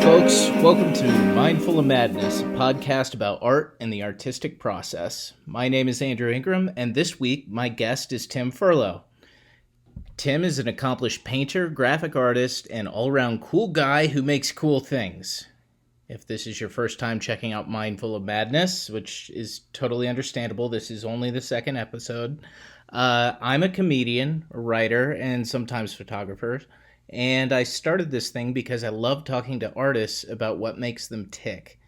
folks. Welcome to Mindful of Madness, a podcast about art and the artistic process. My name is Andrew Ingram, and this week my guest is Tim Furlow. Tim is an accomplished painter, graphic artist, and all-around cool guy who makes cool things. If this is your first time checking out Mindful of Madness, which is totally understandable, this is only the second episode. I'm a comedian, a writer, and sometimes photographer. And I started this thing because I love talking to artists about what makes them tick.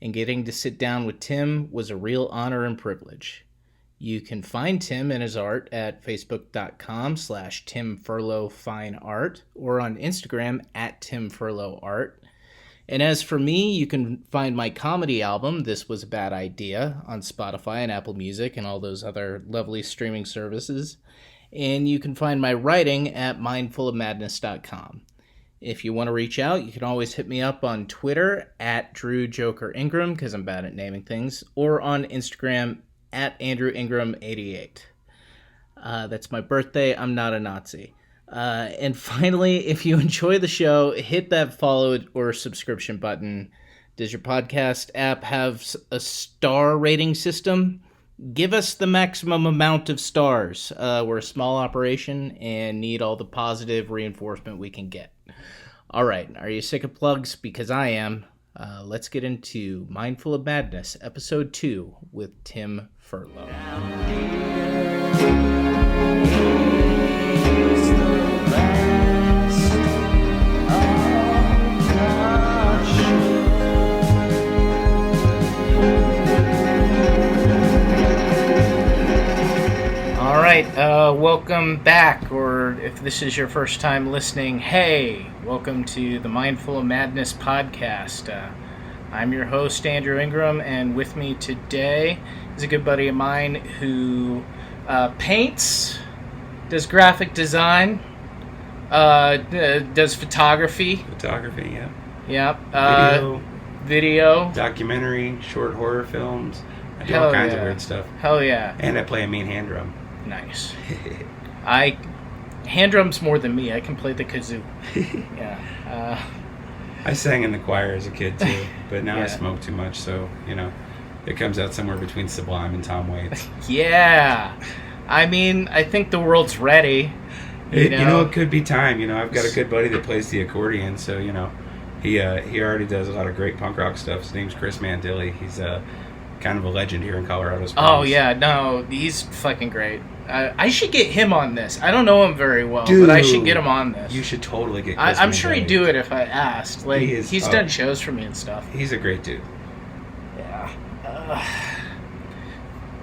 And getting to sit down with Tim was a real honor and privilege. You can find Tim and his art at facebook.com/TimFurlowFineArt or on Instagram @TimFurlowArt. And as for me, you can find my comedy album, This Was a Bad Idea, on Spotify and Apple Music and all those other lovely streaming services. And you can find my writing at mindfulofmadness.com. If you want to reach out, you can always hit me up on Twitter at DrewJokerIngram, because I'm bad at naming things, or on Instagram at AndrewIngram88. That's my birthday. I'm not a Nazi. And finally, if you enjoy the show, hit that follow or subscription button. Does your podcast app have a star rating system? Give us the maximum amount of stars. We're a small operation and need all the positive reinforcement we can get. All right, are you sick of plugs? Because I am. Let's get into Mindful of Madness, Episode 2 with Tim Furlow. All right, welcome back, or if this is your first time listening, hey, welcome to the Mindful of Madness podcast. I'm your host, Andrew Ingram, and with me today is a good buddy of mine who paints, does graphic design, does photography. Photography, yeah. Yep. Video. Documentary, short horror films. I do all kinds of weird stuff. Hell yeah. And I play a mean hand drum. Nice. Hand drums more than me. I can play the kazoo. Yeah. I sang in the choir as a kid too, but now Yeah. I smoke too much, so it comes out somewhere between Sublime and Tom Waits. Yeah. I mean, I think the world's ready. It could be time. I've got a good buddy that plays the accordion, so he already does a lot of great punk rock stuff. His name's Chris Mandilli. He's kind of a legend here in Colorado Springs. Oh yeah, no, he's fucking great. I should get him on this. I don't know him very well, Dude, but I should get him on this. You should totally get Chris I'm sure Mandilli. he'd do it if I asked. Like, he's done shows for me and stuff. He's a great dude. Yeah.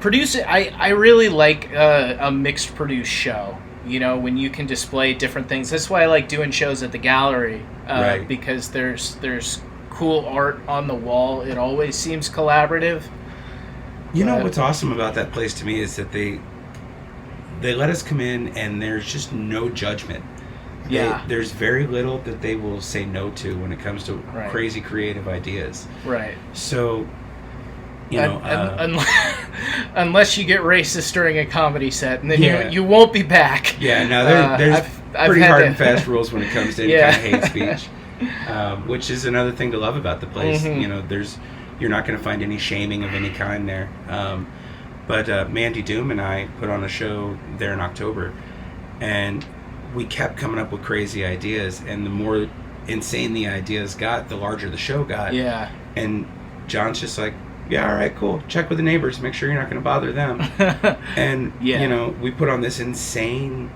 Produce it. I really like a mixed produced show. When you can display different things. That's why I like doing shows at the gallery. Right. Because there's cool art on the wall. It always seems collaborative. What's awesome about that place to me is that they let us come in and there's just no judgment. Yeah. There's very little that they will say no to when it comes to Right. crazy creative ideas. Right. So, unless you get racist during a comedy set, and then Yeah. you won't be back. Yeah, no, there's I've pretty had hard to- and fast rules when it comes to any Yeah. kind of hate speech, which is another thing to love about the place. Mhm. You're not going to find any shaming of any kind there. But Mandy Doom and I put on a show there in October, and we kept coming up with crazy ideas, and the more insane the ideas got, the larger the show got. Yeah. And John's just like, yeah, all right, cool. Check with the neighbors. Make sure you're not going to bother them. And, we put on this insane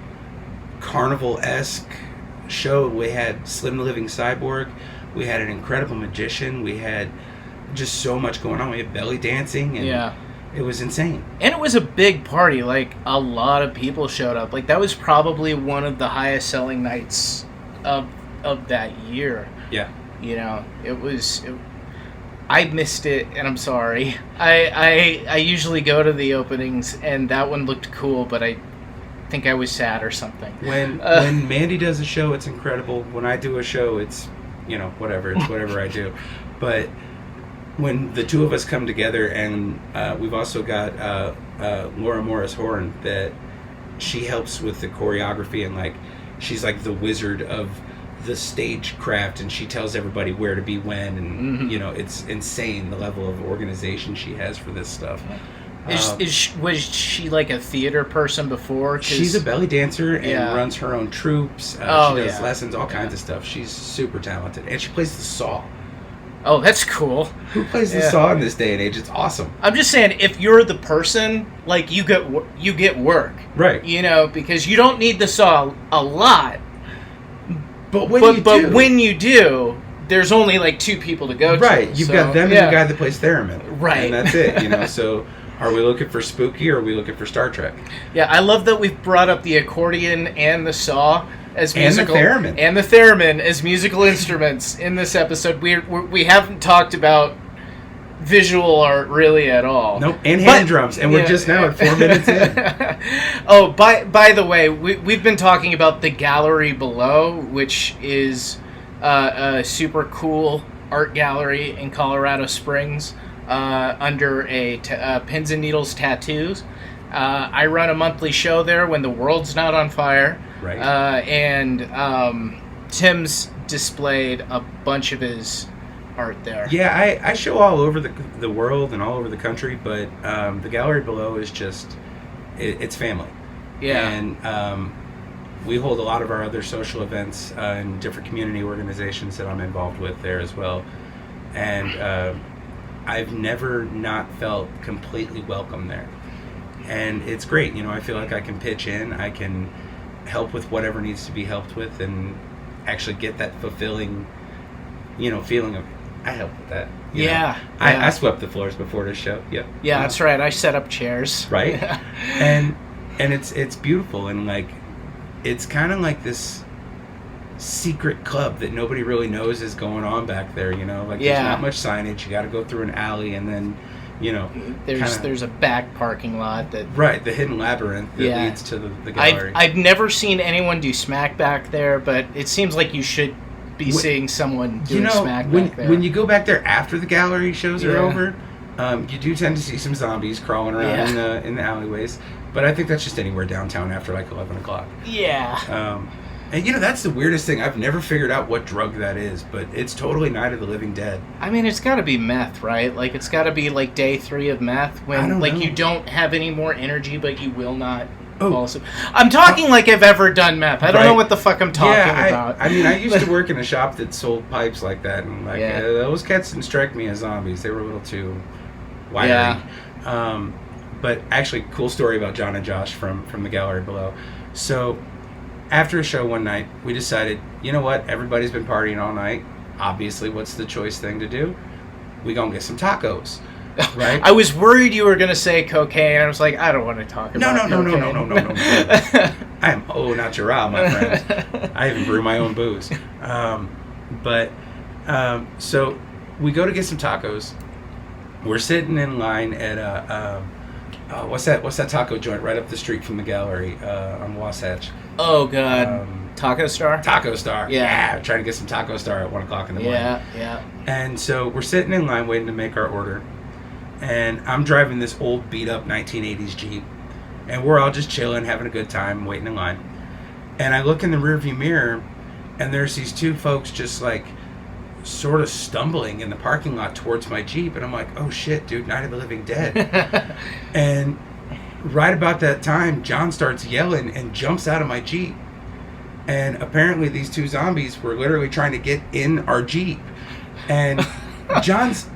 carnival-esque show. We had Slim the Living Cyborg. We had an incredible magician. We had just so much going on. We had belly dancing. And it was insane. And it was a big party. Like, a lot of people showed up. Like, that was probably one of the highest selling nights of that year. Yeah. I missed it, and I'm sorry. I usually go to the openings, and that one looked cool, but I think I was sad or something. When Mandy does a show, it's incredible. When I do a show, it's, whatever. It's whatever I do. But when the two of us come together, and we've also got Laura Morris Horn, that she helps with the choreography, and she's like the wizard of the stagecraft, and she tells everybody where to be when, and you know, it's insane the level of organization she has for this stuff. Was she like a theater person before? She's a belly dancer and runs her own troops. She does lessons, all kinds of stuff. She's super talented, and she plays the saw. Oh, that's cool. Who plays the saw in this day and age? It's awesome. I'm just saying, if you're the person, like, you get work, right? You know, because you don't need the saw a lot. But when you do, there's only like 2 people to go to. Right, you've got them and the guy that plays theremin. Right, and that's it. You know, so. Are we looking for spooky, or are we looking for Star Trek? Yeah, I love that we've brought up the accordion and the saw as musical... And the theremin as musical instruments in this episode. We haven't talked about visual art really at all. Nope, and hand drums, and we're just now at 4 minutes in. Oh, by the way, we've been talking about the gallery below, which is a super cool art gallery in Colorado Springs. Under a Pins and Needles Tattoos. I run a monthly show there when the world's not on fire. Right. And Tim's displayed a bunch of his art there. Yeah, I show all over the world and all over the country, but the gallery below is just, it's family. Yeah. And we hold a lot of our other social events in different community organizations that I'm involved with there as well. And I've never not felt completely welcome there. And it's great. You know, I feel like I can pitch in. I can help with whatever needs to be helped with and actually get that fulfilling, you know, feeling of, I helped with that. You know? I swept the floors before the show. Yep. Yeah, that's right. I set up chairs. Right. and it's beautiful. And, like, it's kind of like this secret club that nobody really knows is going on back there, you know, like there's not much signage. You got to go through an alley, and then, you know, there's a back parking lot that the hidden labyrinth that leads to the gallery. I've never seen anyone do smack back there, but it seems like you should be seeing someone doing smack back there. When you go back there after the gallery shows are over, you do tend to see some zombies crawling around in the alleyways, but I think that's just anywhere downtown after like 11 o'clock. And, you know, that's the weirdest thing. I've never figured out what drug that is, but it's totally Night of the Living Dead. I mean, it's got to be meth, right? Like, it's got to be, like, day 3 of meth when, like, you don't have any more energy, but you will not fall asleep. I'm talking like I've ever done meth. I don't know what the fuck I'm talking about. I mean, I used to work in a shop that sold pipes like that, and, like, those cats didn't strike me as zombies. They were a little too wiry. But actually, cool story about John and Josh from the gallery below. So after a show one night, we decided, you know what? Everybody's been partying all night. Obviously, what's the choice thing to do? We gonna get some tacos, right? I was worried you were gonna say cocaine. I was like, I don't want to talk about cocaine. No. I am au natural, my friend. I even brew my own booze. So we go to get some tacos. We're sitting in line at what's that taco joint right up the street from the gallery on Wasatch? Oh God, Taco Star. Taco Star. Yeah, trying to get some Taco Star at 1 o'clock in the morning. Yeah. And so we're sitting in line waiting to make our order, and I'm driving this old beat up 1980s Jeep, and we're all just chilling, having a good time, waiting in line. And I look in the rearview mirror, and there's these two folks just like sort of stumbling in the parking lot towards my Jeep, and I'm like, oh shit, dude, Night of the Living Dead. And right about that time, John starts yelling and jumps out of my Jeep, and apparently these two zombies were literally trying to get in our Jeep. And John's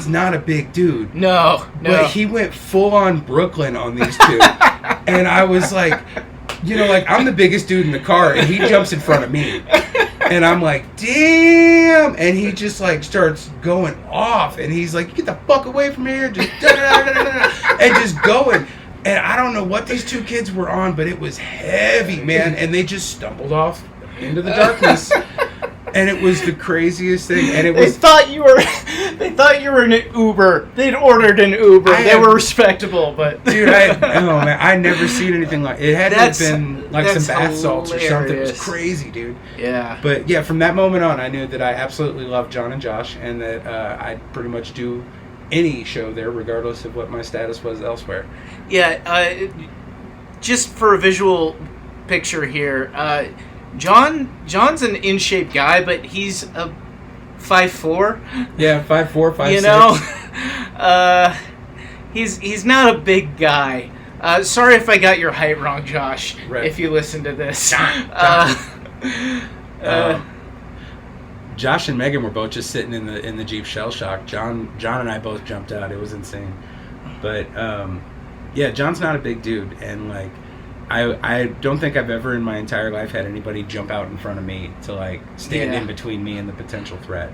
not a big dude, no, but he went full on Brooklyn on these two. And I was like, you know, like, I'm the biggest dude in the car, and he jumps in front of me. And I'm like, damn! And he just, like, starts going off. And he's like, get the fuck away from here. Just and just going. And I don't know what these two kids were on, but it was heavy, man. And they just stumbled off into the darkness. And it was the craziest thing. And it was. They thought you were in an Uber. They'd ordered an Uber. They were respectable, but dude, I never seen anything like it. Had to have been like some bath salts or something. It was crazy, dude. Yeah. But yeah, from that moment on, I knew that I absolutely loved John and Josh, and that I'd pretty much do any show there, regardless of what my status was elsewhere. Yeah. Just for a visual picture here. John's an in shape guy, but he's a 5'4". Yeah, 5'4", 5'6". You know, he's not a big guy. Sorry if I got your height wrong, Josh. Right. If you listen to this, Josh and Megan were both just sitting in the Jeep shell shock. John and I both jumped out. It was insane. But yeah, John's not a big dude, and like I don't think I've ever in my entire life had anybody jump out in front of me to like stand in between me and the potential threat.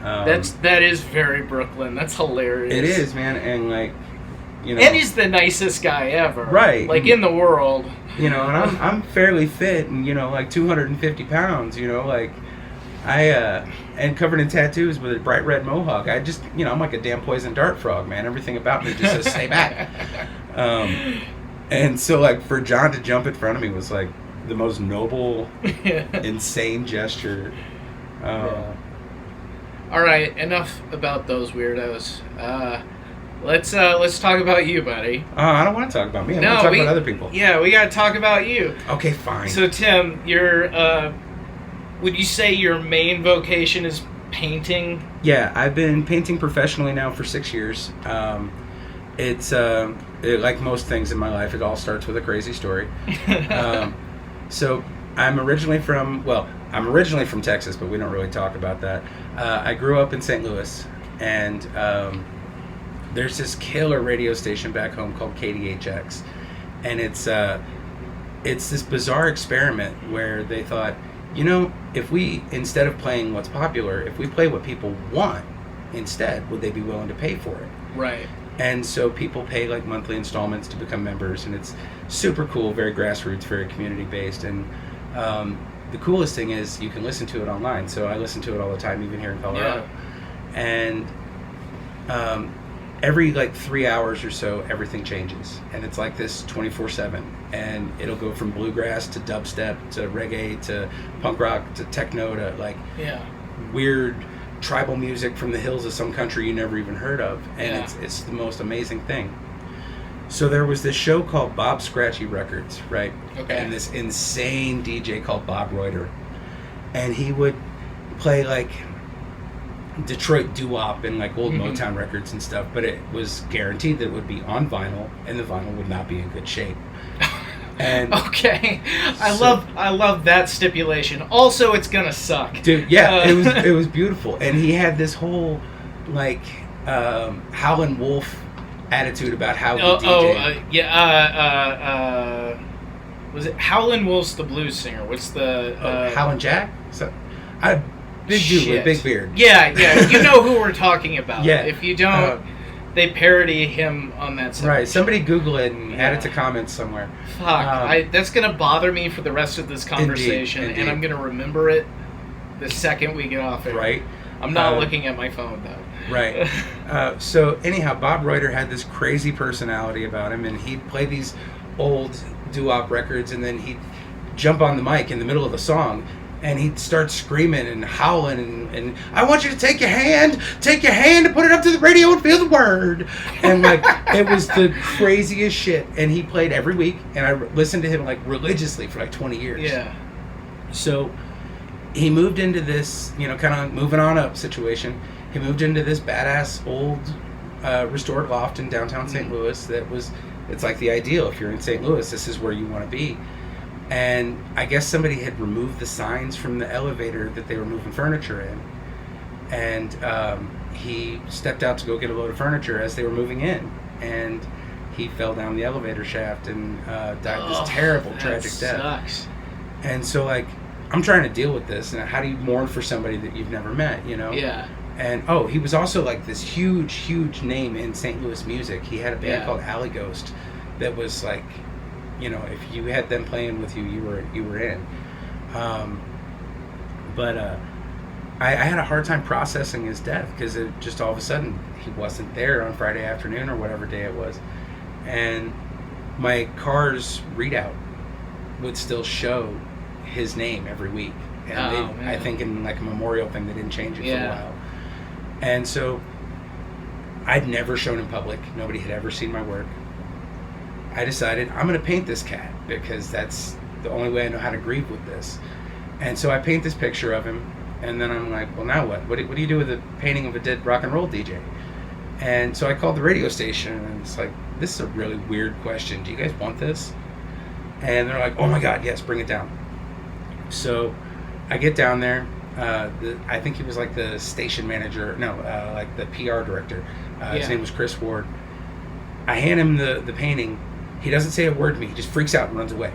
That is very Brooklyn. That's hilarious. It is, man, and like, you know, and he's the nicest guy ever, right? Like in the world, you know. And I'm fairly fit, and you know, like 250 pounds. You know, like and covered in tattoos with a bright red mohawk. I just, you know, I'm like a damn poison dart frog, man. Everything about me just says stay back. And so like for John to jump in front of me was like the most noble, insane gesture. All right, enough about those weirdos. Let's talk about you, buddy. I don't want to talk about me. I want to talk about other people. Yeah, we got to talk about you. Okay, fine. So Tim, would you say your main vocation is painting? Yeah, I've been painting professionally now for 6 years. It's like most things in my life, it all starts with a crazy story. So I'm originally from Texas, but we don't really talk about that. I grew up in St. Louis, and there's this killer radio station back home called KDHX, and it's this bizarre experiment where they thought, you know, if we, instead of playing what's popular, if we play what people want instead, would they be willing to pay for it? Right. And so people pay like monthly installments to become members, and it's super cool, very grassroots, very community based. And the coolest thing is you can listen to it online. So I listen to it all the time, even here in Colorado. Yeah. And every like 3 hours or so, everything changes, and it's like this 24/7. And it'll go from bluegrass to dubstep to reggae to punk rock to techno to like weird tribal music from the hills of some country you never even heard of, and it's the most amazing thing. So there was this show called Bob Scratchy Records, right? Okay. And this insane DJ called Bob Reuter, and he would play like Detroit doo-wop and like old Motown records and stuff, but it was guaranteed that it would be on vinyl, and the vinyl would not be in good shape. And okay, I love that stipulation. Also, it's gonna suck, dude. Yeah, it was beautiful, and he had this whole like Howlin Wolf attitude about how he DJ. Was it Howlin Wolf's the blues singer? What's the Howlin' Jack? So, big dude with big beard. Yeah, you know who we're talking about. Yeah. If you don't, they parody him on that side. Right. Somebody Google it and add it to comments somewhere. Fuck. That's going to bother me for the rest of this conversation, indeed. And I'm going to remember it the second we get off it. Right. I'm not looking at my phone, though. Right. So, anyhow, Bob Reuter had this crazy personality about him, and he'd play these old doo-wop records, and then he'd jump on the mic in the middle of a song, and he'd start screaming and howling and I want you to take your hand and put it up to the radio and feel the word. And like, it was the craziest shit. And he played every week, and I listened to him like religiously for like 20 years. Yeah. So he moved into this, you know, kind of moving on up situation. He moved into this badass old restored loft in downtown St. Louis it's like the ideal. If you're in St. Louis, this is where you want to be. And I guess somebody had removed the signs from the elevator that they were moving furniture in. And he stepped out to go get a load of furniture as they were moving in. And he fell down the elevator shaft and died this terrible, tragic death. Sucks. And so, like, I'm trying to deal with this. And how do you mourn for somebody that you've never met, you know? Yeah. And, he was also, like, this huge, huge name in St. Louis music. He had a band called Alley Ghost that was, like, you know, if you had them playing with you, you were in. But I had a hard time processing his death because it just all of a sudden he wasn't there on Friday afternoon or whatever day it was, and my car's readout would still show his name every week. And I think in like a memorial thing, they didn't change it for a while. And so I'd never shown in public. Nobody had ever seen my work. I decided I'm going to paint this cat because that's the only way I know how to grieve with this. And so I paint this picture of him, and then I'm like, well, now what? What do you do with a painting of a dead rock and roll DJ? And so I called the radio station, and it's like, this is a really weird question. Do you guys want this? And they're like, oh my God, yes, bring it down. So I get down there. I think he was like the station manager. No, like the PR director. His name was Chris Ward. I hand him the painting. He doesn't say a word to me. He just freaks out and runs away.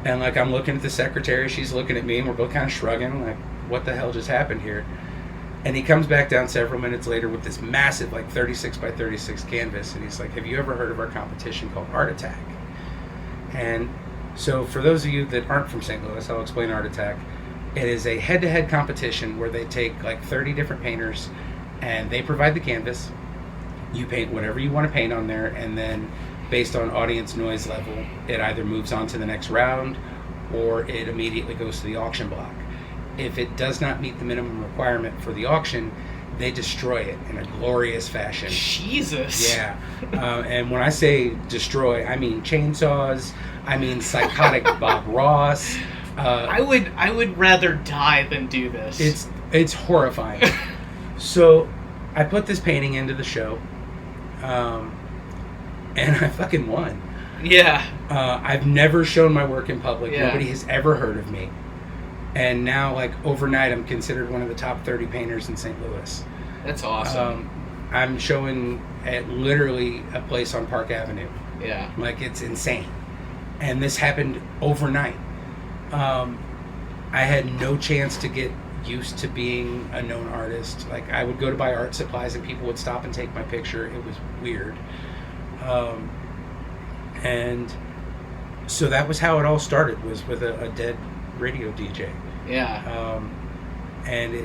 And like, I'm looking at the secretary. She's looking at me, and we're both kind of shrugging. Like, what the hell just happened here? And he comes back down several minutes later with this massive, like 36 by 36 canvas. And he's like, have you ever heard of our competition called Art Attack? And so for those of you that aren't from St. Louis, I'll explain Art Attack. It is a head-to-head competition where they take like 30 different painters, and they provide the canvas. You paint whatever you want to paint on there, and then based on audience noise level, it either moves on to the next round or it immediately goes to the auction block. If it does not meet the minimum requirement for the auction, they destroy it in a glorious fashion. Jesus. Yeah. And when I say destroy, I mean chainsaws, I mean psychotic Bob Ross. I would rather die than do this. It's horrifying. So I put this painting into the show, and I fucking won. Yeah. I've never shown my work in public. Yeah. Nobody has ever heard of me. And now, like, overnight, I'm considered one of the top 30 painters in St. Louis. That's awesome. I'm showing at literally a place on Park Avenue. Yeah. Like, it's insane. And this happened overnight. I had no chance to get used to being a known artist. Like, I would go to buy art supplies and people would stop and take my picture. It was weird. And so that was how it all started, was with a dead radio DJ. Yeah. And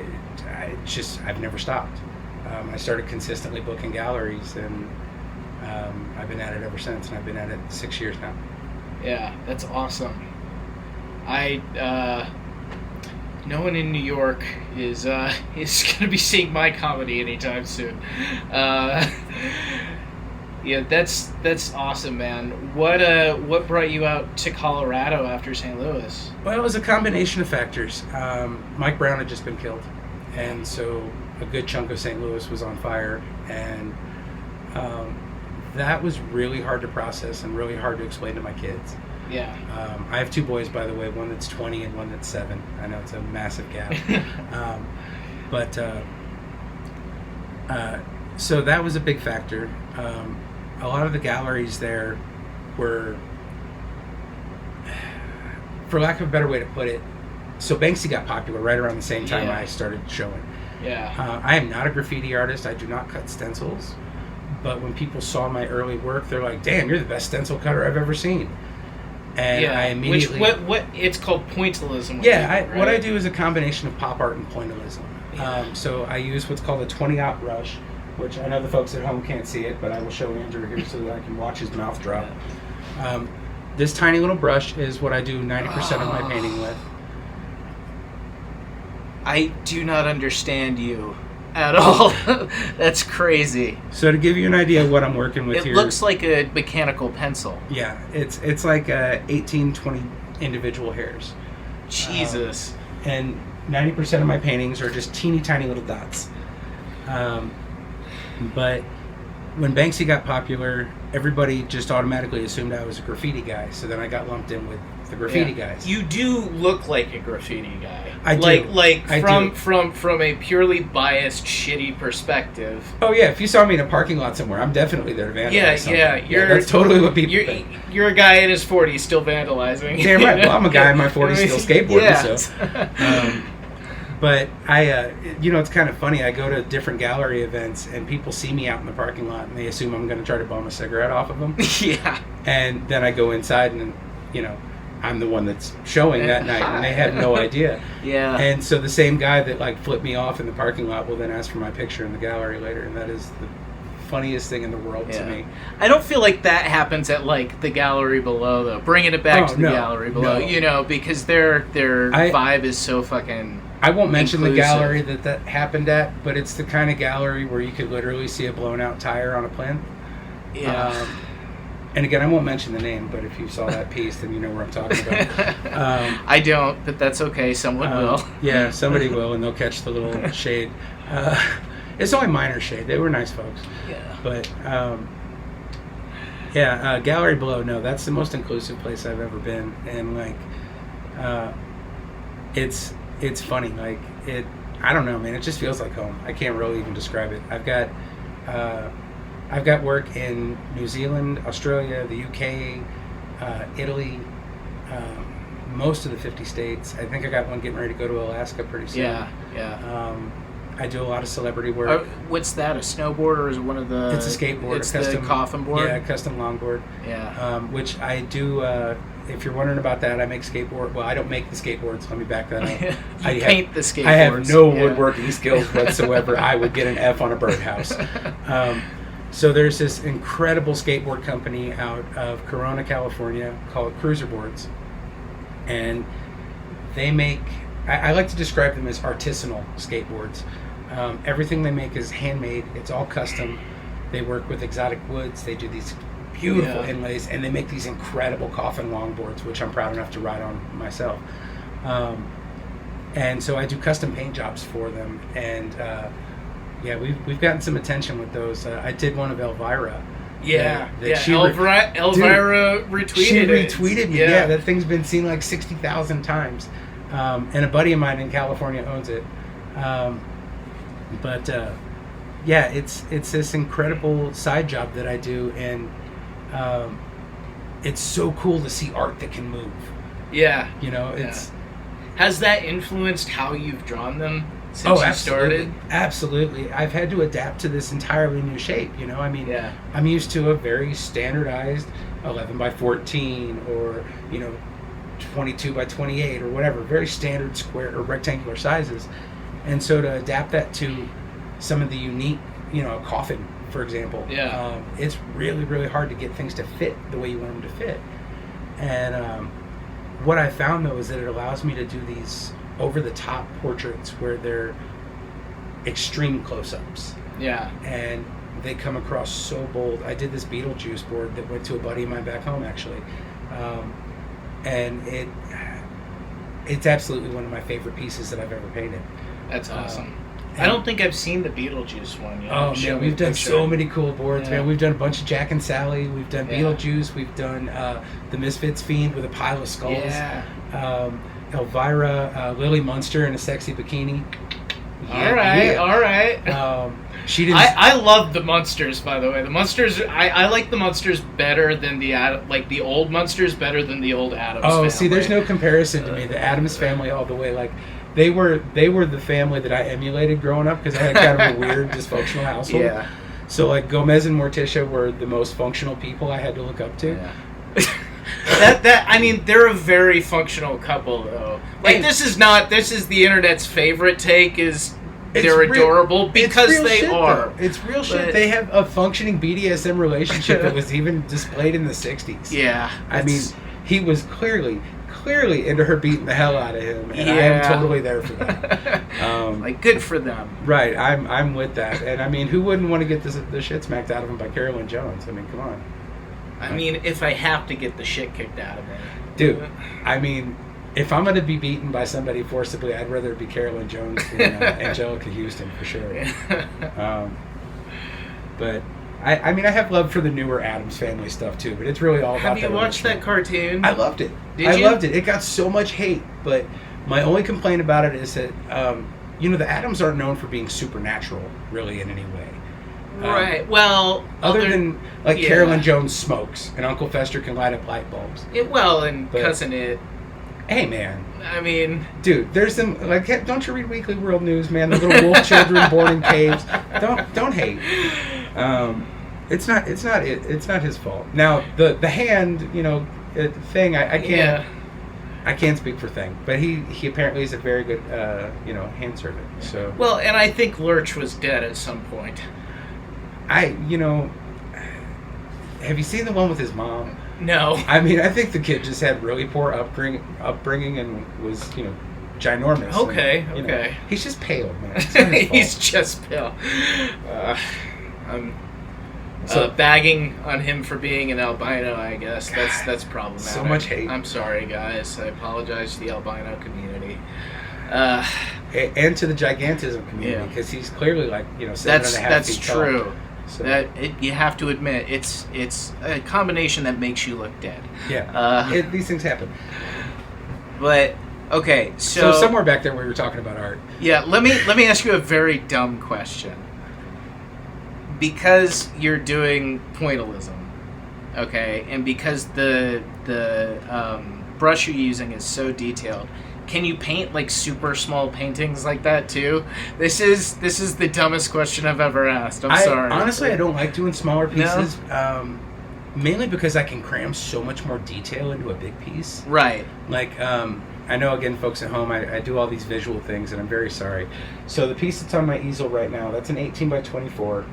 I've never stopped. I started consistently booking galleries, and I've been at it ever since, and I've been at it 6 years now. Yeah, that's awesome. No one in New York is going to be seeing my comedy anytime soon. Yeah, that's awesome, man. What brought you out to Colorado after St. Louis? Well, it was a combination of factors. Mike Brown had just been killed, and so a good chunk of St. Louis was on fire, and that was really hard to process and really hard to explain to my kids. Yeah. I have two boys, by the way, one that's 20 and one that's 7. I know it's a massive gap. So that was a big factor. A lot of the galleries there were, for lack of a better way to put it, so Banksy got popular right around the same time I started showing. Yeah. I am not a graffiti artist. I do not cut stencils. But when people saw my early work, they're like, damn, you're the best stencil cutter I've ever seen. And I immediately... What it's called pointillism. What I do is a combination of pop art and pointillism. Yeah. So I use what's called a 20-aught brush, which I know the folks at home can't see it, but I will show Andrew here so that I can watch his mouth drop. This tiny little brush is what I do 90% of my painting with. I do not understand you at all. That's crazy. So to give you an idea of what I'm working with here... It looks like a mechanical pencil. Yeah, it's like 18, 20 individual hairs. Jesus. And 90% of my paintings are just teeny tiny little dots. But when Banksy got popular, everybody just automatically assumed I was a graffiti guy. So then I got lumped in with the graffiti guys. You do look like a graffiti guy. I do. From a purely biased, shitty perspective. Oh yeah, if you saw me in a parking lot somewhere, I'm definitely there to vandalize something. That's totally what people think. You're a guy in his 40s still vandalizing. Damn right. Well, I'm a guy in my 40s still skateboarding. So. But it's kind of funny. I go to different gallery events, and people see me out in the parking lot, and they assume I'm going to try to bum a cigarette off of them. Yeah. And then I go inside, and I'm the one that's showing that night, and they have no idea. Yeah. And so the same guy that flipped me off in the parking lot will then ask for my picture in the gallery later, and that is the funniest thing in the world to me. I don't feel like that happens at the gallery below, though. Bringing it back to the gallery below, because their vibe is so fucking. I won't mention the gallery that happened at, but it's the kind of gallery where you could literally see a blown out tire on a plinth. Yeah. And again, I won't mention the name, but if you saw that piece, then you know where I'm talking about. I don't, but that's okay. Someone will. Yeah, somebody will, and they'll catch the little shade. It's only minor shade. They were nice folks. Yeah. But, Gallery Below, no, that's the most inclusive place I've ever been. And, like, it's funny. Like, I don't know, man. It just feels like home. I can't really even describe it. I've got work in New Zealand, Australia, the UK, Italy, most of the 50 states. I think I got one getting ready to go to Alaska pretty soon. Yeah. I do a lot of celebrity work. What's that, a snowboard, or is it one of the... It's a skateboard. It's the coffin board? Yeah, custom longboard. Yeah. Which I do, if you're wondering about that, I make skateboard. Well, I don't make the skateboards. Let me back that up. I paint the skateboards. I have no woodworking skills whatsoever. I would get an F on a birdhouse. So there's this incredible skateboard company out of Corona, California called Cruiser Boards. And they make, I like to describe them as artisanal skateboards. Everything they make is handmade. It's all custom. They work with exotic woods. They do these beautiful inlays, and they make these incredible coffin longboards, which I'm proud enough to ride on myself. And so I do custom paint jobs for them. And we've gotten some attention with those. I did one of Elvira. Elvira retweeted it. She retweeted me. Yeah, that thing's been seen like 60,000 times. And a buddy of mine in California owns it. It's this incredible side job that I do, and it's so cool to see art that can move. Yeah. You know, it's... Has that influenced how you've drawn them since you started? Absolutely. I've had to adapt to this entirely new shape, you know? I mean, I'm used to a very standardized 11 by 14 or, 22 by 28 or whatever, very standard square or rectangular sizes. And so to adapt that to some of the unique, a coffin, for example, it's really, really hard to get things to fit the way you want them to fit. And what I found, though, is that it allows me to do these over-the-top portraits where they're extreme close-ups. Yeah. And they come across so bold. I did this Beetlejuice board that went to a buddy of mine back home, actually. And it's absolutely one of my favorite pieces that I've ever painted. That's awesome. I don't think I've seen the Beetlejuice one yet. Oh, man, we've done so many cool boards, man. We've done a bunch of Jack and Sally. We've done Beetlejuice. We've done the Misfits Fiend with a pile of skulls. Yeah. Elvira, Lily Munster in a sexy bikini. All right. She didn't. I love the Munsters, by the way. The Munsters, I like the Munsters better than the old Munsters better than the old Addams family. See, there's no comparison to me. The Addams family all the way. Like, they were the family that I emulated growing up because I had kind of a weird, dysfunctional household. Yeah. So, like, Gomez and Morticia were the most functional people I had to look up to. Yeah. I mean, they're a very functional couple, though. Like, this is the internet's favorite take is they're adorable because they are. It's real shit. They have a functioning BDSM relationship that was even displayed in the 60s. Yeah. I mean, he was clearly into her beating the hell out of him, and I am totally there for that. Good for them. Right, I'm with that. And I mean, who wouldn't want to get the shit smacked out of him by Carolyn Jones? I mean, come on. I mean, if I have to get the shit kicked out of me. Dude, I mean, if I'm going to be beaten by somebody forcibly, I'd rather it be Carolyn Jones than Angelica Houston, for sure. But, I mean, I have love for the newer Addams Family stuff, too, but it's really all about that. Have you watched that cartoon? I loved it. I loved it. It got so much hate, but my only complaint about it is that, the Addams aren't known for being supernatural, really, in any way. Right. Well, other than Carolyn Jones smokes and Uncle Fester can light up light bulbs. Cousin It. Hey, man. I mean, dude, there's some don't you read Weekly World News, man? The little wolf children born in caves. Don't hate. It's not his fault. Now the hand, thing. I can't speak for Thing, but he apparently is a very good hand servant. So and I think Lurch was dead at some point. Have you seen the one with his mom? No. I mean, I think the kid just had really poor upbringing and was, ginormous. Okay, and, he's just pale, man. He's just pale. bagging on him for being an albino, I guess. That's problematic. So much hate. I'm sorry, guys. I apologize to the albino community. And to the gigantism community, because he's clearly like 7.5 feet tall. That's true. So. You have to admit, it's a combination that makes you look dead. Yeah. These things happen. But okay, so somewhere back there we were talking about art. Yeah, let me ask you a very dumb question. Because you're doing pointillism, okay, and because the brush you're using is so detailed, can you paint like super small paintings like that too? This is the dumbest question I've ever asked. I'm sorry. Honestly, I don't like doing smaller pieces. No? Mainly because I can cram so much more detail into a big piece. Right. Like, I know, again, folks at home, I do all these visual things, and I'm very sorry. So the piece that's on my easel right now, that's an 18 by 24.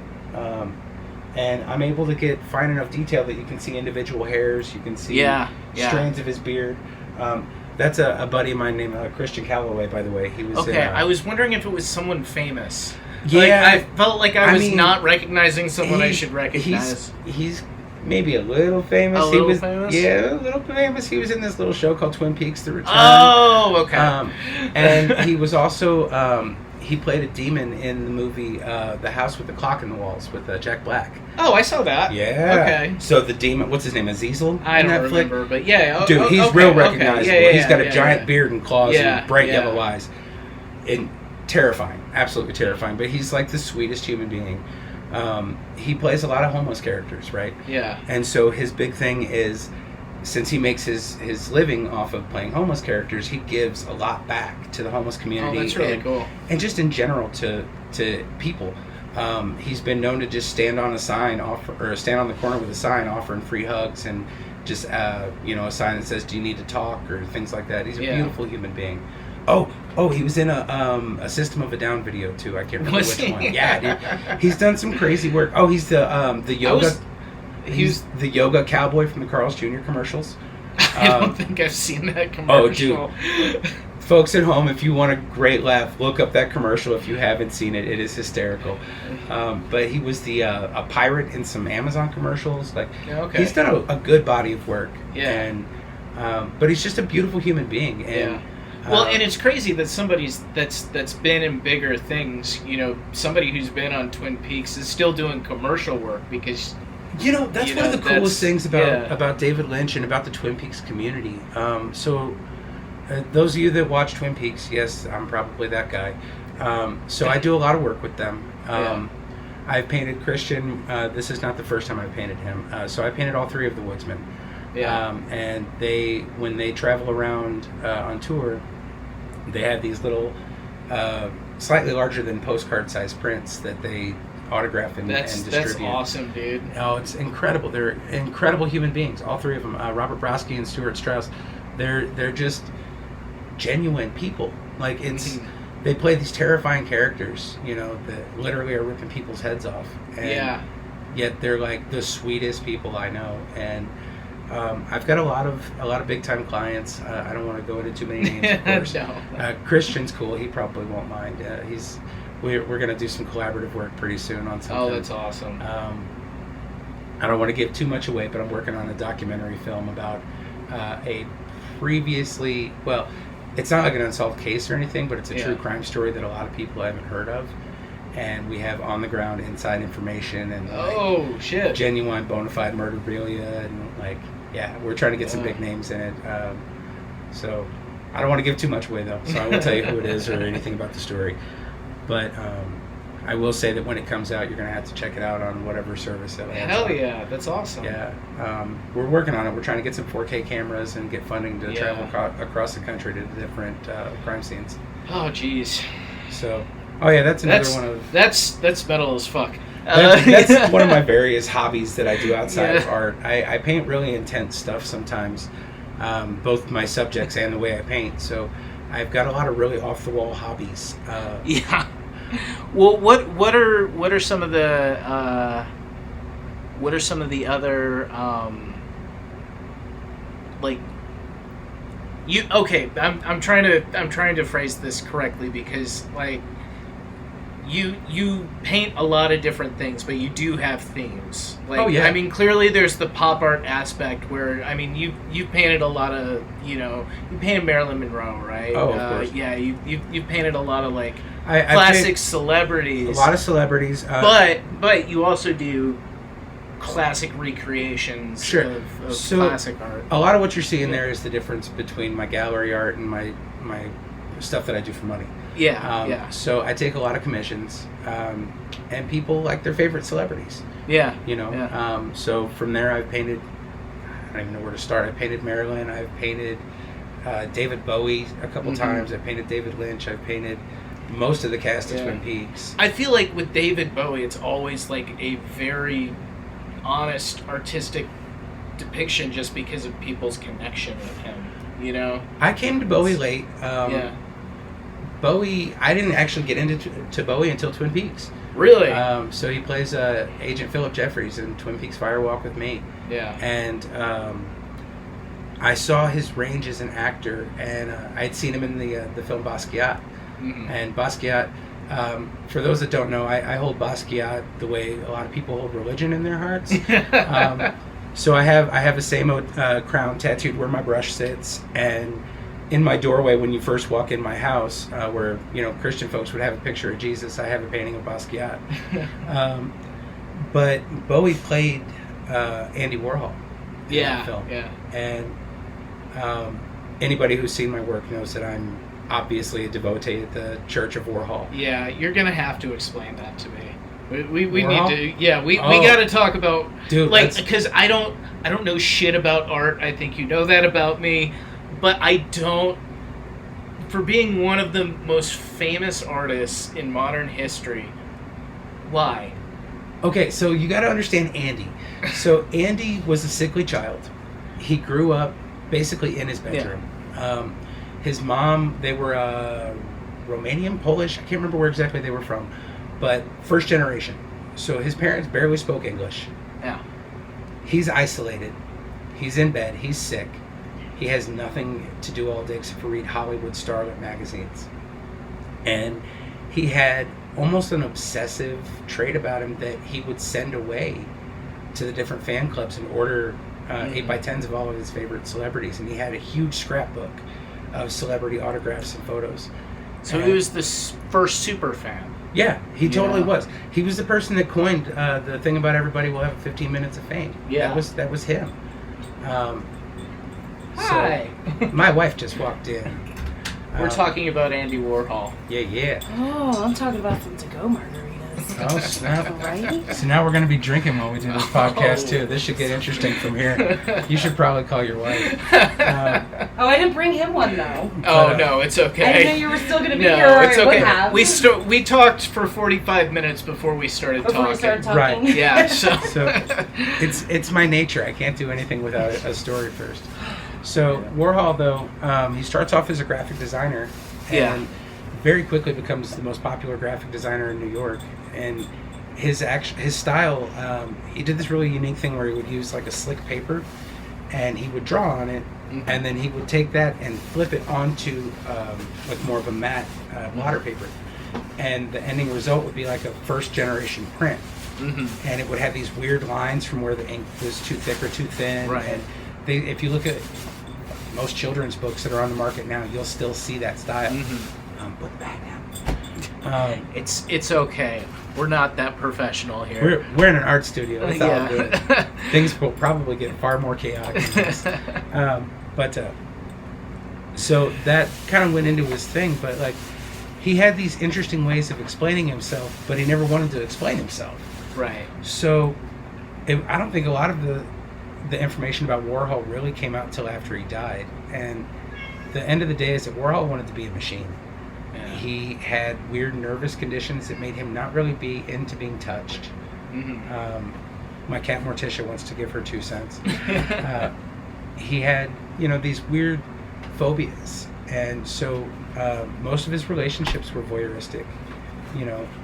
And I'm able to get fine enough detail that you can see individual hairs, you can see strands of his beard. That's a buddy of mine named Christian Calloway, by the way. He was I was wondering if it was someone famous. Yeah, like, I felt like I was not recognizing someone I should recognize. He's maybe a little famous. Famous? Yeah, a little famous. He was in this little show called Twin Peaks: The Return. Oh, okay. And he was also he played a demon in the movie The House with the Clock in the Walls with Jack Black. Oh, I saw that. Yeah. Okay. So the demon, what's his name, Azazel? I don't remember, but yeah. Dude, he's real recognizable. Yeah, he's got a giant beard and claws and bright yellow eyes. And terrifying, absolutely terrifying. But he's like the sweetest human being. He plays a lot of homeless characters, right? Yeah. And so his big thing is, since he makes his living off of playing homeless characters, he gives a lot back to the homeless community. Oh, that's really cool. And just in general to people. He's been known to just stand on a sign, stand on the corner with a sign offering free hugs and just a sign that says, "Do you need to talk?" or things like that. He's a beautiful human being. Oh, he was in a System of a Down video too. I can't remember which one. Yeah, dude. He's done some crazy work. Oh, he's the yoga. He's the yoga cowboy from the Carl's Jr. commercials. I don't think I've seen that commercial. Oh, dude. Folks at home, if you want a great laugh, look up that commercial if you haven't seen it. It is hysterical. But he was a pirate in some Amazon commercials. He's done a good body of work. Yeah. And but he's just a beautiful human being. And, well, and it's crazy that somebody's that's been in bigger things. Somebody who's been on Twin Peaks is still doing commercial work because. That's one of the coolest things about David Lynch and about the Twin Peaks community. Those of you that watch Twin Peaks, yes, I'm probably that guy. So I do a lot of work with them. I've painted Christian. This is not the first time I've painted him. So I painted all three of the Woodsmen. Yeah. And when they travel around on tour, they have these little, slightly larger than postcard-sized prints that they autograph and distribute. That's awesome, dude. Oh, it's incredible. They're incredible human beings, all three of them. Robert Brodsky and Stuart Strauss. They're just genuine people. Like they play these terrifying characters, that literally are ripping people's heads off. And yet they're like the sweetest people I know. And I've got a lot of big time clients. I don't want to go into too many names, of course. No. Christian's cool. He probably won't mind. We're going to do some collaborative work pretty soon on something. Oh, that's awesome. I don't want to give too much away, but I'm working on a documentary film about a previously, well, it's not like an unsolved case or anything, but it's a true crime story that a lot of people haven't heard of. And we have on the ground inside information and shit, genuine bona fide murderabilia and we're trying to get some big names in it. So I don't want to give too much away though, so I won't tell you who it is or anything about the story. But I will say that when it comes out, you're going to have to check it out on whatever service it lands on. Yeah, that's awesome. Yeah, we're working on it. We're trying to get some 4K cameras and get funding to travel across the country to different crime scenes. Oh, jeez. So, that's another one of... That's metal as fuck. That's one of my various hobbies that I do outside of art. I paint really intense stuff sometimes, both my subjects and the way I paint. So I've got a lot of really off-the-wall hobbies. Well, what are some of the other I'm trying to phrase this correctly because you paint a lot of different things, but you do have themes. Like, oh, yeah. I mean, clearly there's the pop art aspect where, I mean, you painted a lot of, you painted Marilyn Monroe, right? Oh, of course. Yeah, you painted a lot of, like, I classic celebrities. A lot of celebrities. But you also do classic recreations sure. of classic art. A lot of what you're seeing there is the difference between my gallery art and my stuff that I do for money. Yeah, So I take a lot of commissions, and people like their favorite celebrities. Yeah. Yeah. So from there, I've painted. I don't even know where to start. I painted Marilyn. I've painted David Bowie a couple times. I painted David Lynch. I've painted most of the cast of Twin Peaks. I feel like with David Bowie, it's always like a very honest artistic depiction, just because of people's connection with him. I came to Bowie late. Bowie, I didn't actually get into Bowie until Twin Peaks. Really? So he plays Agent Philip Jeffries in Twin Peaks Fire Walk with Me. Yeah. And I saw his range as an actor, and I had seen him in the film Basquiat. Mm-hmm. And Basquiat, for those that don't know, I hold Basquiat the way a lot of people hold religion in their hearts. So I have a same crown tattooed where my brush sits, and in my doorway when you first walk in my house, where Christian folks would have a picture of Jesus, I have a painting of Basquiat. But Bowie played Andy Warhol in that film. Yeah. And anybody who's seen my work knows that I'm obviously a devotee at the Church of Warhol. Yeah, you're gonna have to explain that to me. We Warhol? need to. Yeah, we got to talk about, dude, like, because I don't know shit about art. I think you know that about me, but I don't. For being one of the most famous artists in modern history, why? Okay, so you got to understand Andy. So Andy was a sickly child. He grew up basically in his bedroom. Yeah. His mom, they were Romanian, Polish. I can't remember where exactly they were from, but first generation. So his parents barely spoke English. Yeah. He's isolated. He's in bed. He's sick. He has nothing to do all day except for read Hollywood starlet magazines. And he had almost an obsessive trait about him that he would send away to the different fan clubs and order 8x10s of all of his favorite celebrities. And he had a huge scrapbook of celebrity autographs and photos. So he was the first super fan. Yeah, he totally was. He was the person that coined the thing about everybody will have 15 minutes of fame. Yeah. That was him. Hi. So my wife just walked in. We're talking about Andy Warhol. Yeah. Oh, I'm talking about some to-go margaritas. Oh, snap. Right? So now we're going to be drinking while we do this podcast, too. This should get interesting from here. You should probably call your wife. Oh, I didn't bring him one, though. No, it's okay. I didn't know you were still going to be here. No, it's okay. Have. We talked for 45 minutes before we started talking. Right. Yeah, so it's my nature. I can't do anything without a story first. So Warhol, though, he starts off as a graphic designer and very quickly becomes the most popular graphic designer in New York. And his style, he did this really unique thing where he would use like a slick paper and he would draw on it, and then he would take that and flip it onto like more of a matte water paper. And the ending result would be like a first generation print. Mm-hmm. And it would have these weird lines from where the ink was too thick or too thin. Right. And if you look at most children's books that are on the market now, you'll still see that style. Mm-hmm. Put it back now. It's okay. We're not that professional here. We're in an art studio. It's all good. Things will probably get far more chaotic than this. So that kind of went into his thing. But like, he had these interesting ways of explaining himself, but he never wanted to explain himself. Right. So I don't think a lot of the information about Warhol really came out until after he died. And the end of the day is that Warhol wanted to be a machine. Yeah. He had weird nervous conditions that made him not really be into being touched. Mm-hmm. My cat Morticia wants to give her 2 cents. He had, these weird phobias. And so most of his relationships were voyeuristic,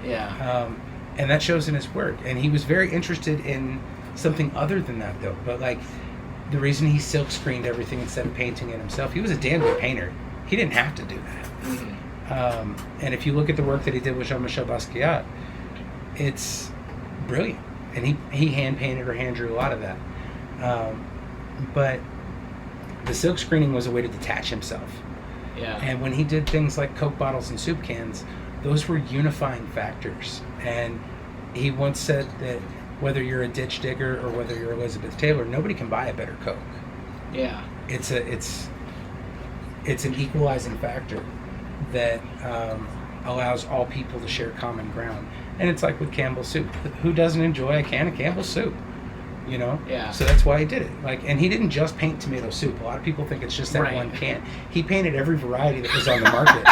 Yeah. And that shows in his work. And he was very interested in something other than that, though. But like, the reason he silk screened everything instead of painting it himself, he was a damn good painter. He didn't have to do that. Mm-hmm. And if you look at the work that he did with Jean-Michel Basquiat, it's brilliant. And he hand-painted or hand-drew a lot of that. But the silk screening was a way to detach himself. Yeah. And when he did things like Coke bottles and soup cans, those were unifying factors. And he once said that whether you're a ditch digger or whether you're Elizabeth Taylor, nobody can buy a better Coke. Yeah. It's an equalizing factor that allows all people to share common ground. And it's like with Campbell's soup. Who doesn't enjoy a can of Campbell's soup? You know? Yeah. So that's why he did it. And he didn't just paint tomato soup. A lot of people think it's just that one can. He painted every variety that was on the market.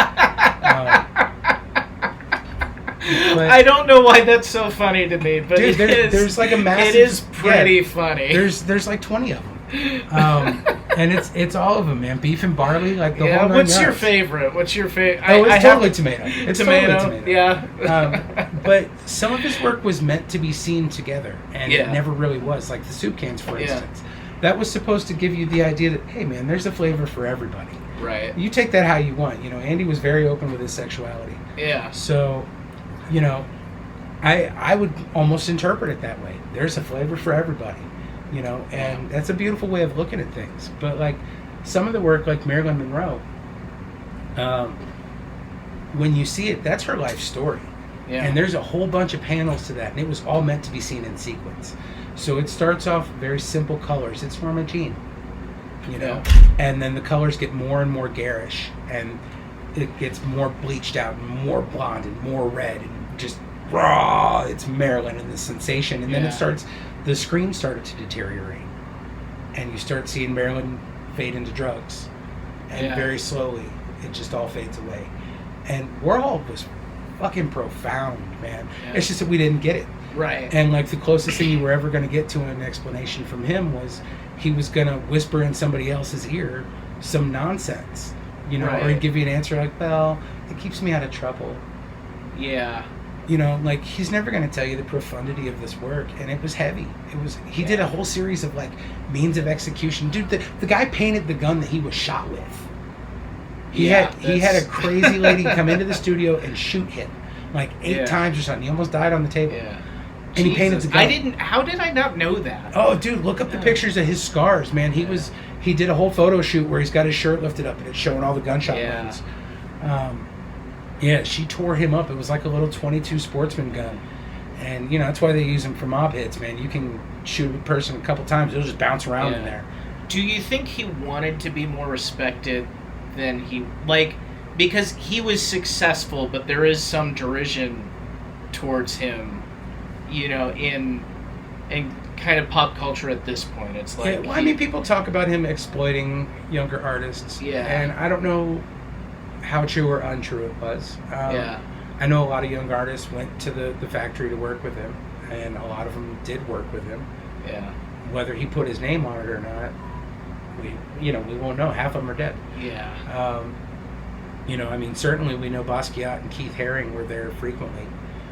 I don't know why that's so funny to me, but dude, there's like a massive... It is pretty funny. There's like 20 of them. And it's all of them, man. Beef and barley, like the whole nine what's yards. your favorite? What's your favorite? It's totally tomato. It's tomato. Totally tomato. Yeah. But some of his work was meant to be seen together, and it never really was. Like the soup cans, for instance. That was supposed to give you the idea that, hey, man, there's a flavor for everybody. Right. You take that how you want. You know, Andy was very open with his sexuality. Yeah. So, you know, I would almost interpret it that way. There's a flavor for everybody. You know, and that's a beautiful way of looking at things. But like some of the work, like Marilyn Monroe, when you see it, that's her life story. Yeah. And there's a whole bunch of panels to that, and it was all meant to be seen in sequence. So it starts off very simple colors. It's Norma Jean, you know, and then the colors get more and more garish, and it gets more bleached out, and more blonde, and more red, and just raw. It's Marilyn and the sensation, and then it starts. The screen started to deteriorate, and you start seeing Marilyn fade into drugs, and very slowly it just all fades away. And Warhol was fucking profound, man. It's just that we didn't get it. Right. And like the closest thing you were ever going to get to an explanation from him was he was going to whisper in somebody else's ear some nonsense, you know, or he'd give you an answer like, well, it keeps me out of trouble. Yeah. You know, like, he's never going to tell you the profundity of this work, and it was heavy. He did a whole series of, like, means of execution. Dude, the guy painted the gun that he was shot with. He had a crazy lady come into the studio and shoot him, like, 8 times or something. He almost died on the table. Yeah. And he painted the gun. How did I not know that? Oh, dude, look up the pictures of his scars, man. He did a whole photo shoot where he's got his shirt lifted up, and it's showing all the gunshot wounds. Yeah, she tore him up. It was like a little .22 Sportsman gun. And, you know, that's why they use them for mob hits, man. You can shoot a person a couple times, it'll just bounce around in there. Do you think he wanted to be more respected than he... Like, because he was successful, but there is some derision towards him, you know, in kind of pop culture at this point. It's like... I mean, people talk about him exploiting younger artists. Yeah. And I don't know how true or untrue it was. I know a lot of young artists went to the factory to work with him, and a lot of them did work with him. Yeah. Whether he put his name on it or not, we won't know. Half of them are dead. Yeah. You know, I mean, certainly we know Basquiat and Keith Haring were there frequently.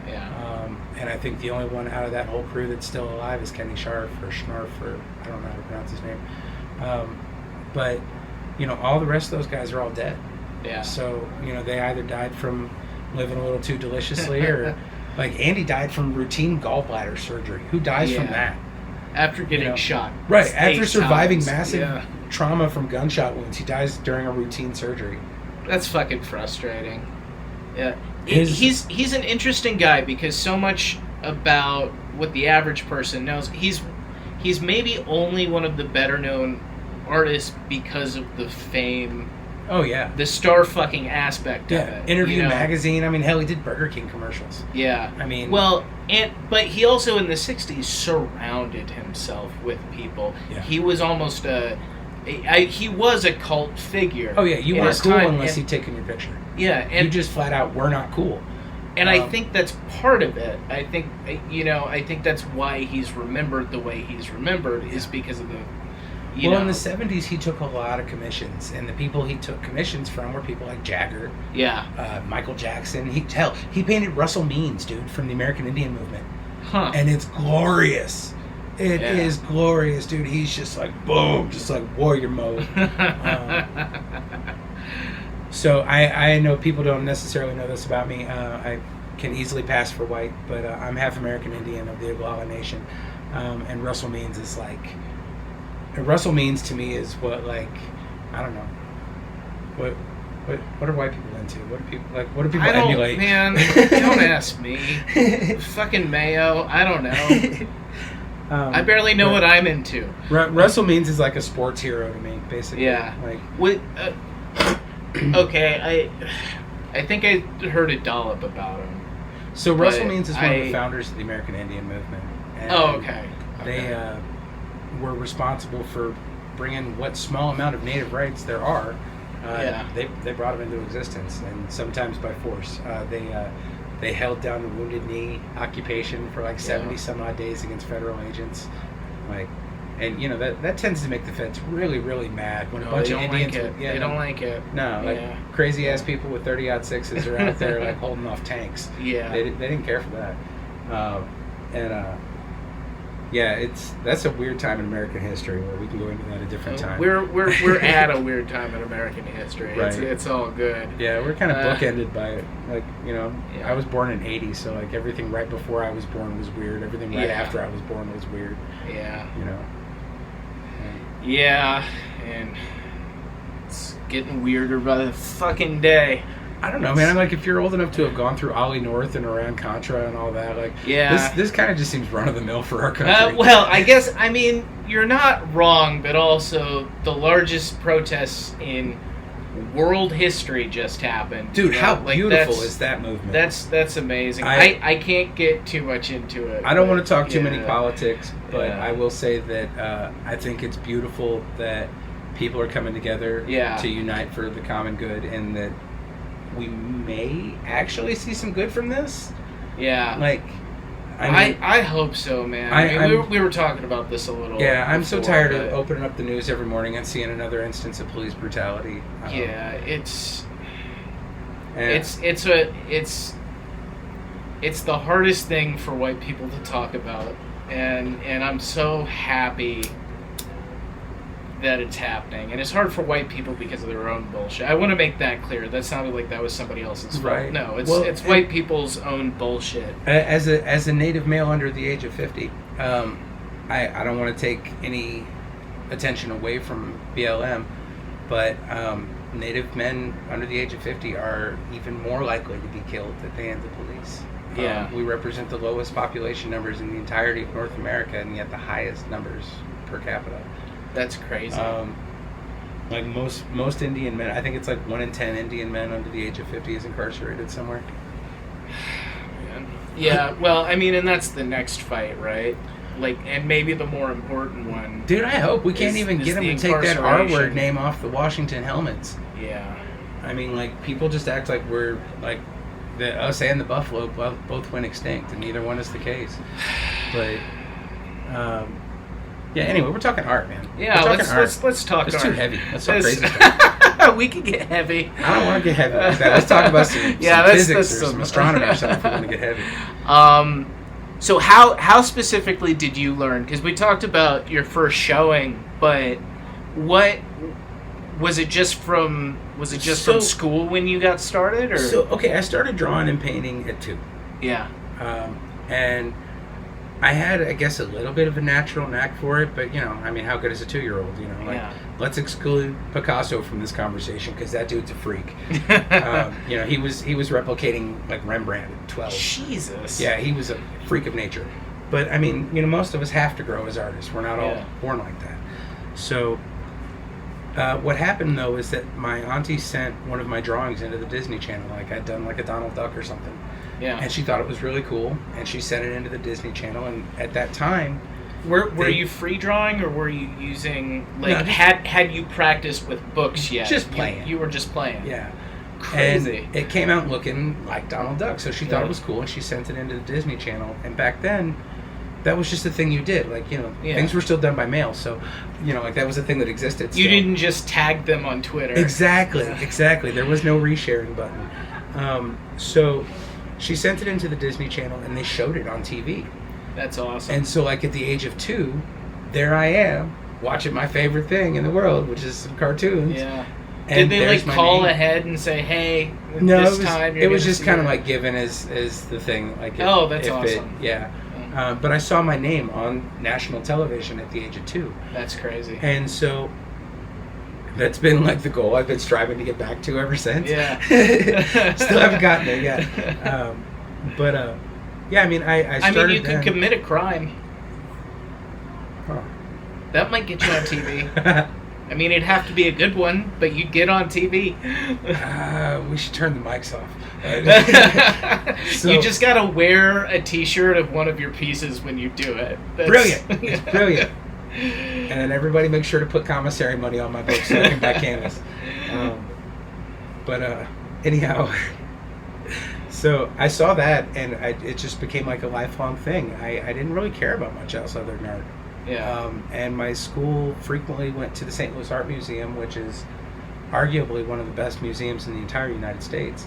Yeah. And I think the only one out of that whole crew that's still alive is Kenny Scharf or Schnarf, or I don't know how to pronounce his name. But, you know, all the rest of those guys are all dead. Yeah. So, you know, they either died from living a little too deliciously, or like Andy died from routine gallbladder surgery. Who dies from that? After getting shot. Right. After surviving times. Massive trauma from gunshot wounds, he dies during a routine surgery. That's fucking frustrating. Yeah. He's an interesting guy because so much about what the average person knows. He's maybe only one of the better known artists because of the fame. Oh, yeah. The star fucking aspect of it. Interview magazine. I mean, hell, he did Burger King commercials. Yeah. I mean... Well, but he also, in the 60s, surrounded himself with people. Yeah. He was almost he was a cult figure. Oh, yeah. You weren't cool unless he'd taken your picture. Yeah. And you just flat out were not cool. And I think that's part of it. I think that's why he's remembered the way he's remembered is because of the... in the 70s, he took a lot of commissions, and the people he took commissions from were people like Jagger, Michael Jackson. He painted Russell Means, dude, from the American Indian movement, and it's glorious. It is glorious, dude. He's just like boom, just like warrior mode. So I know people don't necessarily know this about me. I can easily pass for white, but I'm half American Indian of the Oglala Nation, and Russell Means is like. Russell Means to me is what, like, I don't know, what are white people into? What do people like? What do people emulate? Man, don't ask me. Fucking Mayo. I don't know. I barely know what I'm into. Russell Means is like a sports hero to me, basically. Yeah. Like what? Okay, I think I heard a dollop about him. So Russell Means is one of the founders of the American Indian movement. And okay. They were responsible for bringing what small amount of native rights there are. They brought them into existence, and sometimes by force. They held down the Wounded Knee occupation for like 70 some odd days against federal agents, like, and you know that tends to make the feds really, really mad when a bunch of Indians. They don't like it. No, like crazy ass people with 30-06s are out there like holding off tanks. Yeah, they didn't care for that, that's a weird time in American history where we can go into that a different time. We're at a weird time in American history. Right. It's all good. Yeah, we're kind of bookended by it. Like, you know, I was born in '80, so like everything right before I was born was weird. Everything right after I was born was weird. Yeah. You know. Yeah, and it's getting weirder by the fucking day. I don't know, man. I'm like, if you're old enough to have gone through Ollie North and around Contra and all that, like, this kind of just seems run of the mill for our country. Well, I guess, I mean, you're not wrong, but also the largest protests in world history just happened. Dude, how beautiful is that movement? That's amazing. I can't get too much into it. I don't want to talk too many politics, but I will say that I think it's beautiful that people are coming together to unite for the common good, and that we may actually see some good from this. Yeah. Like, I hope so, man. We were talking about this a little. Yeah, I'm so tired of opening up the news every morning and seeing another instance of police brutality. It's the hardest thing for white people to talk about, and I'm so happy that it's happening, and it's hard for white people because of their own bullshit. I want to make that clear. That sounded like that was somebody else's fault. Right. No, it's white people's own bullshit. As a native male under the age of 50, I don't want to take any attention away from BLM, but native men under the age of 50 are even more likely to be killed at the hands of police. Yeah. We represent the lowest population numbers in the entirety of North America, and yet the highest numbers per capita. That's crazy. Like most Indian men, I think it's like 1 in 10 Indian men under the age of 50 is incarcerated somewhere. Yeah, well, I mean, and that's the next fight, right? Like, and maybe the more important one. Dude, I hope we can't even get them to take that R-word name off the Washington helmets. Yeah. I mean, like, people just act like we're like us and the buffalo both went extinct, and neither one is the case. But yeah, anyway, we're talking art, man. Yeah, let's talk art. It's too heavy. Let's talk crazy stuff. We can get heavy. I don't want to get heavy like that. Let's talk about some physics or some astronomy or something if we want to get heavy. So how specifically did you learn? Because we talked about your first showing, but what was it just from? Was it just from school when you got started, or? So okay, I started drawing and painting at 2. Yeah. And I had, I guess, a little bit of a natural knack for it, but, you know, I mean, how good is a 2-year-old, you know? Like, let's exclude Picasso from this conversation, because that dude's a freak. You know, he was replicating, like, Rembrandt at 12. Jesus. Yeah, he was a freak of nature. But, I mean, you know, most of us have to grow as artists. We're not all born like that. So, what happened, though, is that my auntie sent one of my drawings into the Disney Channel. Like, I'd done, like, a Donald Duck or something. Yeah. And she thought it was really cool, and she sent it into the Disney Channel, and at that time... Were you free drawing, or were you using, like, had you practiced with books yet? Just playing. You were just playing. Yeah. Crazy. And it came out looking like Donald Duck, so she thought it was cool, and she sent it into the Disney Channel, and back then, that was just the thing you did. Like, you know, things were still done by mail, so, you know, like, that was a thing that existed still. You didn't just tag them on Twitter. Exactly. There was no resharing button. So... she sent it into the Disney Channel, and they showed it on TV. That's awesome. And so, like, at the age of 2, there I am, watching my favorite thing in the world, which is some cartoons. Yeah. Did they like call ahead and say, "Hey, no, this time"? It was just kind of like given as the thing. Like, that's awesome. But I saw my name on national television at the age of 2. That's crazy. And so that's been like the goal I've been striving to get back to ever since. Yeah. Still haven't gotten there yet. Yeah, I mean, I started. I mean, you could commit a crime. Huh. That might get you on TV. I mean, it'd have to be a good one, but you'd get on TV. We should turn the mics off. You just gotta wear a T-shirt of one of your pieces when you do it. Brilliant. It's brilliant. And then everybody make sure to put commissary money on my book so I can buy canvas. Anyhow, so I saw that, and it just became like a lifelong thing. I didn't really care about much else other than art. Yeah. And my school frequently went to the St. Louis Art Museum, which is arguably one of the best museums in the entire United States.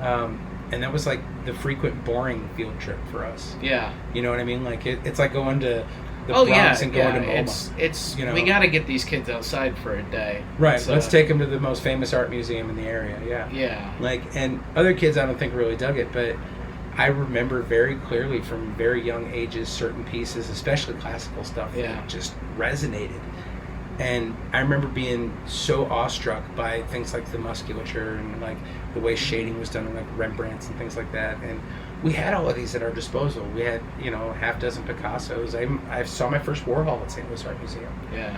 And that was like the frequent boring field trip for us. Yeah. You know what I mean? Like it's like going to the Bronx and going to MoMA. It's you know? We got to get these kids outside for a day. Right. Let's take them to the most famous art museum in the area. Yeah. Yeah. Like, and other kids I don't think really dug it, but I remember very clearly from very young ages certain pieces, especially classical stuff, that just resonated. And I remember being so awestruck by things like the musculature and like the way shading was done in like Rembrandts and things like that. And we had all of these at our disposal. We had, a half dozen Picassos. I saw my first Warhol at St. Louis Art Museum. Yeah.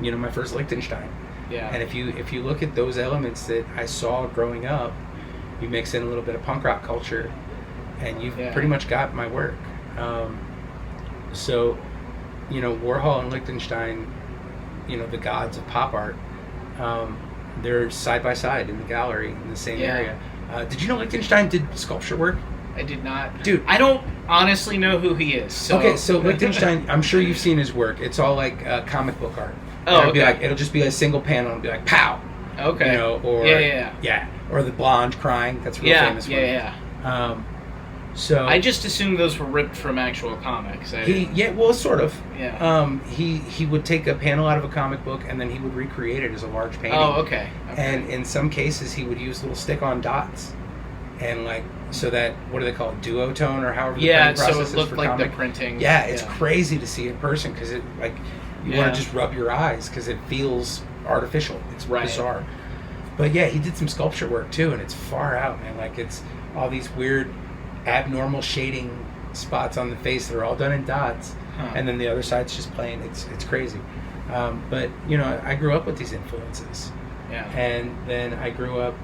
My first Liechtenstein. Yeah. And if you look at those elements that I saw growing up, you mix in a little bit of punk rock culture, and you've pretty much got my work. Warhol and Liechtenstein, the gods of pop art, they're side by side in the gallery in the same area. Did you know Liechtenstein did sculpture work? I did not. Dude. I don't honestly know who he is. So. Okay, so Liechtenstein, I'm sure you've seen his work. It's all like comic book art. Oh, it'll just be a single panel and be like, pow! Okay. Or the blonde crying. That's real famous. So I just assumed those were ripped from actual comics. Sort of. Yeah. He would take a panel out of a comic book and then he would recreate it as a large painting. Oh, okay. And in some cases he would use little stick-on dots, and like so that what do they call it, duotone or however the printing process is for comic. So it looked like the printing. Yeah, it's crazy to see in person because it like you want to just rub your eyes because it feels artificial. It's bizarre. But yeah, he did some sculpture work too, and it's far out, man. Like it's all these weird, abnormal shading spots on the face that are all done in dots, and then the other side's just plain. It's crazy. But I grew up with these influences. Yeah. And then I grew up,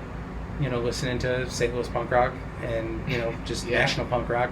listening to St. Louis punk rock and just national punk rock.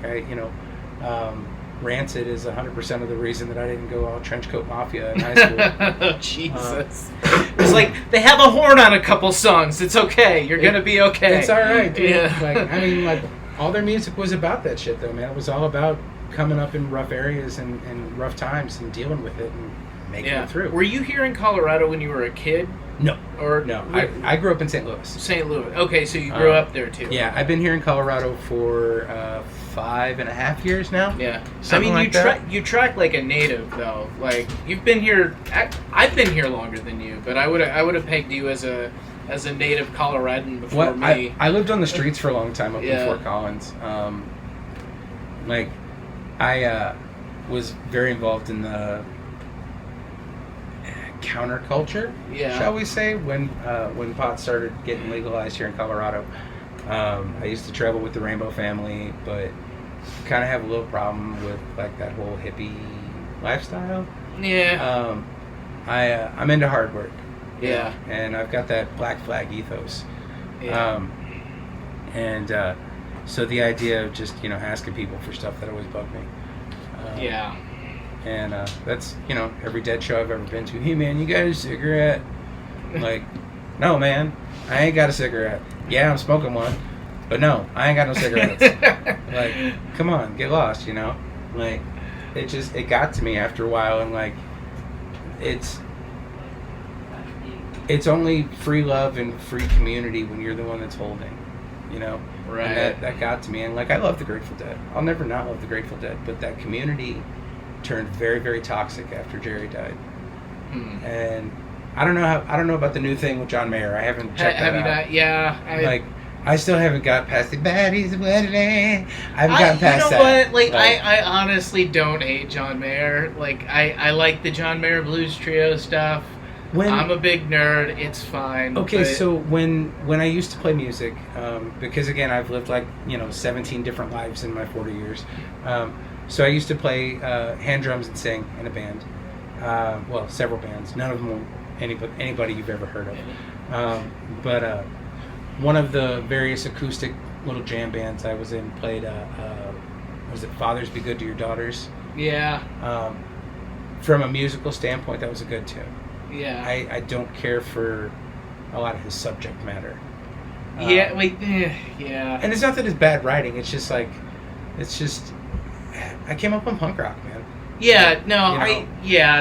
Rancid is 100% of the reason that I didn't go all trenchcoat mafia in high school. Oh, Jesus. It's like, they have a horn on a couple songs. It's okay. You're going to be okay. It's all right, dude. Yeah. All their music was about that shit, though, man. It was all about coming up in rough areas and rough times and dealing with it and making it through. Were you here in Colorado when you were a kid? No. Or no. I grew up in St. Louis. St. Louis. Okay, so you grew up there, too. Yeah, I've been here in Colorado for 5.5 years now. Yeah. Something you track like a native, though. Like, you've been here... I've been here longer than you, but I would have pegged you as a native Coloradan before me. I lived on the streets for a long time up in Fort Collins. I was very involved in the counterculture, shall we say, when pot started getting legalized here in Colorado. I used to travel with the Rainbow family, but kind of have a little problem with like that whole hippie lifestyle. Yeah. I'm into hard work. Yeah. And I've got that black flag ethos. Yeah. So the idea of just, asking people for stuff that always bugged me. Yeah. And that's, every dead show I've ever been to. Hey, man, you got a cigarette? Like, no, man, I ain't got a cigarette. Yeah, I'm smoking one. But no, I ain't got no cigarettes. Like, come on, get lost, Like, it got to me after a while, and, like, it's only free love and free community when you're the one that's holding, Right. And that got to me. And, like, I love the Grateful Dead. I'll never not love the Grateful Dead. But that community turned very, very toxic after Jerry died. And I don't know about the new thing with John Mayer. I haven't checked that out. Have you not? Yeah. I still haven't got past the baddies. I haven't gotten past that. You know what? Like, I honestly don't hate John Mayer. Like, I like the John Mayer Blues Trio stuff. I'm a big nerd. It's fine. Okay, so when I used to play music, because again I've lived 17 different lives in my 40 years, so I used to play hand drums and sing in a band. Well, several bands. None of them were anybody you've ever heard of. But one of the various acoustic little jam bands I was in played. Was it Fathers Be Good to Your Daughters? Yeah. From a musical standpoint, that was a good tune. Yeah. I don't care for a lot of his subject matter. Yeah. And it's not that it's bad writing. It's just I came up on punk rock, man. Yeah. No.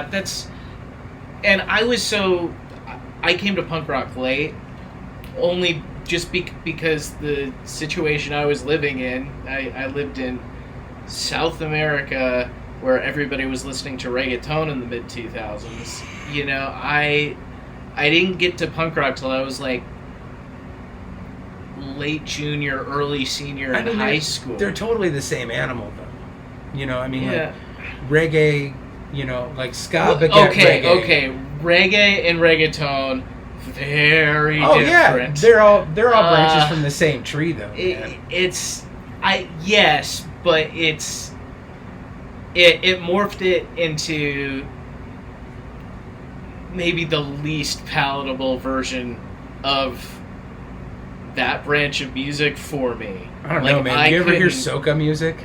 That's. And I came to punk rock late, only just because the situation I was living in. I lived in South America, where everybody was listening to reggaeton in the mid 2000s. You know, I didn't get to punk rock till I was like late junior, early senior in high school. They're totally the same animal, though. You know, I mean, like reggae. You know, like ska. Okay. Reggae and reggaeton, very different. Yeah, they're all branches from the same tree, though. But it morphed it into maybe the least palatable version of that branch of music for me. I don't know, man. You ever hear soca music?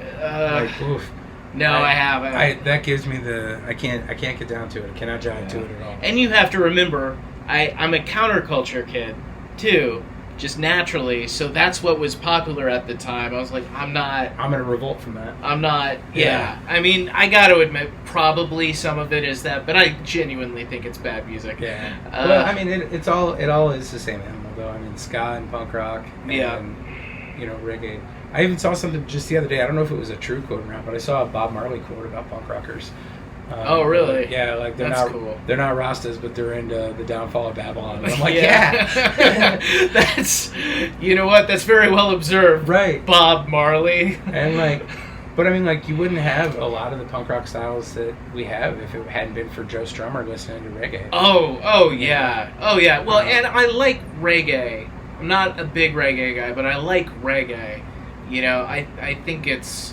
Oof. No, I haven't. That gives me I can't get down to it. I cannot jive to it at all. And you have to remember, I'm a counterculture kid too, just naturally. So that's what was popular at the time. I was like, I'm gonna revolt from that. I'm not. Yeah. I mean, I got to admit, probably some of it is that, but I genuinely think it's bad music. Yeah. Well, I mean, it all is the same animal, though. I mean, ska and punk rock. And, reggae. I even saw something just the other day. I don't know if it was a true quote or not, but I saw a Bob Marley quote about punk rockers. Oh, really? Yeah, like they're not Rastas, but they're into the downfall of Babylon. And I'm like, That's, you know what? That's very well observed. Right. Bob Marley. And but I mean, you wouldn't have a lot of the punk rock styles that we have if it hadn't been for Joe Strummer listening to reggae. Oh yeah. Well, and I like reggae. I'm not a big reggae guy, but I like reggae. You know, I think it's...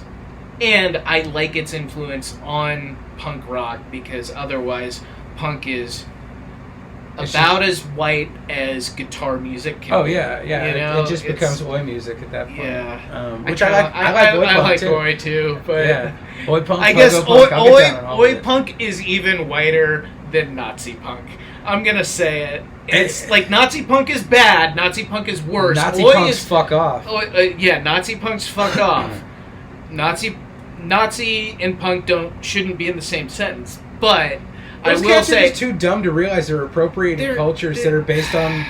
And I like its influence on punk rock, because otherwise punk is about as white as guitar music can be. Yeah. You know, it just becomes oi music at that point. Yeah. Which I like. I like oi too, but oi punk. I guess oi punk is even whiter than Nazi punk. I'm gonna say it. It's like Nazi punk is bad. Nazi punk is worse. Fuck off. Nazi punks fuck off. Nazi and punk shouldn't be in the same sentence. But Those I will cats are say just too dumb to realize they're appropriating cultures that are based on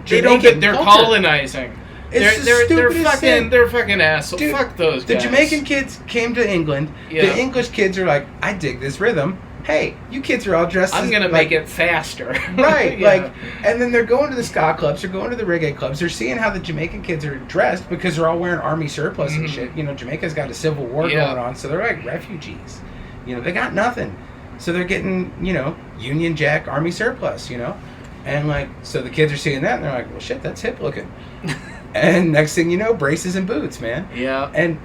They're colonizing. They're They're fucking assholes. Dude, fuck those guys. The Jamaican kids came to England. Yeah. The English kids are like, I dig this rhythm. Hey, you kids are all dressed. I'm gonna make it faster. Right, yeah. And then they're going to the ska clubs, they're going to the reggae clubs, they're seeing how the Jamaican kids are dressed because they're all wearing army surplus and shit. You know, Jamaica's got a civil war going on, so they're like refugees. You know, they got nothing. So they're getting, Union Jack army surplus, And so the kids are seeing that and they're like, well shit, that's hip looking. And next thing you know, braces and boots, man. Yeah. And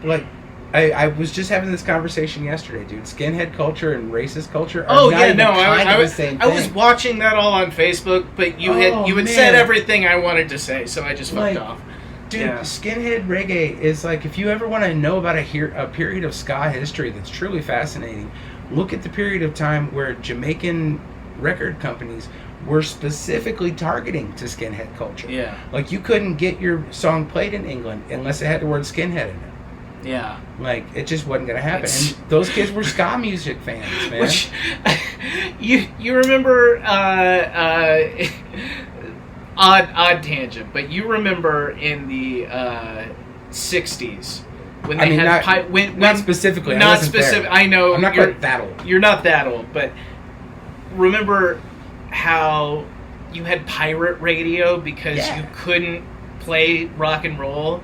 I was just having this conversation yesterday, dude. Skinhead culture and racist culture are the same thing. I was watching that all on Facebook, but you had said everything I wanted to say, so I just fucked off. Dude, skinhead reggae is if you ever want to know about a period of ska history that's truly fascinating, look at the period of time where Jamaican record companies were specifically targeting to skinhead culture. Yeah. You couldn't get your song played in England unless it had the word skinhead in it. Yeah. It just wasn't going to happen. And those kids were ska music fans, man. Which, you remember, odd tangent, but you remember in the 60s when they not specifically. Not specific. I know. I'm not quite that old. You're not that old, but remember how you had pirate radio because you couldn't play rock and roll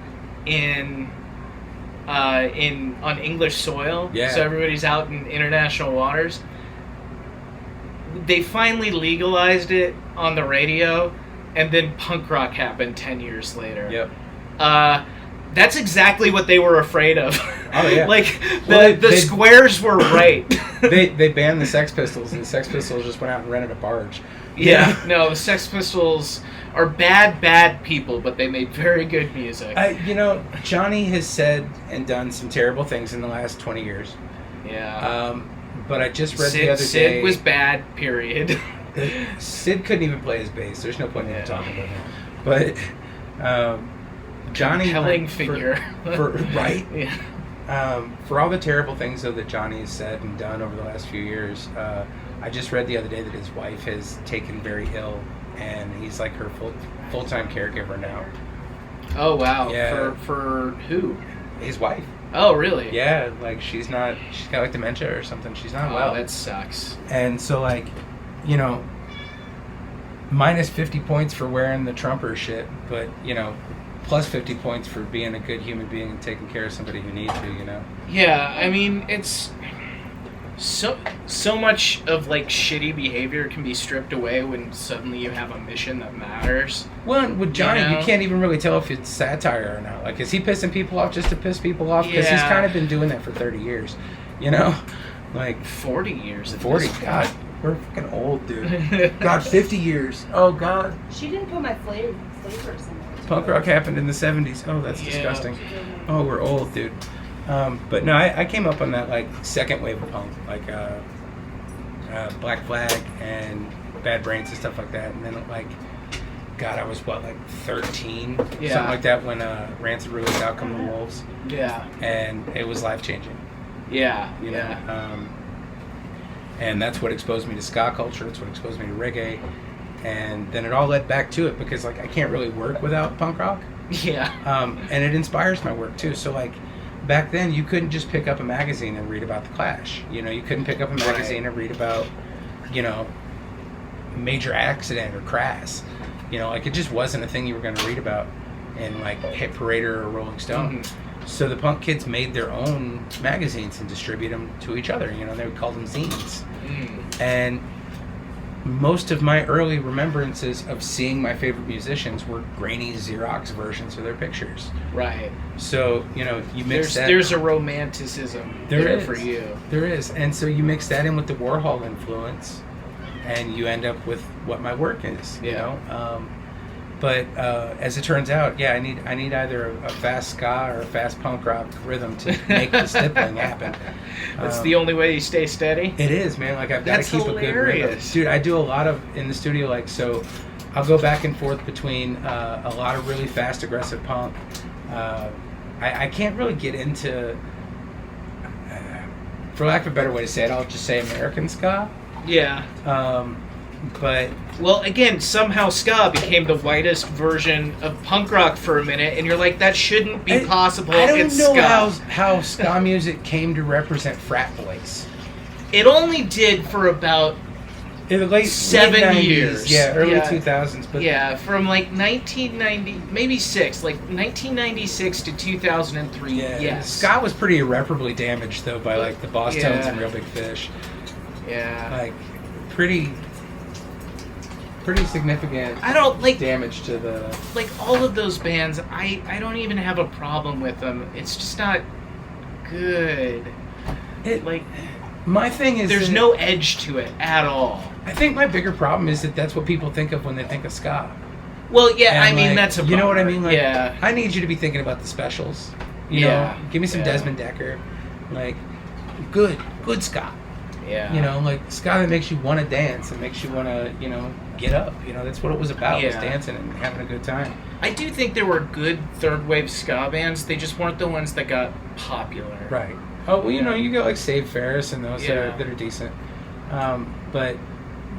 on English soil. Yeah. So everybody's out in international waters. They finally legalized it on the radio, and then punk rock happened 10 years later. Yep. That's exactly what they were afraid of. Oh, yeah. Like, the squares were right. They banned the Sex Pistols, and the Sex Pistols just went out and rented a barge. Yeah, no, the Sex Pistols are bad people, but they made very good music. Johnny has said and done some terrible things in the last 20 years. Yeah. But I just read the other day... Sid was bad, period. Sid couldn't even play his bass. There's no point in talking about him. But Johnny... Compelling figure. Right? Yeah. For all the terrible things, though, that Johnny has said and done over the last few years, I just read the other day that his wife has taken very ill, and he's like her full-time caregiver now. Oh, wow. Yeah. For who? His wife. Oh, really? Yeah, like she's got like dementia or something. She's not well. Oh, that sucks. And so like, minus 50 points for wearing the Trumper shit, but plus 50 points for being a good human being and taking care of somebody who needs to, Yeah, I mean, it's so much of like shitty behavior can be stripped away when suddenly you have a mission that matters. Well, with Johnny, you can't even really tell if it's satire or not. Like, is he pissing people off just to piss people off? Because he's kind of been doing that for 30 years, like 40 years. 40. God, we're fucking old, dude. God, 50 years. Oh God. She didn't put my flavors in there. Punk rock happened in the 70s. Oh, that's disgusting. Oh, we're old, dude. But no, I came up on that like second wave of punk, like Black Flag and Bad Brains and stuff like that. And then like, God, I was like 13, something like that when Rancid released Out Come the Wolves. Yeah. And it was life changing. Yeah. You know. And that's what exposed me to ska culture. It's what exposed me to reggae. And then it all led back to it because like I can't really work without punk rock. Yeah. And it inspires my work too. So like back then you couldn't just pick up a magazine and read about the Clash. You couldn't pick up a magazine and read about, Major Accident or Crass. Like it just wasn't a thing you were going to read about in like Hit Parader or Rolling Stone. Mm-hmm. So the punk kids made their own magazines and distributed them to each other. They would call them zines. Mm. And most of my early remembrances of seeing my favorite musicians were grainy Xerox versions of their pictures. Right. So, you mix that... There's a romanticism there for you. There is. And so you mix that in with the Warhol influence, and you end up with what my work is, But as it turns out, I need either a fast ska or a fast punk rock rhythm to make the stippling happen. That's the only way you stay steady? It is, man. Like, I've got to keep a good rhythm. Dude, I do a lot of, in the studio, like, so I'll go back and forth between a lot of really fast, aggressive punk. I can't really get into, for lack of a better way to say it, I'll just say American ska. Yeah. But well, again, somehow ska became the whitest version of punk rock for a minute, and you're like, that shouldn't be possible. I don't it's know ska. how ska music came to represent frat boys. It only did for about in the late 7 90s, years. Early 2000s. But from like 1990, maybe 1996 to 2003. Yeah, yes. Ska was pretty irreparably damaged though by like the Boss Tones and Real Big Fish. Yeah, like pretty significant. I don't like damage to the all of those bands. I don't even have a problem with them. It's just not good. My thing is there's no edge to it at all. I think my bigger problem is that that's what people think of when they think of ska. Well, yeah, and I mean that's a bummer. You know what I mean? Like, yeah. I need you to be thinking about the specials. You know, give me some Desmond Decker, like good ska. Yeah. Like ska that makes you want to dance and makes you want to, get up. That's what it was about, was dancing and having a good time. I do think there were good third wave ska bands. They just weren't the ones that got popular. Right. Oh, well, you got like Save Ferris and those that are decent. But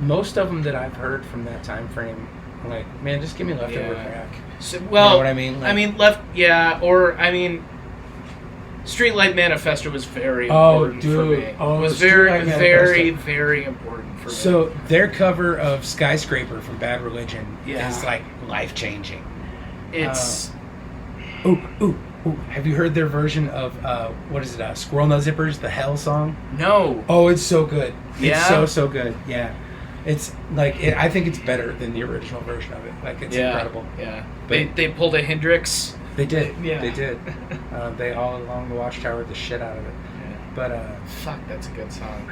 most of them that I've heard from that time frame, like, man, just give me Leftover Crack. So, you know what I mean? Like, Streetlight Manifesto was very important for me. It was very, very, very important for me. So their cover of Skyscraper from Bad Religion is like life-changing. It's... Ooh. Have you heard their version of, what is it, Squirrel Nut Zippers, the Hell song? No. Oh, it's so good. Yeah? It's so good, yeah. It's like, I think it's better than the original version of it. Like, it's incredible. Yeah. They pulled a Hendrix. They did. Yeah. They did. They all along the Watchtower the shit out of it. Yeah. But, fuck, that's a good song.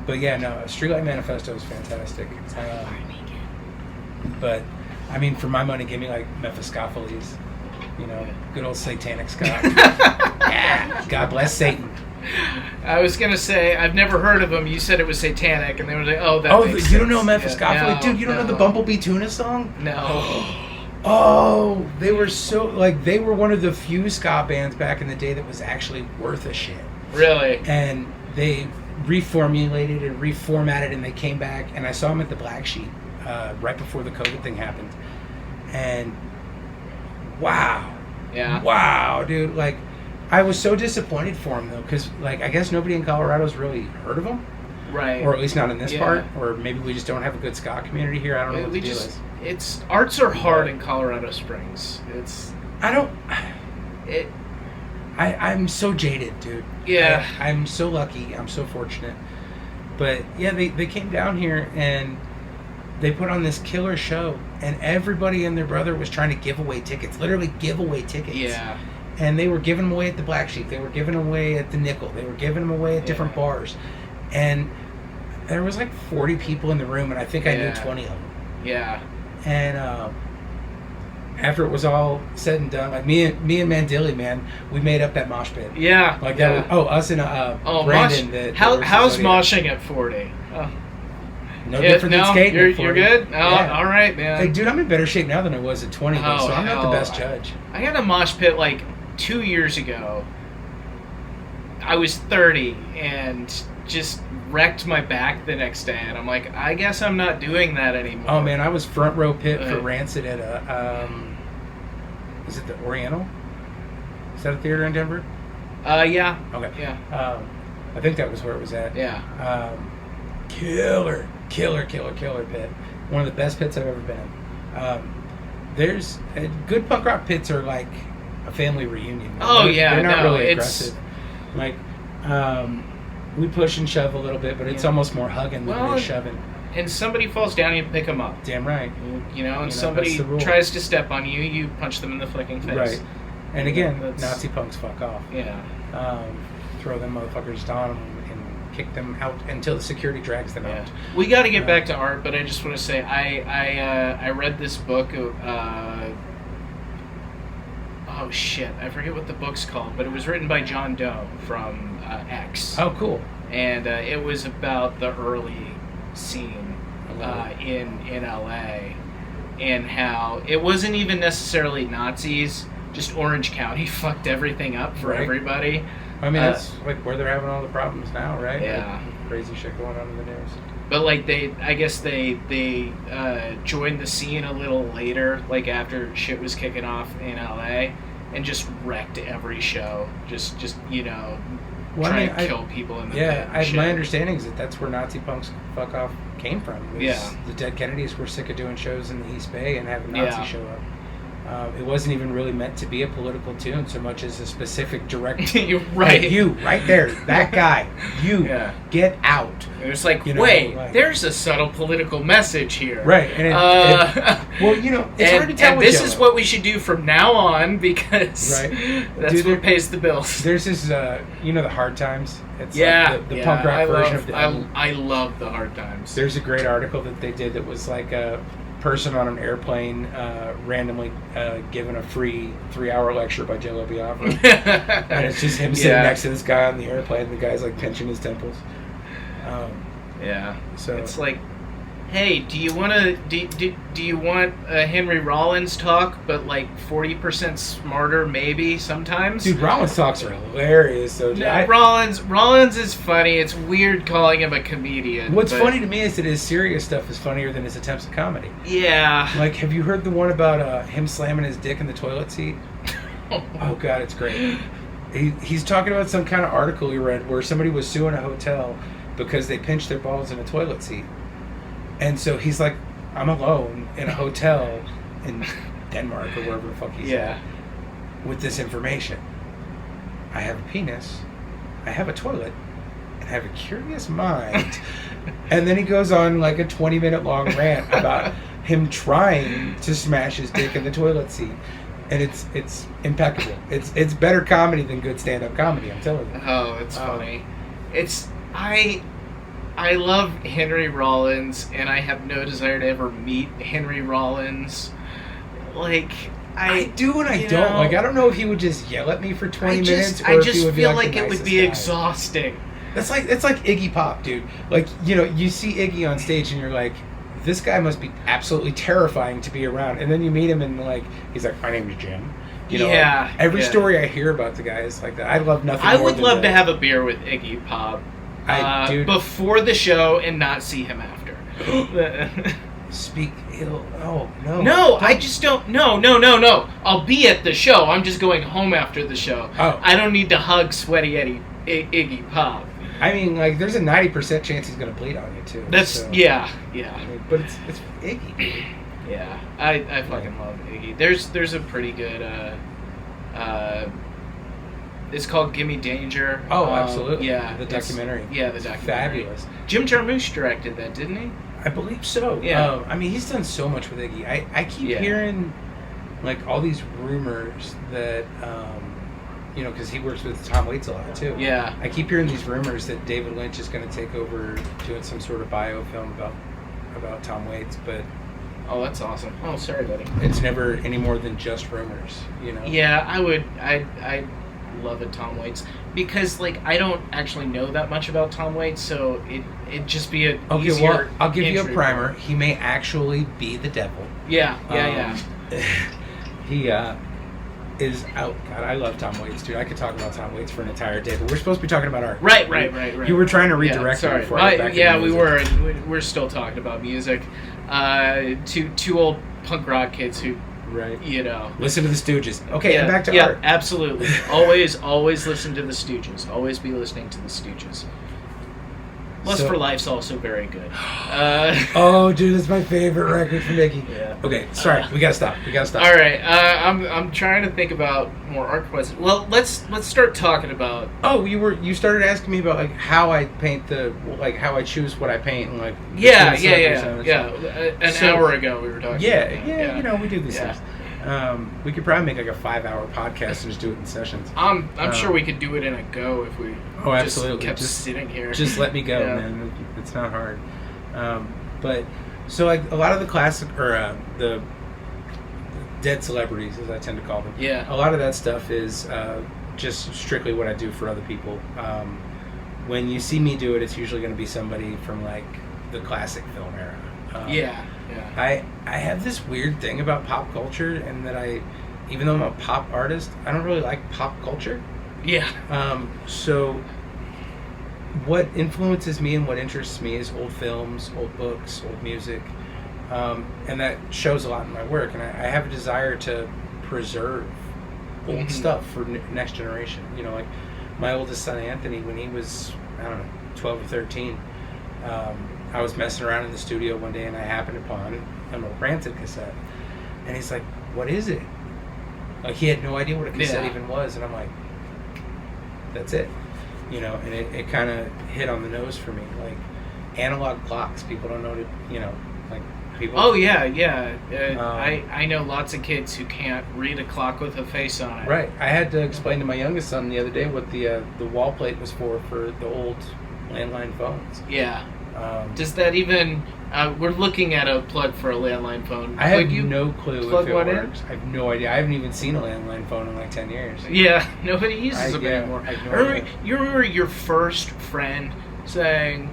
But yeah, no, Streetlight Manifesto is fantastic. But, I mean, for my money, give me like Mephistopheles. You know, good old satanic ska. Yeah, God bless Satan. I was gonna say I've never heard of them. You said it was satanic, and they were like, "Oh, that." Oh, makes you sense. don't know Mephistopheles, Yeah. dude? You don't know the Bumblebee Tuna song? No. Oh, they were so they were one of the few ska bands back in the day that was actually worth a shit. Really? And they reformulated and reformatted, and they came back. And I saw them at the Black Sheep right before the COVID thing happened, and. Wow, dude. Like, I was so disappointed for him, though, because, like, I guess nobody in Colorado's really heard of him. Right. Or at least not in this part. Or maybe we just don't have a good ska community here. I don't know what the deal is. Arts are hard in Colorado Springs. I'm so jaded, dude. Yeah. I'm so lucky. I'm so fortunate. But, yeah, they came down here, and they put on this killer show, and everybody and their brother was trying to give away tickets. Literally give away tickets. Yeah. And they were giving them away at the Black Sheep. They were giving them away at the Nickel. They were giving them away at different bars. And there was like 40 people in the room, and I think I knew 20 of them. Yeah. And after it was all said and done, like me and Mandilli, man, we made up that mosh pit. Yeah. Like that. Was, us and Brandon. How's moshing at 40? Oh. No different than skating. You're good? Oh, all right, man. Hey, dude, I'm in better shape now than I was at 20, so I'm not the best judge. I had a mosh pit like 2 years ago. I was 30 and just wrecked my back the next day, and I'm like, I guess I'm not doing that anymore. Oh man, I was front row pit for Rancid at is it the Oriental? Is that a theater in Denver? Yeah. Okay. Yeah. I think that was where it was at. Yeah. Killer pit. One of the best pits I've ever been in. There's good punk rock pits are like a family reunion. They're not really aggressive. Like, we push and shove a little bit, but it's almost more hugging than it is shoving. And somebody falls down, you pick them up. Damn right. And somebody tries to step on you, you punch them in the flicking face. Right. And again, Nazi punks fuck off. Yeah. Throw them motherfuckers down and kick them out until the security drags them out. We got to get back to art, but I just want to say I read this book. Oh shit, I forget what the book's called, but it was written by John Doe from X. Oh, cool. And it was about the early scene in LA, and how it wasn't even necessarily Nazis, just Orange County fucked everything up for everybody. I mean, that's like where they're having all the problems now, right? Yeah. Like, crazy shit going on in the news. But like I guess they joined the scene a little later, like after shit was kicking off in LA, and just wrecked every show. Just trying to kill people in the pit. My understanding is that that's where Nazi punks fuck off came from. The Dead Kennedys were sick of doing shows in the East Bay and having Nazis show up. It wasn't even really meant to be a political tune so much as a specific direct. You're right. Hey, you right there, that guy. You get out. It was like, wait, there's a subtle political message here. Right. And it's hard to tell. And this is what we should do from now on because that's what pays the bills. There's this, the Hard Times. It's like the punk rock version of the. I love the Hard Times. There's a great article that they did that was like a person on an airplane randomly given a free 3-hour lecture by Jello Biafra. And it's just him sitting next to this guy on the airplane, and the guy's like pinching his temples. So it's like, hey, do you want a Henry Rollins talk, but like 40% smarter maybe sometimes? Dude, Rollins talks are hilarious. So Rollins is funny. It's weird calling him a comedian. What's funny to me is that his serious stuff is funnier than his attempts at comedy. Yeah. Like, have you heard the one about him slamming his dick in the toilet seat? Oh God, it's great. He's talking about some kind of article he read where somebody was suing a hotel because they pinched their balls in a toilet seat. And so he's like, I'm alone in a hotel in Denmark or wherever the fuck he's at with this information. I have a penis, I have a toilet, and I have a curious mind. And then he goes on like a 20-minute long rant about him trying to smash his dick in the toilet seat. And it's impeccable. It's better comedy than good stand-up comedy, I'm telling you. Oh, it's funny. I love Henry Rollins, and I have no desire to ever meet Henry Rollins. Like, I do and I don't. Like, I don't know if he would just yell at me for 20 minutes or I if just he would be feel like like the it would nicest be guy. exhausting. It's like Iggy Pop, dude. Like, you know, you see Iggy on stage and you're like, this guy must be absolutely terrifying to be around. And then you meet him and like, he's like, my name is Jim. You know, like, every story I hear about the guy is like that. I love nothing more I would than love that. to have a beer with Iggy Pop Dude, before the show and not see him after. speak ill. Oh, no. No, I just don't. No. I'll be at the show. I'm just going home after the show. Oh. I don't need to hug Sweaty Eddie Iggy Pop. I mean, like, there's a 90% chance he's going to bleed on you, too. That's, so. yeah. I mean, but it's Iggy. Yeah, I fucking love Iggy. There's a pretty good, it's called Gimme Danger. Oh, absolutely. Yeah. The documentary. Yeah, the documentary. Fabulous. Jim Jarmusch directed that, didn't he? I believe so. Yeah. I mean, he's done so much with Iggy. I keep hearing, like, all these rumors that, you know, because he works with Tom Waits a lot, too. Yeah. I keep hearing these rumors that David Lynch is going to take over doing some sort of biofilm about Tom Waits, but... Oh, that's awesome. Oh, sorry, buddy. It's never any more than just rumors, you know? Yeah, I love it, Tom Waits, because, like, I don't actually know that much about Tom Waits, so it'd just be a easier well, I'll give you a entry primer. point. He may actually be the devil. Yeah. He is out. God, I love Tom Waits, dude. I could talk about Tom Waits for an entire day, but we're supposed to be talking about art. Right. You were trying to redirect me before I got back into music. We're still talking about music. Two old punk rock kids who, you know, listen to the Stooges. Okay, and back to art. Yeah, absolutely. Always listen to the Stooges. Always be listening to the Stooges. Lust for Life's also very good. Oh, dude, that's my favorite record from Iggy. Yeah. Okay, sorry, we gotta stop. All right, I'm trying to think about more art questions. Well, let's start talking about. Oh, you started asking me about like how I paint how I choose what I paint and like. Yeah. An hour ago we were talking. Yeah. You know, we do these things. We could probably make like a 5-hour podcast and just do it in sessions. I'm sure we could do it in a go if we absolutely. kept sitting here. Just let me go, man. It's not hard. But so like a lot of the classic or the dead celebrities, as I tend to call them. Yeah. A lot of that stuff is just strictly what I do for other people. When you see me do it, it's usually going to be somebody from like the classic film era. Yeah. I have this weird thing about pop culture, and that even though I'm a pop artist, I don't really like pop culture. Yeah. So what influences me and what interests me is old films, old books, old music, and that shows a lot in my work. And I have a desire to preserve old stuff for next generation. You know, like my oldest son Anthony, when he was 12 or 13. I was messing around in the studio one day and I happened upon a Rancid cassette. And he's like, what is it? Like, he had no idea what a cassette even was. And I'm like, that's it. You know, and it kind of hit on the nose for me. Like, analog clocks, people don't know people. Oh, yeah. I know lots of kids who can't read a clock with a face on it. Right. I had to explain to my youngest son the other day what the wall plate was for the old landline phones. Yeah. Does that even... we're looking at a plug for a landline phone. I have no clue if it works. In? I have no idea. I haven't even seen a landline phone in like 10 years. Yeah, nobody uses them anymore. You remember your first friend saying,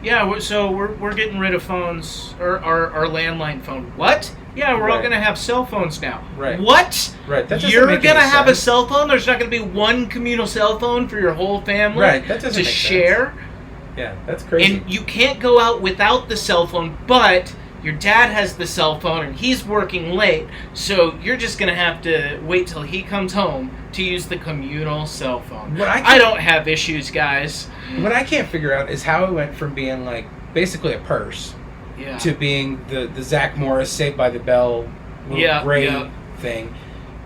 we're getting rid of phones, or our landline phone. What? Yeah, we're all going to have cell phones now. Right. What? Right. That You're going to have a cell phone? There's not going to be one communal cell phone for your whole family right. That doesn't to make share? Sense. Yeah, that's crazy. And you can't go out without the cell phone, but your dad has the cell phone and he's working late, so you're just going to have to wait till he comes home to use the communal cell phone. What I don't have issues, guys. What I can't figure out is how it went from being like basically a purse to being the Zach Morris Saved by the Bell gray thing,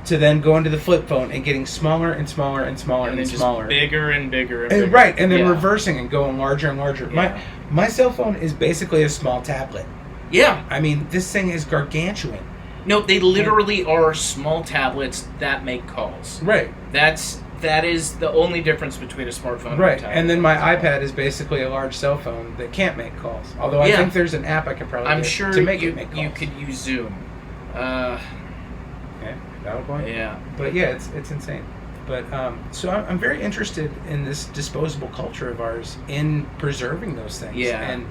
to then going to the flip phone and getting smaller and smaller and smaller and smaller, bigger and bigger and bigger. Right, and then reversing and going larger and larger. Yeah. My cell phone is basically a small tablet. Yeah. I mean, this thing is gargantuan. No, they literally are small tablets that make calls. Right. That is the only difference between a smartphone and a tablet. And then my iPad is basically a large cell phone that can't make calls. Although I think there's an app I could probably get to make it make calls. You could use Zoom. Yeah, valid point. Yeah. But yeah, it's insane. But so I'm very interested in this disposable culture of ours in preserving those things. Yeah. And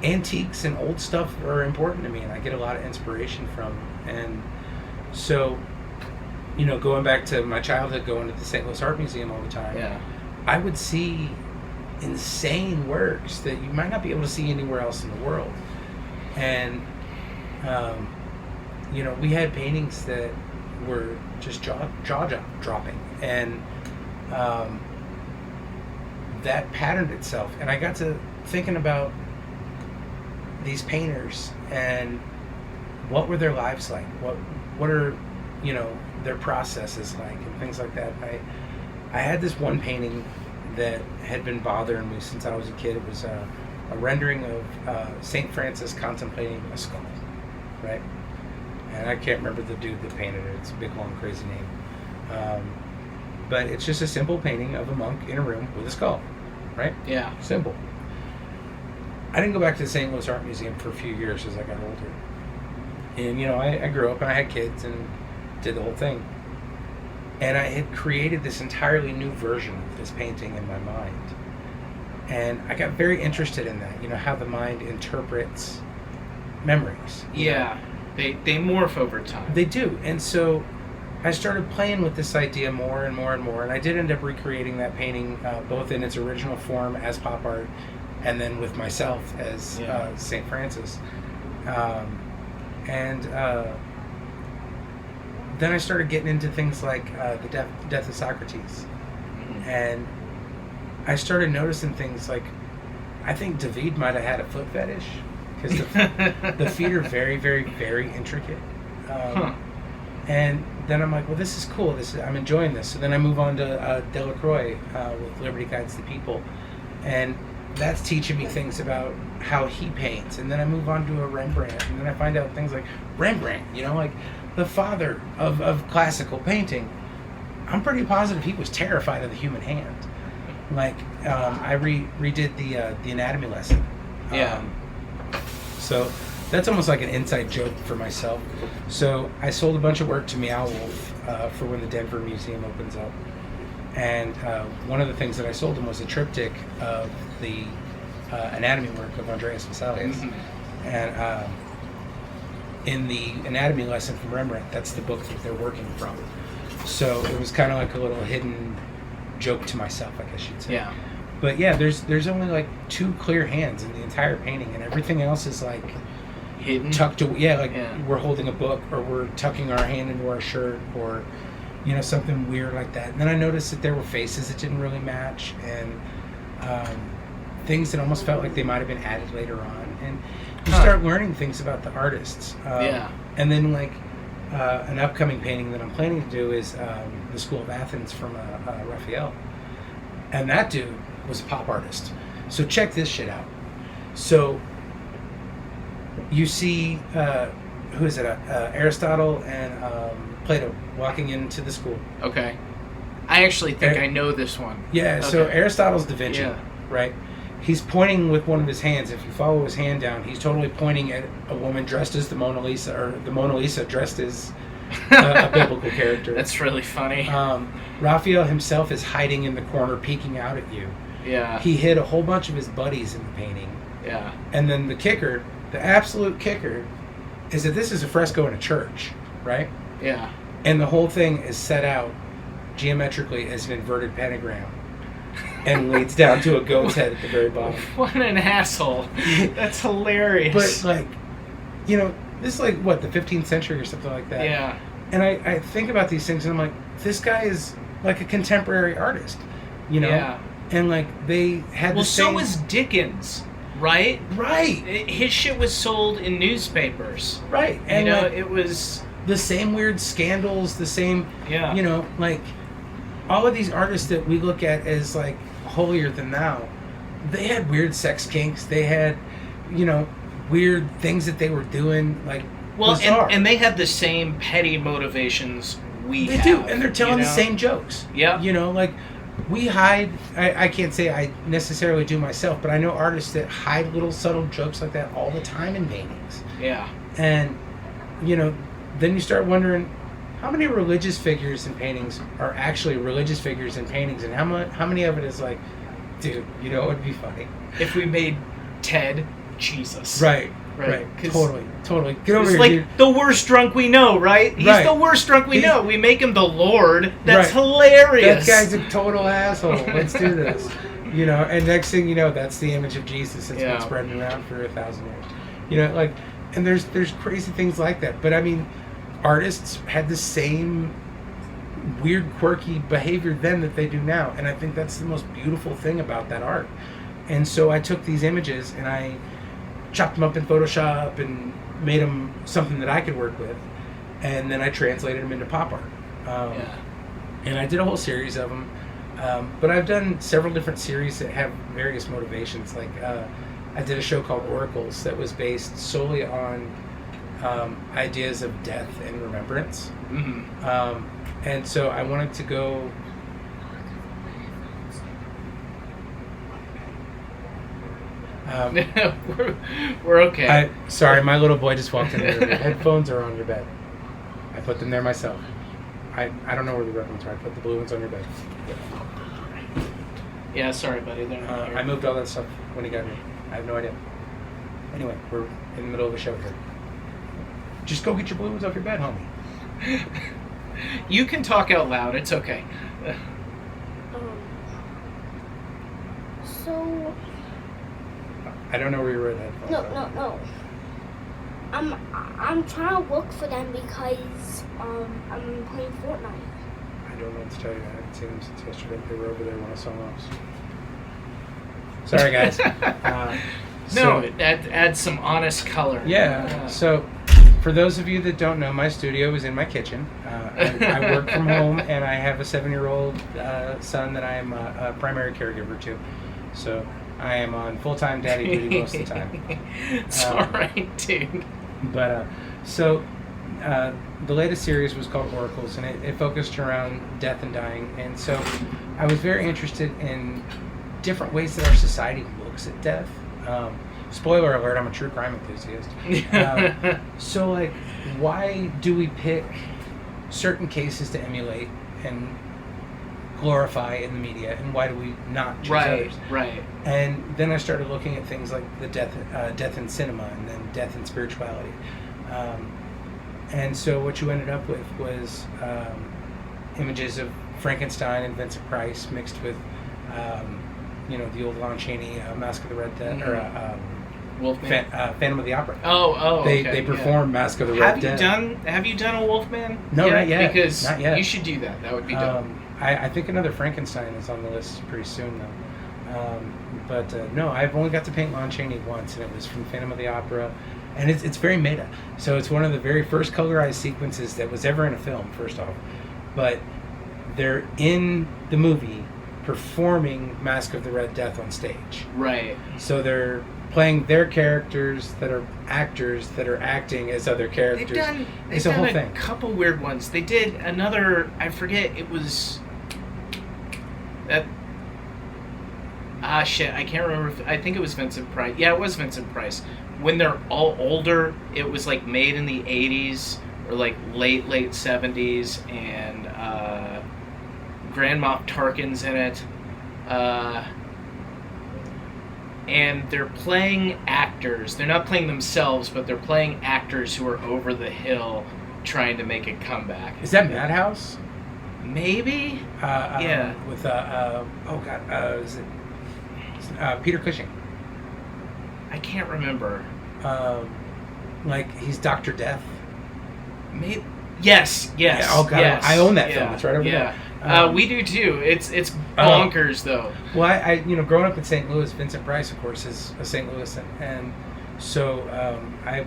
antiques and old stuff are important to me, and I get a lot of inspiration from. And so, you know, going back to my childhood, going to the St. Louis Art Museum all the time, I would see insane works that you might not be able to see anywhere else in the world. And, you know, we had paintings that were just jaw-dropping. And that patterned itself. And I got to thinking about these painters and what were their lives like? What are, you know, their processes like and things like that. I had this one painting that had been bothering me since I was a kid. It was a rendering of St. Francis contemplating a skull, right? And I can't remember the dude that painted it. It's a big, long, crazy name. But it's just a simple painting of a monk in a room with a skull, right? Yeah. Simple. I didn't go back to the St. Louis Art Museum for a few years as I got older. And, you know, I grew up and I had kids and did the whole thing. And I had created this entirely new version of this painting in my mind. And I got very interested in that, you know, how the mind interprets memories. Yeah. They morph over time. They do. And so I started playing with this idea more and more and more. And I did end up recreating that painting both in its original form as pop art and then with myself as St. Francis. Then I started getting into things like the death of Socrates. And I started noticing things like, I think David might have had a foot fetish, because the feet are very, very, very intricate. And then I'm like, well, this is cool. I'm enjoying this. So then I move on to Delacroix with Liberty Guides the People. And that's teaching me things about how he paints. And then I move on to a Rembrandt. And then I find out things like Rembrandt, you know, like the father of classical painting. I'm pretty positive he was terrified of the human hand. Like, I redid the anatomy lesson. So that's almost like an inside joke for myself. So I sold a bunch of work to Howlin Wolf for when the Denver Museum opens up. And one of the things that I sold him was a triptych of the anatomy work of Andreas Vesalius. And in the anatomy lesson from Rembrandt, that's the book that they're working from. So it was kind of like a little hidden joke to myself, I guess you'd say. Yeah. But yeah, there's only like 2 clear hands in the entire painting, and everything else is like hidden, tucked away. We're holding a book, or we're tucking our hand into our shirt, or you know, something weird like that. And then I noticed that there were faces that didn't really match, and things that almost felt like they might have been added later on. And you start learning things about the artists. And then like an upcoming painting that I'm planning to do is the School of Athens from Raphael. And that dude was a pop artist. So check this shit out. So you see, who is it? Aristotle and Plato walking into the school. Okay. I actually think I know this one. Yeah, okay. So Aristotle's Da Vinci, right? He's pointing with one of his hands. If you follow his hand down, he's totally pointing at a woman dressed as the Mona Lisa, or the Mona Lisa dressed as a biblical character. That's really funny. Raphael himself is hiding in the corner, peeking out at you. Yeah. He hid a whole bunch of his buddies in the painting. Yeah. And then the kicker, the absolute kicker, is that this is a fresco in a church, right? Yeah. And the whole thing is set out geometrically as an inverted pentagram. And leads down to a goat's head at the very bottom. What an asshole. That's hilarious. But, like, you know, this is like, what, the 15th century or something like that? Yeah. And I think about these things and I'm like, this guy is like a contemporary artist, you know? Yeah. And like they had the same... so was Dickens, right? Right. His shit was sold in newspapers. Right. And you know, like, it was... the same weird scandals, the same, Yeah. you know, like all of these artists that we look at as like holier than thou, they had weird sex kinks. They had, you know, weird things that they were doing, like bizarre. And they had the same petty motivations we They have. do, and they're telling you the know? same jokes. Yeah. You know, like we hide, I can't say I necessarily do myself, but I know artists that hide little subtle jokes like that all the time in paintings. Yeah. And, you know, then you start wondering how many religious figures in paintings are actually religious figures in paintings, and how many of it is like, dude, you know, it would be funny If we made Ted Jesus. Right. Totally. Get over It's here, like dude. the worst drunk we know, right? He's Right. the worst drunk we know. We make him the Lord. That's Right. hilarious. That guy's a total asshole. Let's do this. You know, and next thing you know, that's the image of Jesus that's been spreading around for 1,000 years. You know, like, and there's crazy things like that. But I mean, artists had the same weird, quirky behavior then that they do now, and I think that's the most beautiful thing about that art. And so I took these images and I chopped them up in Photoshop and made them something that I could work with, and then I translated them into pop art. And I did a whole series of them, but I've done several different series that have various motivations. Like I did a show called Oracles that was based solely on ideas of death and remembrance. Mm-hmm. And so I wanted to go... we're okay. Sorry, my little boy just walked in there. Your headphones are on your bed. I put them there myself. I don't know where the red ones are. I put the blue ones on your bed. Yeah, sorry, buddy. They're not here. I moved all that stuff when he got here. I have no idea. Anyway, we're in the middle of a show here. Just go get your blue ones off your bed, homie. You can talk out loud. It's okay. So... I don't know where your red headphones are. No. I'm trying to look for them because I'm playing Fortnite. I don't know what to tell you. I haven't seen them since yesterday. They were over there when I saw them. Sorry, guys. Add some honest color. Yeah. So, for those of you that don't know, my studio is in my kitchen. I work from home, and I have a 7-year-old son that I am a primary caregiver to. So, I am on full-time daddy duty most of the time. It's all right, dude. But, the latest series was called Oracles, and it focused around death and dying. And so I was very interested in different ways that our society looks at death. Spoiler alert, I'm a true crime enthusiast. So, like, why do we pick certain cases to emulate and glorify in the media, and why do we not choose others? Right. And then I started looking at things like the death in cinema, and then death in spirituality. And so what you ended up with was images of Frankenstein and Vincent Price mixed with, the old Lon Chaney Mask of the Red Death, or Wolfman. Phantom of the Opera. Oh, They okay, perform Mask of the Red Death. Have you done a Wolfman? No, not yet. Because not yet. You should do that. That would be dope. I think another Frankenstein is on the list pretty soon, though. But no, I've only got to paint Lon Chaney once, and it was from Phantom of the Opera. And it's very meta. So it's one of the very first colorized sequences that was ever in a film, first off. But they're in the movie performing Mask of the Red Death on stage. Right. So they're playing their characters that are actors that are acting as other characters. They've done a couple weird ones. They did another, I forget, it was... I can't remember. I think it was Vincent Price. Yeah, it was Vincent Price. When they're all older, it was like made in the 80s or like late 70s, and Grand Moff Tarkin's in it. And they're playing actors. They're not playing themselves, but they're playing actors who are over the hill trying to make a comeback. Is that Madhouse? Maybe? Yeah. With, is it Peter Cushing? I can't remember. Like he's Dr. Death. Maybe. Yes. Yeah, oh god, yes, I own that film. It's right over there. We do too. It's bonkers though. Well, I growing up in St. Louis, Vincent Price, of course, is a St. Louisan, and so I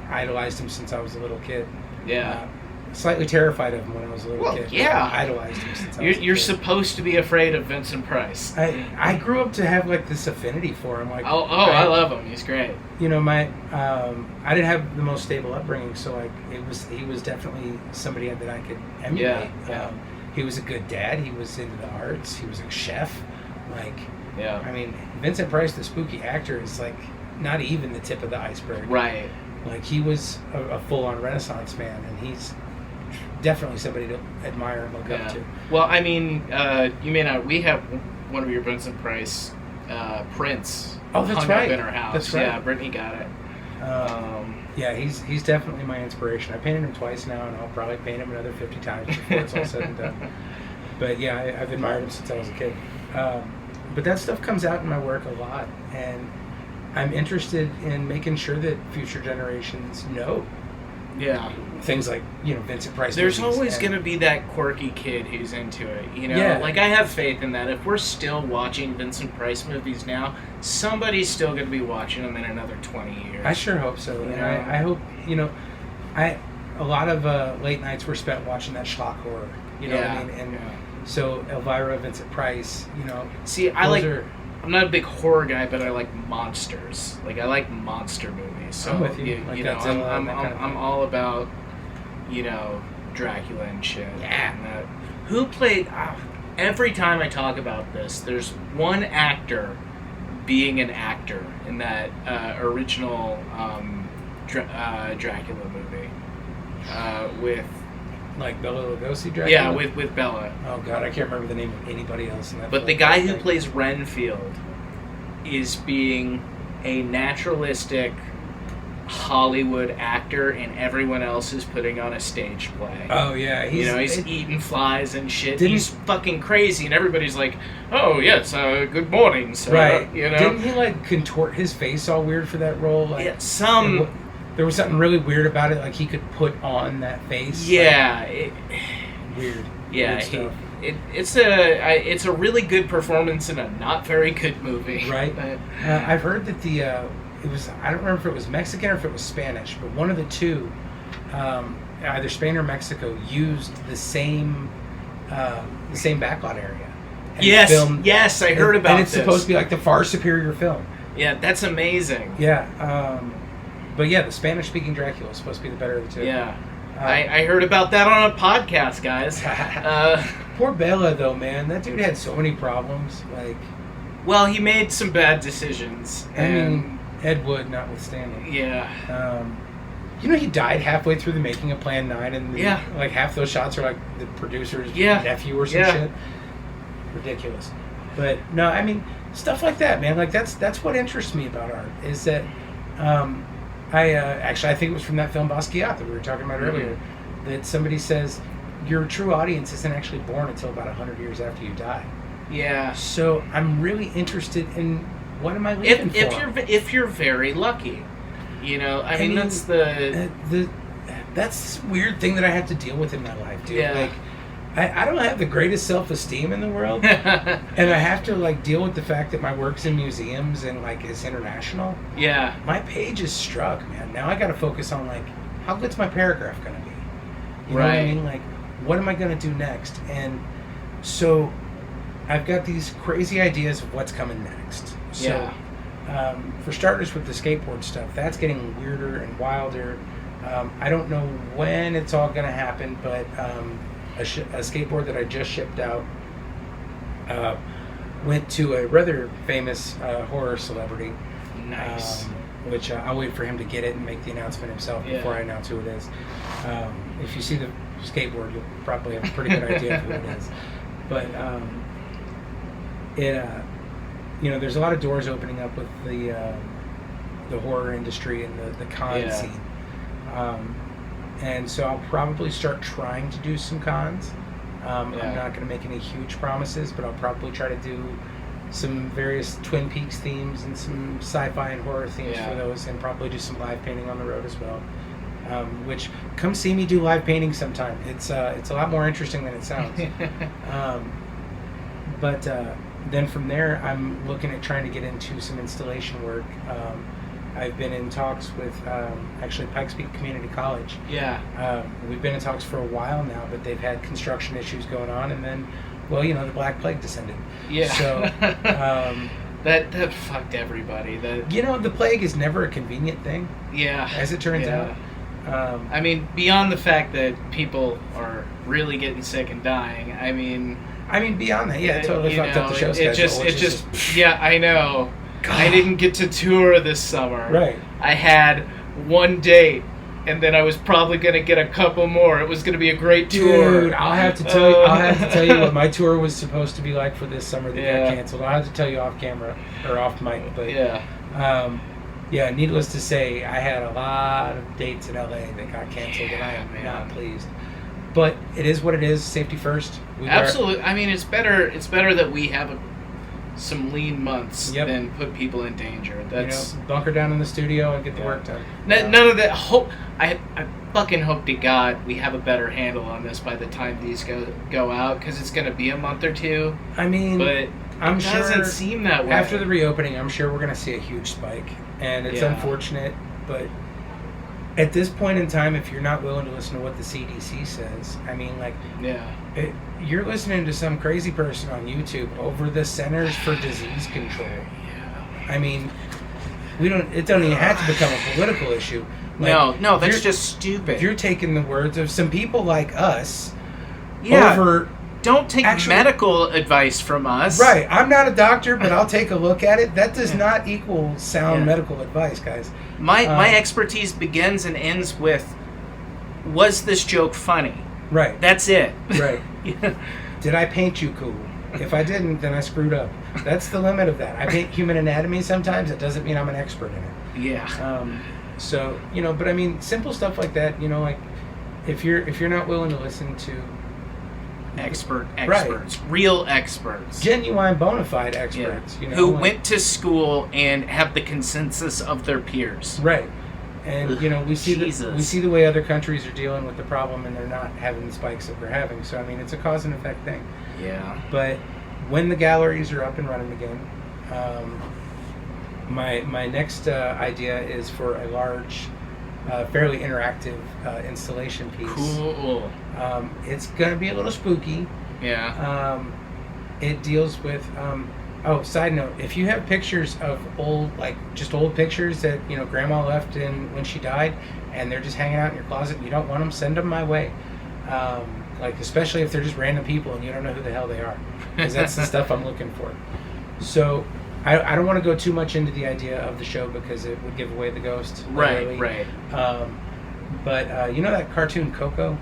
idolized him since I was a little kid. Yeah. Slightly terrified of him when I was a little kid. Yeah. I idolized him since I was a kid. You're supposed to be afraid of Vincent Price. I grew up to have like this affinity for him. Like, I love him. He's great. My I didn't have the most stable upbringing, so like he was definitely somebody that I could emulate. Yeah. He was a good dad. He was into the arts. He was a chef. Like, yeah. I mean, Vincent Price, the spooky actor, is like not even the tip of the iceberg. Right. Like, he was a full-on Renaissance man, and he's definitely somebody to admire and look up to. Well, I mean, you may not. We have one of your Vincent Price prints. Oh, that's hung right. up in our house. That's right. Yeah, Brittany got it. Yeah, he's definitely my inspiration. I painted him twice now, and I'll probably paint him another 50 times before it's all said and done. But yeah, I've admired him since I was a kid. But that stuff comes out in my work a lot, and I'm interested in making sure that future generations know. Yeah. Things like, Vincent Price. There's always going to be that quirky kid who's into it, Yeah. Like, I have faith in that. If we're still watching Vincent Price movies now, somebody's still going to be watching them in another 20 years. I sure hope so. And I hope, a lot of late nights were spent watching that schlock horror. You know what I mean? And so Elvira, Vincent Price, See, I'm not a big horror guy, but I like monsters. Like, I like monster movies. So, I'm with you. I'm all about, Dracula and shit. Yeah. And, who played... every time I talk about this, there's one actor being an actor in that original Dracula movie with... Like Bela Lugosi Dracula? Yeah, with Bella. Oh, God, I can't remember the name of anybody else in that But film. the guy who plays Renfield is being a naturalistic Hollywood actor, and everyone else is putting on a stage play. Oh, yeah. He's eating flies and shit. He's fucking crazy, and everybody's like, oh, yes, good morning, sir. Right. Didn't he, contort his face all weird for that role? Like, yeah, there was something really weird about it, like he could put on that face. Yeah. Weird. Yeah. Weird stuff. It's a really good performance in a not very good movie. Right. I've heard that I don't remember if it was Mexican or if it was Spanish, but one of the two, either Spain or Mexico, used the same backlot area. Yes, I heard about this. And it's supposed to be like the far superior film. Yeah, that's amazing. Yeah. But yeah, the Spanish-speaking Dracula is supposed to be the better of the two. Yeah. I heard about that on a podcast, guys. Poor Bela, though, man. That dude had so many problems. Well, he made some bad decisions. I mean, Ed Wood notwithstanding. Yeah. He died halfway through the making of Plan 9, and half those shots are like the producer's nephew or some shit. Ridiculous. But no, I mean, stuff like that, man. Like that's what interests me about art is that. I think it was from that film Basquiat that we were talking about earlier, that somebody says your true audience isn't actually born until about 100 years after you die. Yeah. So I'm really interested in what am I living for? If you're very lucky, I mean that's that's this weird thing that I have to deal with in my life, dude. Yeah. I don't have the greatest self-esteem in the world, and I have to deal with the fact that my work's in museums and is international. Yeah. My page is struck, man. Now I got to focus on how good's my paragraph going to be? You know what I mean? What am I going to do next? And so I've got these crazy ideas of what's coming next. So, for starters, with the skateboard stuff, that's getting weirder and wilder. I don't know when it's all going to happen, but. A skateboard that I just shipped out went to a rather famous horror celebrity. Nice. Which I'll wait for him to get it and make the announcement himself before I announce who it is. If you see the skateboard, you'll probably have a pretty good idea of who it is. But there's a lot of doors opening up with the horror industry and the con scene. And so I'll probably start trying to do some cons. I'm not going to make any huge promises, but I'll probably try to do some various Twin Peaks themes and some sci-fi and horror themes for those, and probably do some live painting on the road as well. Which, come see me do live painting sometime. It's a lot more interesting than it sounds. But then from there, I'm looking at trying to get into some installation work. I've been in talks with actually Pikes Peak Community College. Yeah. We've been in talks for a while now, but they've had construction issues going on, and then, well, the Black Plague descended. Yeah. So that fucked everybody. The plague is never a convenient thing. Yeah. As it turns out. I mean, beyond the fact that people are really getting sick and dying. I mean, beyond that, yeah, it totally fucked up the show schedule. Yeah, I know. God. I didn't get to tour this summer. Right. I had one date, and then I was probably going to get a couple more. It was going to be a great tour. Dude, I'll have to tell you what my tour was supposed to be like for this summer that got canceled. I'll have to tell you off camera or off mic, but needless to say, I had a lot of dates in LA that got canceled, and I am not pleased. But it is what it is. Safety first. Absolutely. I mean, it's better that we have some lean months than put people in danger. That's bunker down in the studio and get the work done. None of that. I fucking hope to God we have a better handle on this by the time these go out, because it's going to be a month or two. I mean, but it doesn't seem that way. After the reopening, I'm sure we're going to see a huge spike, and it's unfortunate, but at this point in time, if you're not willing to listen to what the CDC says, I mean, you're listening to some crazy person on YouTube over the Centers for Disease Control. Yeah. I mean, it don't even have to become a political issue. No, that's just stupid. You're taking the words of some people like us over... Don't take medical advice from us. Right. I'm not a doctor, but I'll take a look at it. That does not equal sound medical advice, guys. My expertise begins and ends with, was this joke funny? Right. That's it. Right. Did I paint you cool? If I didn't, then I screwed up. That's the limit of that. I paint human anatomy sometimes. It doesn't mean I'm an expert in it. Yeah. So, but I mean, simple stuff like that, like, if you're not willing to listen to experts, right. Real experts, genuine bona fide experts, who went to school and have the consensus of their peers, right? And we see the way other countries are dealing with the problem, and they're not having the spikes that we're having. So I mean, it's a cause and effect thing. Yeah. But when the galleries are up and running again, my next idea is for a large, fairly interactive installation piece. Cool. It's gonna be a little spooky. Yeah. It deals with. Side note: if you have pictures of old pictures that Grandma left in when she died, and they're just hanging out in your closet, and you don't want them, send them my way. Especially if they're just random people and you don't know who the hell they are, because that's the stuff I'm looking for. So. I don't want to go too much into the idea of the show because it would give away the ghost. Right. But that cartoon Coco?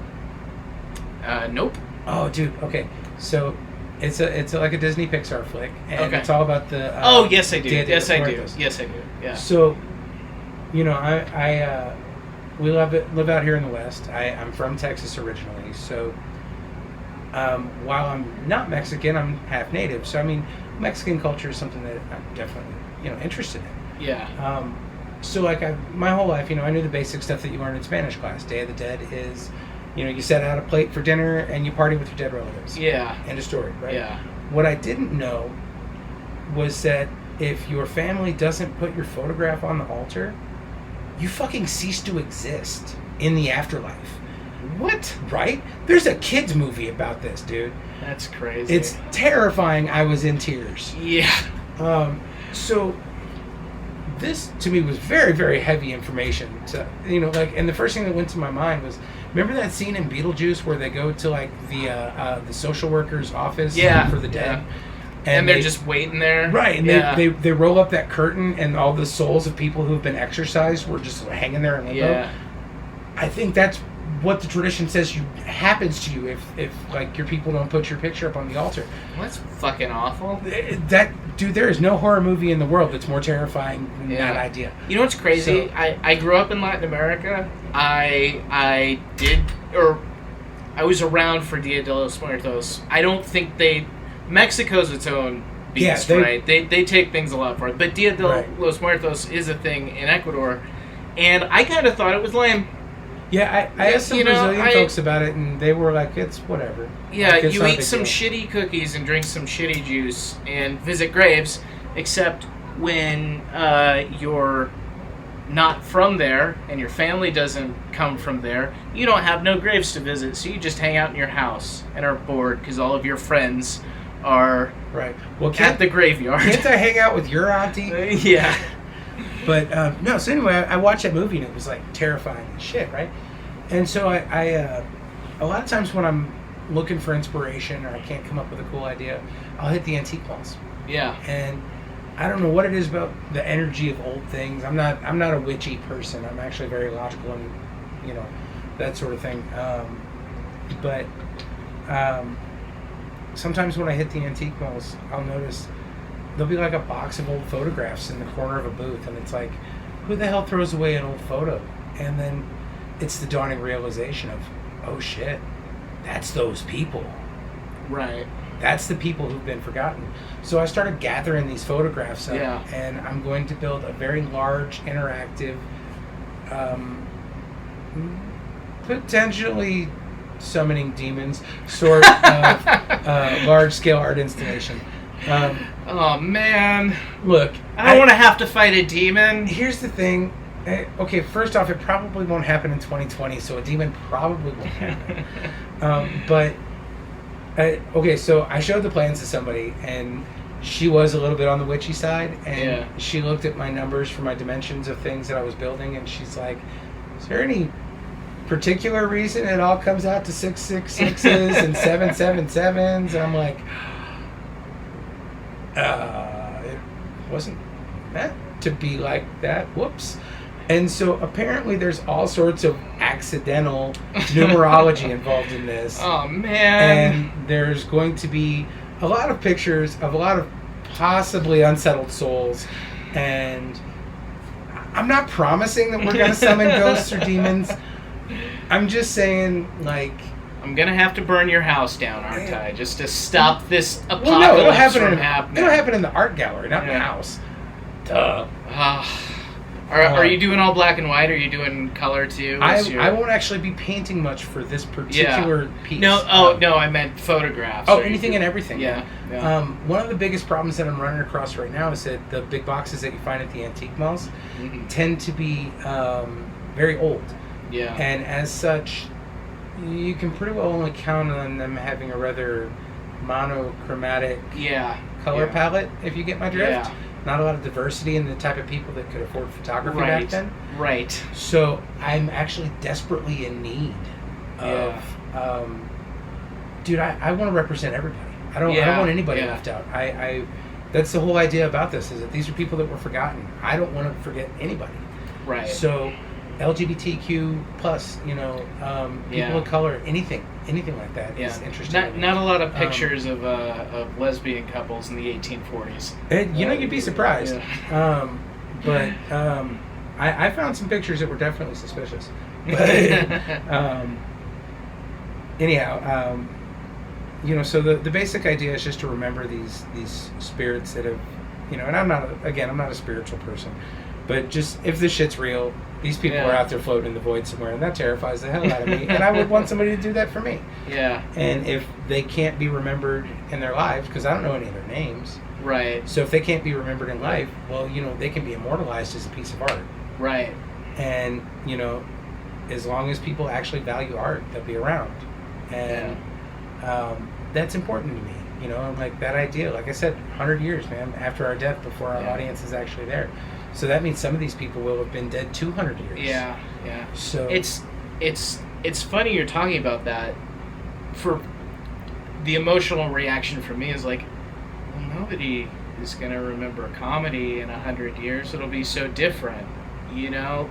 Nope. Oh, dude. Okay. So it's like a Disney Pixar flick, and it's all about the. Yes, I do. Yes, I do. Yeah. So, I we live out here in the West. I'm from Texas originally, so. While I'm not Mexican, I'm half native. So I mean, Mexican culture is something that I'm definitely interested in. Yeah. So my whole life, I knew the basic stuff that you learn in Spanish class. Day of the Dead is, you set out a plate for dinner and you party with your dead relatives. Yeah. End of story, right? Yeah. What I didn't know was that if your family doesn't put your photograph on the altar, you fucking cease to exist in the afterlife. What? Right? There's a kids movie about this, dude. That's crazy. It's terrifying. I was in tears. Yeah. So this to me was very, very heavy information. And the first thing that went to my mind was, remember that scene in Beetlejuice where they go to the social worker's office for the dead? Yeah. And they're just waiting there. Right, and they roll up that curtain and all the souls of people who've been exorcised were just hanging there in limbo. Yeah. I think that's what the tradition says happens to you if your people don't put your picture up on the altar. Well, that's fucking awful. Dude, there is no horror movie in the world that's more terrifying than that idea. You know what's crazy? So, I grew up in Latin America. I was around for Dia de los Muertos. I don't think Mexico's its own beast, right? They take things a lot farther. But Dia de los Muertos is a thing in Ecuador, and I kind of thought it was lame. Yeah, I asked some Brazilian folks about it, and they were like, it's whatever. Yeah, like, it's you not a eat big some deal. shitty cookies and drink some shitty juice and visit graves, except when you're not from there and your family doesn't come from there, you don't have no graves to visit, so you just hang out in your house and are bored because all of your friends are Right. Well, at the graveyard. Can't I hang out with your auntie? Yeah. But, no, so anyway, I watched that movie, and it was, like, terrifying as shit, right? And so I a lot of times when I'm looking for inspiration or I can't come up with a cool idea, I'll hit the antique malls. Yeah. And I don't know what it is about the energy of old things. I'm not a witchy person. I'm actually very logical and, you know, that sort of thing. But sometimes when I hit the antique malls, I'll notice there'll be like a box of old photographs in the corner of a booth, and it's like, who the hell throws away an old photo? And then it's the dawning realization of, oh shit, that's those people. Right. That's the people who've been forgotten. So I started gathering these photographs up, Yeah. and I'm going to build a very large, interactive, potentially summoning demons sort of large-scale art installation. Oh man! Look, I don't want to have to fight a demon. Here's the thing. Okay, first off, it probably won't happen in 2020, so a demon probably won't happen. Okay, so I showed the plans to somebody, and she was a little bit on the witchy side, and she looked at my numbers for my dimensions of things that I was building, and she's like, is there any particular reason it all comes out to 666s and 777s? And I'm like, it wasn't meant to be like that. Whoops. And so apparently there's all sorts of accidental numerology involved in this. Oh, man. And there's going to be a lot of pictures of a lot of possibly unsettled souls. And I'm not promising that we're going to summon ghosts or demons. I'm just saying, like... I'm going to have to burn your house down, aren't I? Just to stop this apocalypse from happening. It'll happen in the art gallery, not in the house. Duh. Are you doing all black and white, or are you doing color too? I won't actually be painting much for this particular piece. No, no, I meant photographs. Oh, anything and everything. Yeah. One of the biggest problems that I'm running across right now is that the big boxes that you find at the antique malls tend to be very old. Yeah. And as such, you can pretty well only count on them having a rather monochromatic color palette, if you get my drift. Yeah. Not a lot of diversity in the type of people that could afford photography back then. Right. So I'm actually desperately in need of, dude, I want to represent everybody. I don't want anybody left out. That's the whole idea about this, is that these are people that were forgotten. I don't want to forget anybody. Right. So LGBTQ plus, people of color, anything like that is interesting. Not a lot of pictures of lesbian couples in the 1840s. And, you'd be surprised. But I found some pictures that were definitely suspicious. But, anyhow, so the basic idea is just to remember these spirits that have, and I'm not a spiritual person, but just if this shit's real, these people are out there floating in the void somewhere, and that terrifies the hell out of me. And I would want somebody to do that for me. Yeah. And if they can't be remembered in their lives, because I don't know any of their names. Right. So if they can't be remembered in life, well, they can be immortalized as a piece of art. Right. And, as long as people actually value art, they'll be around. And that's important to me. Like that idea, like I said, 100 years, man, after our death, before our audience is actually there. So that means some of these people will have been dead 200 years. Yeah. So it's funny you're talking about that. For the emotional reaction for me is like, well, nobody is gonna remember comedy in 100 years. It'll be so different,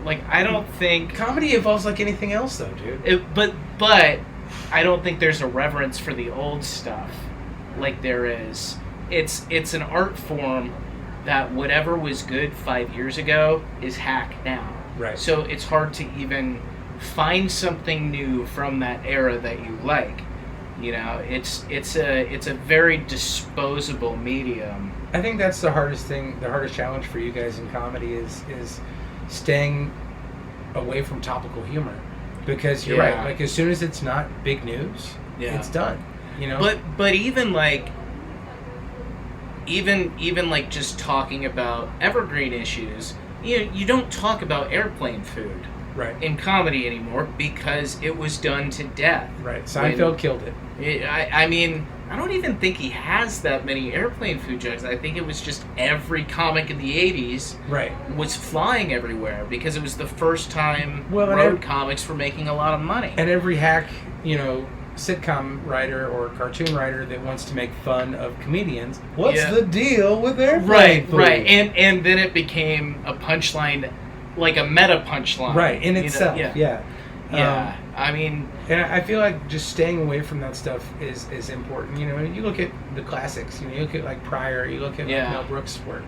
Like I don't think comedy evolves like anything else, though, dude. But I don't think there's a reverence for the old stuff like there is. It's an art form that whatever was good 5 years ago is hack now. Right. So it's hard to even find something new from that era that you like. It's a very disposable medium. I think that's the hardest thing, the hardest challenge for you guys in comedy is staying away from topical humor. because you're right. Like as soon as it's not big news, it's done. You know. But even like just talking about evergreen issues, you don't talk about airplane food in comedy anymore because it was done to death. Right. Seinfeld killed it. I mean, I don't even think he has that many airplane food jokes. I think it was just every comic in the 80s was flying everywhere because it was the first time road comics were making a lot of money. And every hack, sitcom writer or cartoon writer that wants to make fun of comedians, what's the deal with airplane food? Right. And then it became a punchline, like a meta punchline. Right, in itself, yeah. I mean... And I feel like just staying away from that stuff is important. You look at the classics. You look at like Pryor. You look at Mel Brooks' work.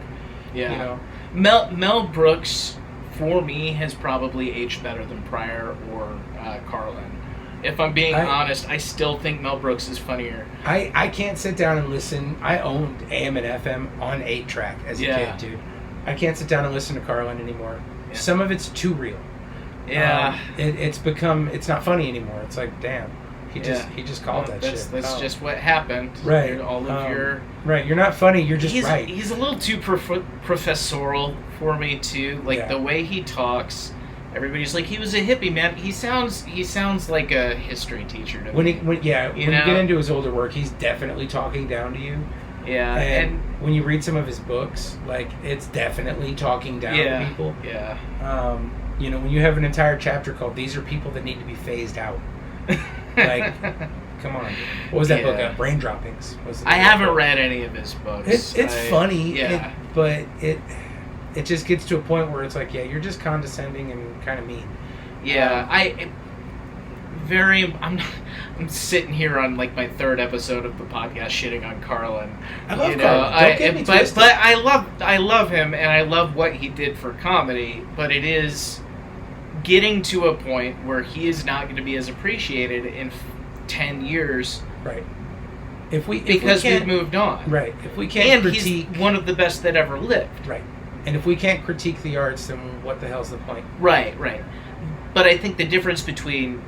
Yeah. Mel Brooks, for me, has probably aged better than Pryor or Carlin. If I'm being honest, I still think Mel Brooks is funnier. I can't sit down and listen. I owned AM and FM on 8-track as a kid, dude. I can't sit down and listen to Carlin anymore. Yeah. Some of it's too real. Yeah, it's not funny anymore. It's like, damn, he just called that shit. That's just what happened. Right. All of your you're not funny. You're just right. He's a little too professorial for me too. Like the way he talks, everybody's like, he was a hippie, man. He sounds like a history teacher to me. When you get into his older work, he's definitely talking down to you. Yeah, and when you read some of his books, like it's definitely talking down to people. Yeah. When you have an entire chapter called "These are people that need to be phased out," like, come on. What was that book? Brain Droppings. I haven't read any of his books. It's funny, but it just gets to a point where it's like, you're just condescending and kind of mean. Yeah, I'm sitting here on like my third episode of the podcast shitting on Carlin. I love Carlin. Don't get me twisted. But I love him and I love what he did for comedy. But it is getting to a point where he is not going to be as appreciated in 10 years. Right. Because we've moved on. Right. If we can't critique, he's one of the best that ever lived. Right. And if we can't critique the arts, then what the hell's the point? Right. But I think the difference between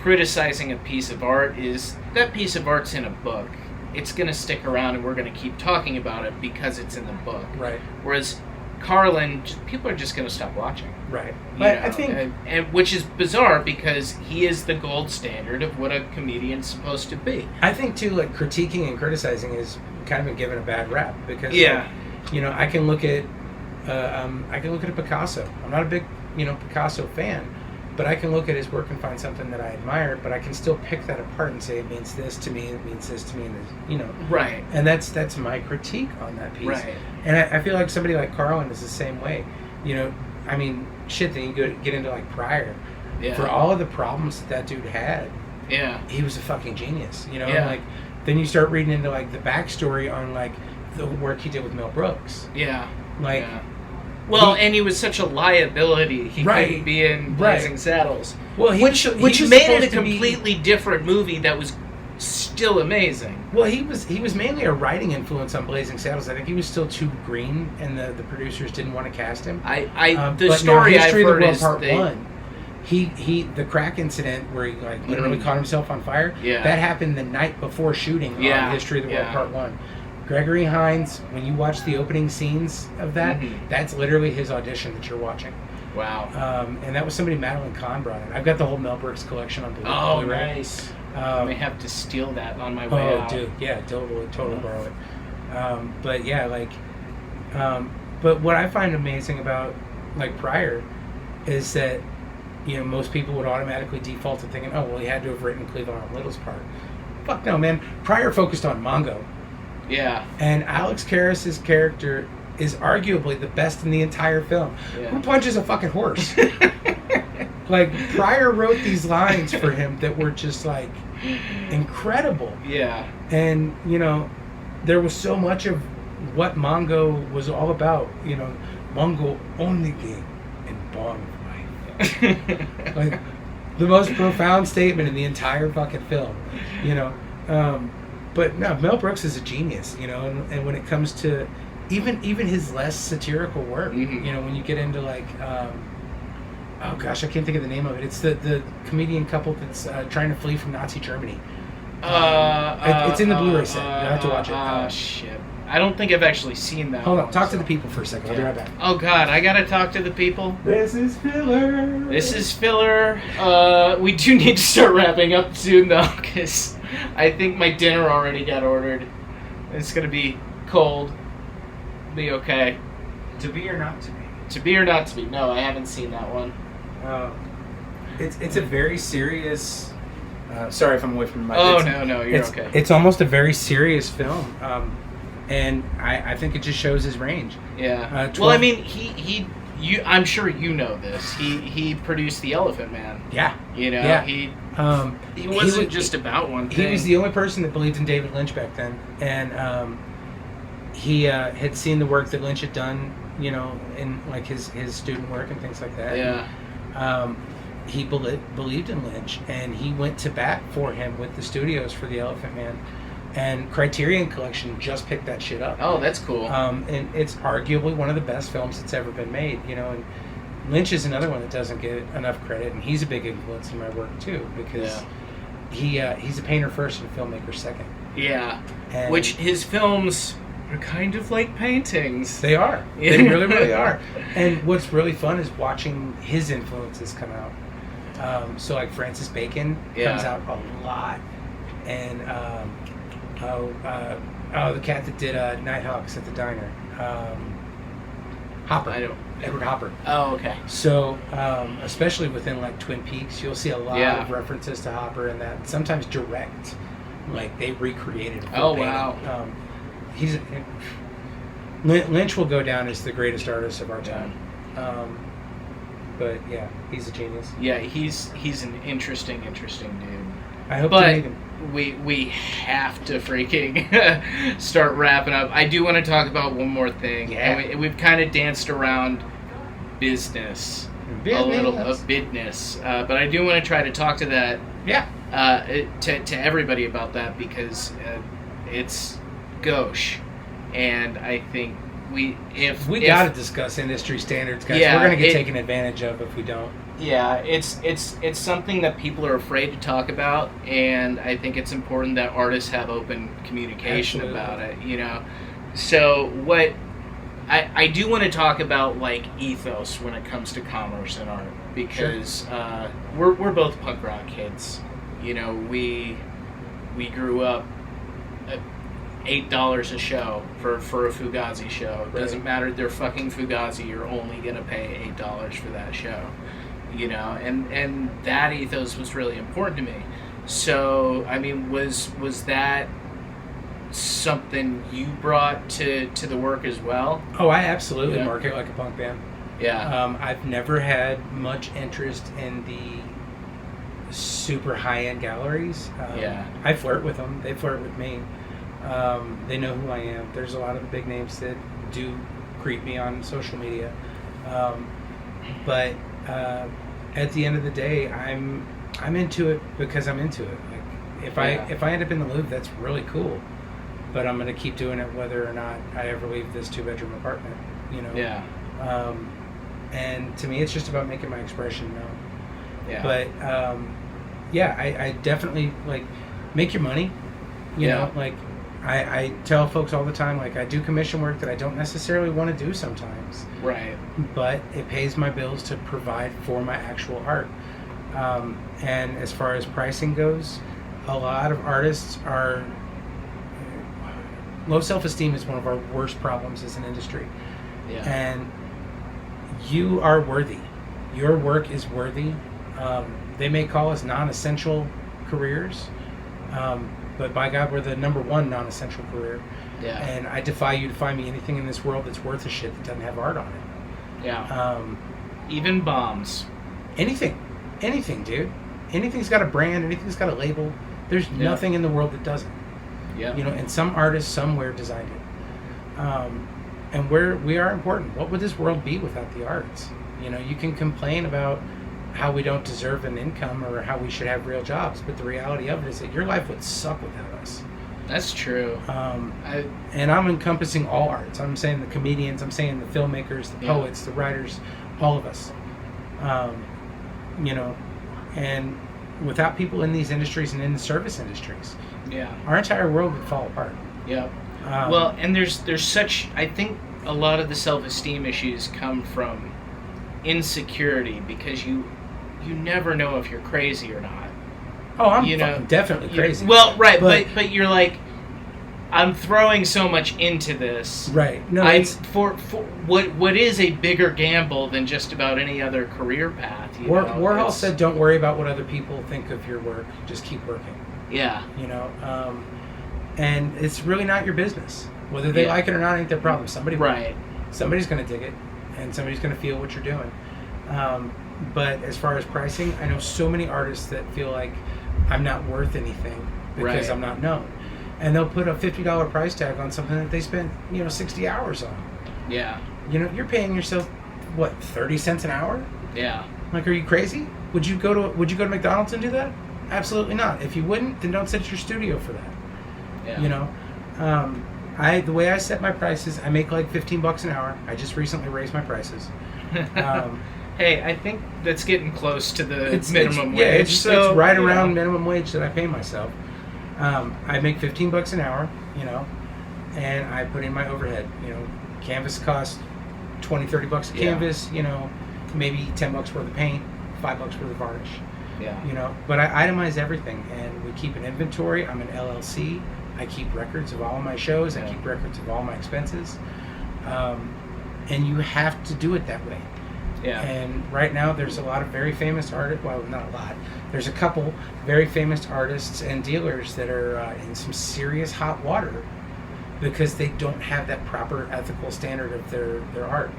criticizing a piece of art is that piece of art's in a book. It's going to stick around and we're going to keep talking about it because it's in the book. Right. Whereas Carlin, people are just going to stop watching. Right. But I think... And which is bizarre because he is the gold standard of what a comedian's supposed to be. I think, too, like, critiquing and criticizing is kind of been given a bad rap because, I can look at a Picasso. I'm not a big, Picasso fan. But I can look at his work and find something that I admire, but I can still pick that apart and say it means this to me, it means this to me, and Right. And that's my critique on that piece. Right. And I feel like somebody like Carlin is the same way. I mean, shit, then you get into like Pryor. Yeah. For all of the problems that dude had, he was a fucking genius. Like then you start reading into like the backstory on like the work he did with Mel Brooks. Yeah. Like. Yeah. Well, and he was such a liability. He couldn't be in Blazing Saddles. Well, which made it a completely different movie that was still amazing. Well, he was mainly a writing influence on Blazing Saddles. I think he was still too green, and the producers didn't want to cast him. The story I've heard is Part 1. The crack incident where he like literally caught himself on fire. Yeah. That happened the night before shooting on History of the World Part 1. Gregory Hines, when you watch the opening scenes of that, that's literally his audition that you're watching. Wow. And that was somebody Madeline Kahn brought in. I've got the whole Mel Brooks collection on Blu-ray. Oh, nice. I may have to steal that on my way out. Oh, dude. Yeah, totally borrow it. But yeah, like... but what I find amazing about, like, Pryor is that, most people would automatically default to thinking, oh, well, he had to have written Cleveland on Little's part. Fuck no, man. Pryor focused on Mongo. Yeah. And Alex Karras's character is arguably the best in the entire film. Yeah. Who punches a fucking horse? Like, Pryor wrote these lines for him that were just, like, incredible. Yeah. And, there was so much of what Mongo was all about. Mongo only game in Bond life. Like, the most profound statement in the entire fucking film. But no, Mel Brooks is a genius, and when it comes to even his less satirical work, when you get into like oh gosh, I can't think of the name of it. It's the comedian couple that's trying to flee from Nazi Germany. It's in the Blu-ray set. You have to watch it. Shit. I don't think I've actually seen that. Hold on. Talk to the people for a second. I'll be right back. Oh, God. I got to talk to the people. This is filler. This is filler. We do need to start wrapping up soon, though, because I think my dinner already got ordered. It's going to be cold. Be okay. To be or not to be? To be or not to be. No, I haven't seen that one. It's a very serious... sorry if I'm away from my... No, you're okay. It's almost a very serious film. And I think it just shows his range. Yeah. Well, I mean, I'm sure you know this. He produced The Elephant Man. Yeah. You know, yeah. he wasn't just about one thing. He was the only person that believed in David Lynch back then, and he had seen the work that Lynch had done, you know, in like his student work and things like that. Yeah. He believed in Lynch, and he went to bat for him with the studios for The Elephant Man. And Criterion Collection just picked that shit up. Oh, that's cool. And it's arguably one of the best films that's ever been made, you know. And Lynch is another one that doesn't get enough credit, and he's a big influence in my work too, because he's a painter first and a filmmaker second. Yeah. And which his films are kind of like paintings. They are. They really, really are. And what's really fun is watching his influences come out. So like Francis Bacon comes out a lot, and the cat that did Nighthawks at the Diner, Hopper. Edward Hopper. Oh, okay. So, especially within like Twin Peaks, you'll see a lot of references to Hopper, and that sometimes direct, like they recreated it. Oh, wow. Lynch will go down as the greatest artist of our time. But yeah, he's a genius. Yeah, he's an interesting dude. I hope to meet him. We have to freaking start wrapping up. I do want to talk about one more thing. Yeah. We've kind of danced around business. A little of business. But I do want to try to talk to that. Yeah. To everybody about that, because it's gauche. And I think we got to discuss industry standards, guys. Yeah, we're going to get taken advantage of if we don't. Yeah, it's something that people are afraid to talk about, and I think it's important that artists have open communication about it, you know. So what I do want to talk about, like, ethos when it comes to commerce and art, because we're both punk rock kids. You know, we grew up at $8 a show for a Fugazi show. It doesn't matter, they're fucking Fugazi, you're only gonna pay $8 for that show. You know, and that ethos was really important to me. So, I mean, was that something you brought to the work as well? Oh, I absolutely market like a punk band. Yeah. I've never had much interest in the super high-end galleries. I flirt with them. They flirt with me. They know who I am. There's a lot of the big names that do greet me on social media. But at the end of the day, I'm into it because I'm into it. Like if I end up in the Louvre, that's really cool. But I'm gonna keep doing it whether or not I ever leave this 2-bedroom apartment. You know. Yeah. And to me, it's just about making my expression known. Yeah. But I definitely like make your money. You know, like I tell folks all the time, like I do commission work that I don't necessarily want to do sometimes. Right. But it pays my bills to provide for my actual art. And as far as pricing goes, a lot of artists are... Low self-esteem is one of our worst problems as an industry. Yeah. And you are worthy. Your work is worthy. They may call us non-essential careers, but by God, we're the #1 non-essential career. Yeah. And I defy you to find me anything in this world that's worth a shit that doesn't have art on it. Yeah. Even bombs. Anything, dude. Anything's got a brand. Anything's got a label. There's nothing in the world that doesn't. Yeah. You know, and some artist somewhere designed it. And we are important. What would this world be without the arts? You know, you can complain about how we don't deserve an income or how we should have real jobs, but the reality of it is that your life would suck without us. That's true. And I'm encompassing all arts. I'm saying the comedians, I'm saying the filmmakers, the poets, the writers, all of us. You know, and without people in these industries and in the service industries, our entire world would fall apart. Yeah. Well, and there's such, I think a lot of the self-esteem issues come from insecurity, because you never know if you're crazy or not. Oh, I'm definitely crazy. Well, right, but you're like, I'm throwing so much into this. Right. No, it's for what is a bigger gamble than just about any other career path. Warhol said, "Don't worry about what other people think of your work. Just keep working." Yeah. You know, and it's really not your business whether they like it or not. Ain't their problem. Somebody's going to dig it, and somebody's going to feel what you're doing. But as far as pricing, I know so many artists that feel like I'm not worth anything because I'm not known. And they'll put a $50 price tag on something that they spent, 60 hours on. Yeah. You're paying yourself, what, 30 cents an hour? Yeah. Like, are you crazy? Would you go to McDonald's and do that? Absolutely not. If you wouldn't, then don't sit at your studio for that. Yeah. The way I set my prices, I make like $15 an hour. I just recently raised my prices. Hey, I think that's getting close to the minimum wage. Yeah, it's right around minimum wage that I pay myself. I make $15 an hour, and I put in my overhead. Canvas costs $20-$30 a canvas. Maybe $10 worth of paint, $5 worth of varnish. Yeah. But I itemize everything, and we keep an inventory. I'm an LLC. I keep records of all of my shows. I keep records of all my expenses. And you have to do it that way. Yeah. And right now there's a lot of very famous artists, well, not a lot, there's a couple very famous artists and dealers that are in some serious hot water because they don't have that proper ethical standard of their art.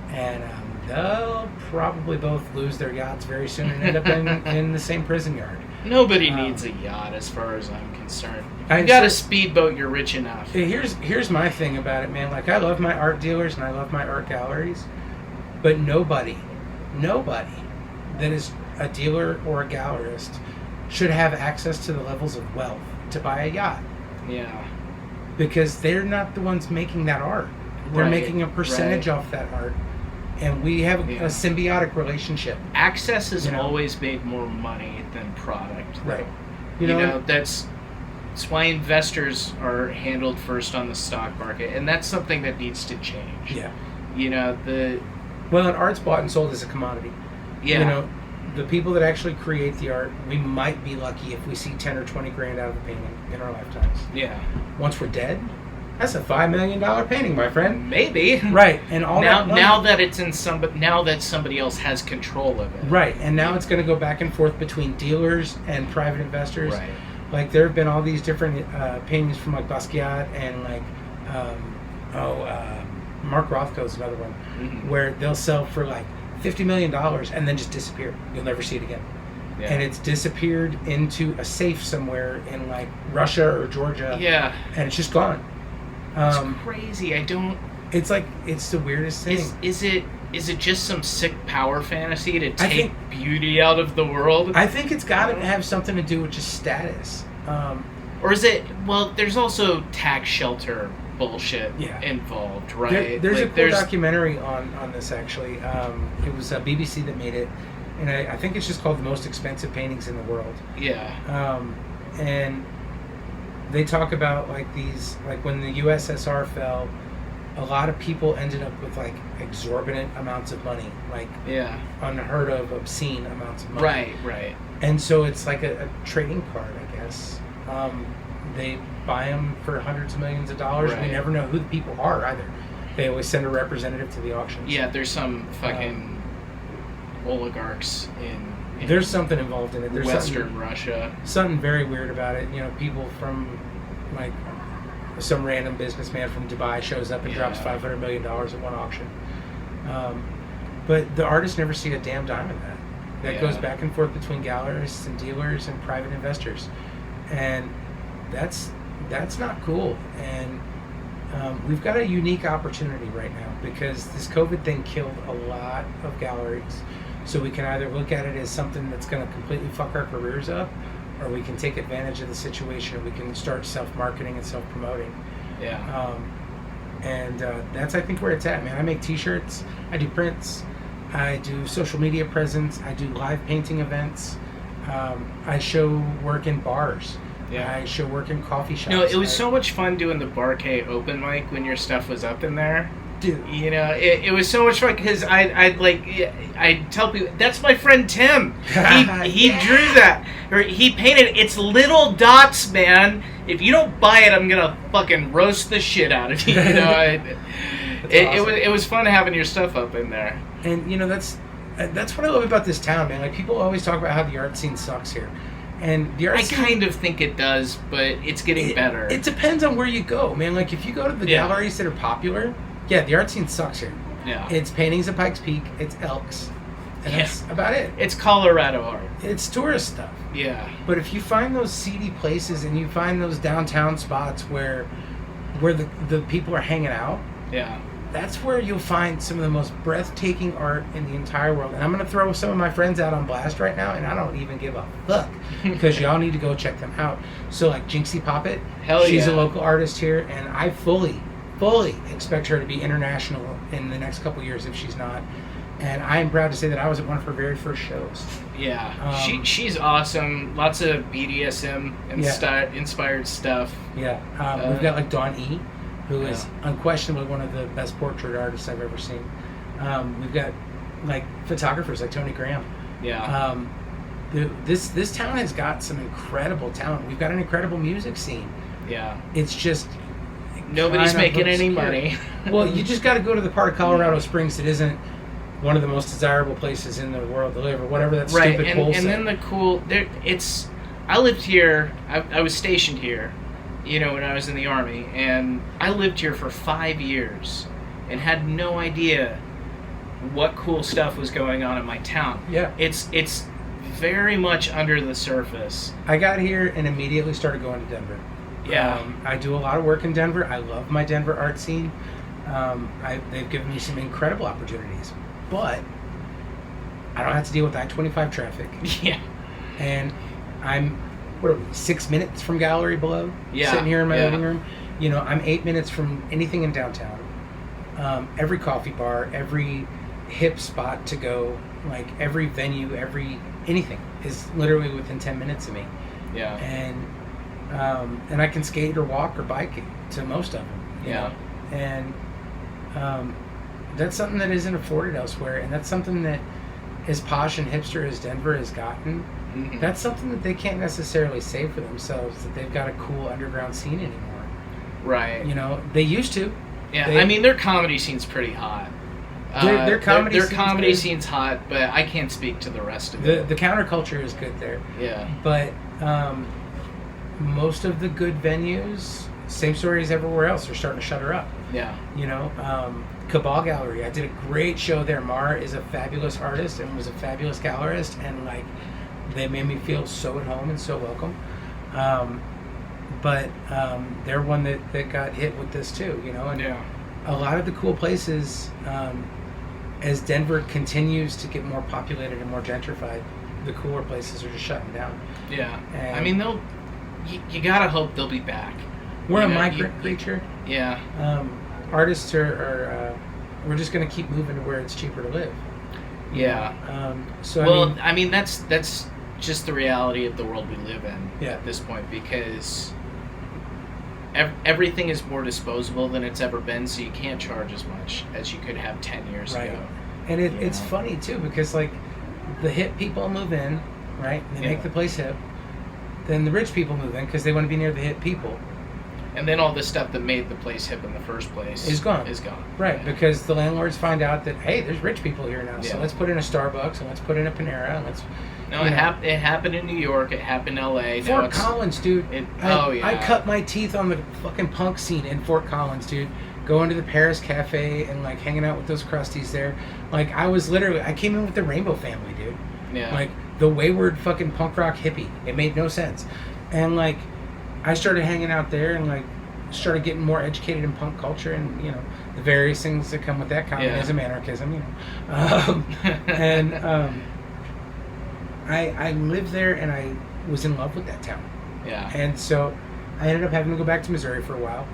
And they'll probably both lose their yachts very soon and end up in the same prison yard. Nobody needs a yacht as far as I'm concerned. You got a speedboat, you're rich enough. Here's my thing about it, man. Like, I love my art dealers and I love my art galleries, but nobody that is a dealer or a gallerist should have access to the levels of wealth to buy a yacht. Yeah. Because they're not the ones making that art. They're making a percentage off that art. And we have a symbiotic relationship. Access has always made more money than product. Right. That's why investors are handled first on the stock market, and that's something that needs to change. Yeah. Well, and art's bought and sold as a commodity. Yeah. The people that actually create the art, we might be lucky if we see 10 or 20 grand out of a painting in our lifetimes. Yeah. Once we're dead, that's a $5 million painting, my friend. Maybe. Right. And all now that it's in now that somebody else has control of it. Right. And now it's going to go back and forth between dealers and private investors. Right. Like, there have been all these different paintings from like Basquiat and like Mark Rothko's another one, where they'll sell for like $50 million and then just disappear. You'll never see it again. Yeah. And it's disappeared into a safe somewhere in like Russia or Georgia. Yeah. And it's just gone. It's crazy. It's like, it's the weirdest thing. Is it just some sick power fantasy to take beauty out of the world? I think it's got to have something to do with just status. Or is it? Well, there's also tax shelter bullshit involved, right? There's a cool documentary on this, actually. It was BBC that made it, and I think it's just called The Most Expensive Paintings in the World. Yeah. And they talk about like these, like when the USSR fell, a lot of people ended up with like exorbitant amounts of money, like unheard of, obscene amounts of money. Right. And so it's like a trading card, I guess. They buy them for hundreds of millions of dollars. Right. We never know who the people are either. They always send a representative to the auctions. Yeah, there's some fucking oligarchs in there's something involved in it. There's Western Russia. Something very weird about it. People from like some random businessman from Dubai shows up and drops $500 million at one auction. But the artists never see a damn dime of that. That goes back and forth between gallerists and dealers and private investors. And that's not cool. And we've got a unique opportunity right now because this COVID thing killed a lot of galleries. So we can either look at it as something that's going to completely fuck our careers up, or we can take advantage of the situation and we can start self-marketing and self-promoting. Yeah. And that's, I think, where it's at, man. I make t-shirts, I do prints, I do social media presence. I do live painting events. I show work in bars. Yeah. I show work in coffee shops. No, it was so much fun doing the Bar K open mic when your stuff was up in there. Dude. You know, it was so much fun because I'd tell people, that's my friend Tim. He drew that. Or he painted it's little dots, man. If you don't buy it, I'm going to fucking roast the shit out of you. You know, awesome. It was fun having your stuff up in there. And, you know, that's what I love about this town, man. Like, people always talk about how the art scene sucks here. And the art scene, kind of think it does, but it's getting better. It depends on where you go, man. Like, if you go to the galleries that are popular, yeah, the art scene sucks here. Yeah. It's paintings at Pikes Peak, it's Elks, and that's about it. It's Colorado art. It's tourist stuff. Yeah. But if you find those seedy places and you find those downtown spots where the people are hanging out, yeah, that's where you'll find some of the most breathtaking art in the entire world. And I'm going to throw some of my friends out on blast right now, and I don't even give a fuck, because y'all need to go check them out. So, like, Jinxie Poppet, she's a local artist here, and I fully expect her to be international in the next couple years if she's not. And I am proud to say that I was at one of her very first shows. Yeah, she's awesome. Lots of BDSM inspired stuff. Yeah, we've got like Dawn E, who is unquestionably one of the best portrait artists I've ever seen. We've got like photographers like Tony Graham. Yeah. This town has got some incredible talent. We've got an incredible music scene. Yeah. It's just nobody's making any money. Well, you just got to go to the part of Colorado Springs that isn't one of the most desirable places in the world to live, or whatever that stupid poll said. And then the cool there, it's. I lived here. I was stationed here, you know, when I was in the Army, and I lived here for 5 years, and had no idea what cool stuff was going on in my town. Yeah, it's very much under the surface. I got here and immediately started going to Denver. Yeah, I do a lot of work in Denver. I love my Denver art scene. They've given me some incredible opportunities, but I don't have to deal with I-25 traffic. Yeah, and I'm 6 minutes from Gallery Below. Yeah, sitting here in my living room. You know, I'm 8 minutes from anything in downtown. Every coffee bar, every hip spot to go, like every venue, anything is literally within 10 minutes of me. Yeah, and I can skate or walk or bike to most of them. You know? And that's something that isn't afforded elsewhere, and that's something that, as posh and hipster as Denver has gotten, that's something that they can't necessarily say for themselves, that they've got a cool underground scene anymore. Right. You know, they used to. Yeah, I mean, their comedy scene's pretty hot. Their comedy scene's hot, but I can't speak to the rest of it. The counterculture is good there. Yeah. But most of the good venues, same story as everywhere else, are starting to shut her up. Yeah. You know, Cabal Gallery, I did a great show there. Mar is a fabulous artist and was a fabulous gallerist, and like, they made me feel so at home and so welcome. But they're one that got hit with this too, you know. And a lot of the cool places, as Denver continues to get more populated and more gentrified, the cooler places are just shutting down. Yeah. And I mean, you gotta hope they'll be back. We're a migrant creature. Yeah. Artists are we're just going to keep moving to where it's cheaper to live. Yeah. I mean, that's just the reality of the world we live in at this point, because everything is more disposable than it's ever been, so you can't charge as much as you could have 10 years ago. And it's funny too, because like the hip people move in, right? And they make the place hip. Then the rich people move in because they want to be near the hip people. And then all the stuff that made the place hip in the first place is gone. Right, because the landlords find out that, hey, there's rich people here now, so let's put in a Starbucks and let's put in a Panera and let's... No, it happened in New York, it happened in L.A. Fort Collins, dude. I cut my teeth on the fucking punk scene in Fort Collins, dude. Going to the Paris Cafe and like hanging out with those crusties there. Like, I came in with the Rainbow Family, dude. Yeah. Like, the wayward fucking punk rock hippie. It made no sense. And like, I started hanging out there and like started getting more educated in punk culture and, you know, the various things that come with that, communism, anarchism, you know. I lived there and I was in love with that town. Yeah. And so I ended up having to go back to Missouri for a while.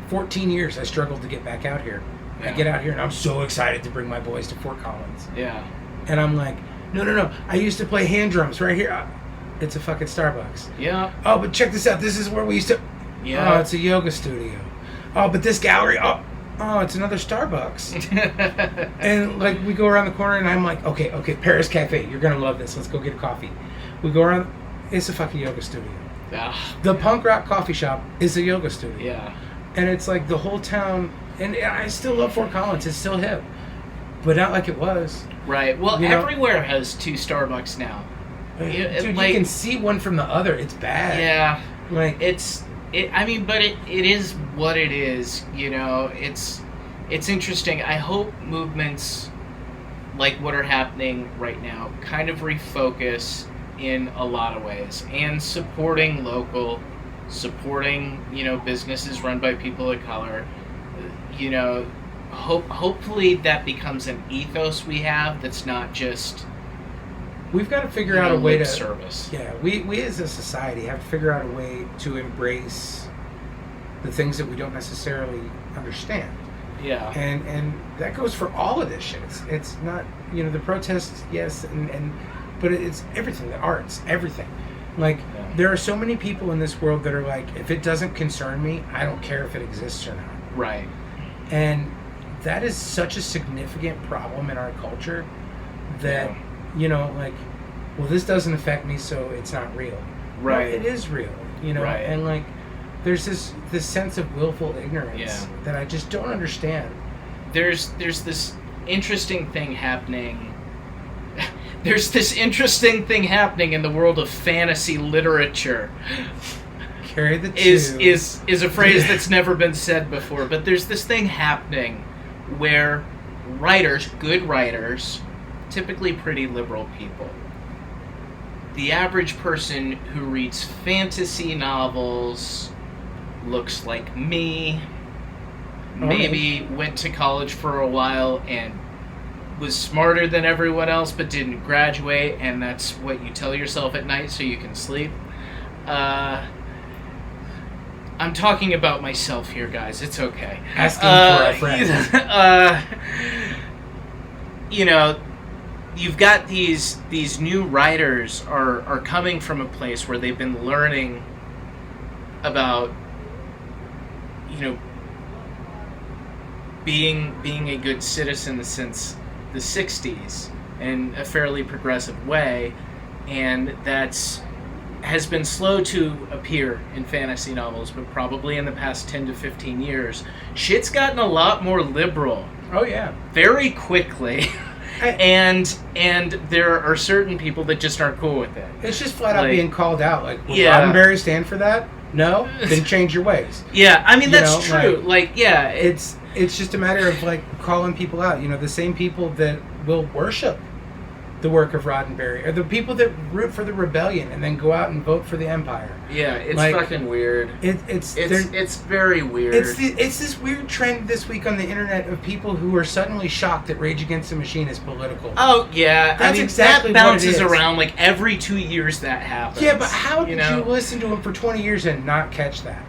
14 years I struggled to get back out here. I get out here and I'm so excited to bring my boys to Fort Collins. Yeah. And I'm like, no. I used to play hand drums right here. It's a fucking Starbucks. Yeah. Oh, but check this out. This is where we used to... Yeah. Oh, it's a yoga studio. Oh, but this gallery... Oh, it's another Starbucks. And, like, we go around the corner and I'm like, okay, Paris Cafe. You're going to love this. Let's go get a coffee. We go around... It's a fucking yoga studio. The punk rock coffee shop is a yoga studio. Yeah. And it's like the whole town... And I still love Fort Collins. It's still hip. But not like it was. Right. Well, everywhere has 2 Starbucks now. Dude, like, you can see one from the other. It's bad. Yeah. Like but it is what it is. You know, it's interesting. I hope movements like what are happening right now kind of refocus in a lot of ways, and supporting local, supporting businesses run by people of color. Hopefully that becomes an ethos we have that's not just. We've got to figure out a way to service. Yeah, we as a society have to figure out a way to embrace the things that we don't necessarily understand. Yeah. And that goes for all of this shit. It's not the protests, yes, but it's everything, the arts, everything. Like there are so many people in this world that are like, if it doesn't concern me, I don't care if it exists or not. Right. And that is such a significant problem in our culture that well, this doesn't affect me, so it's not real. Right. No, it is real, Right. And like there's this sense of willful ignorance that I just don't understand. There's this interesting thing happening. There's this interesting thing happening in the world of fantasy literature. Carry the two. Is a phrase that's never been said before, but there's this thing happening where writers, good writers, typically pretty liberal people, the average person who reads fantasy novels looks like me, maybe went to college for a while and was smarter than everyone else but didn't graduate, and that's what you tell yourself at night so you can sleep. I'm talking about myself here, guys. It's okay. Asking for a friend. You've got these new writers are coming from a place where they've been learning about being a good citizen since the 60s in a fairly progressive way, and has been slow to appear in fantasy novels, but probably in the past 10 to 15 years shit's gotten a lot more liberal. Oh yeah. Very quickly. And there are certain people that just aren't cool with it. It's just flat out being called out. Like, will Roddenberry stand for that? No? Then change your ways. Yeah, I mean, that's true. It's just a matter of, calling people out. The same people that will worship the work of Roddenberry are the people that root for the rebellion and then go out and vote for the empire. Yeah, it's fucking weird. It's very weird. It's this weird trend this week on the internet of people who are suddenly shocked that Rage Against the Machine is political. Oh yeah, that's exactly that bounces what it is. Around every 2 years that happens. Yeah, but how did you listen to him for 20 years and not catch that?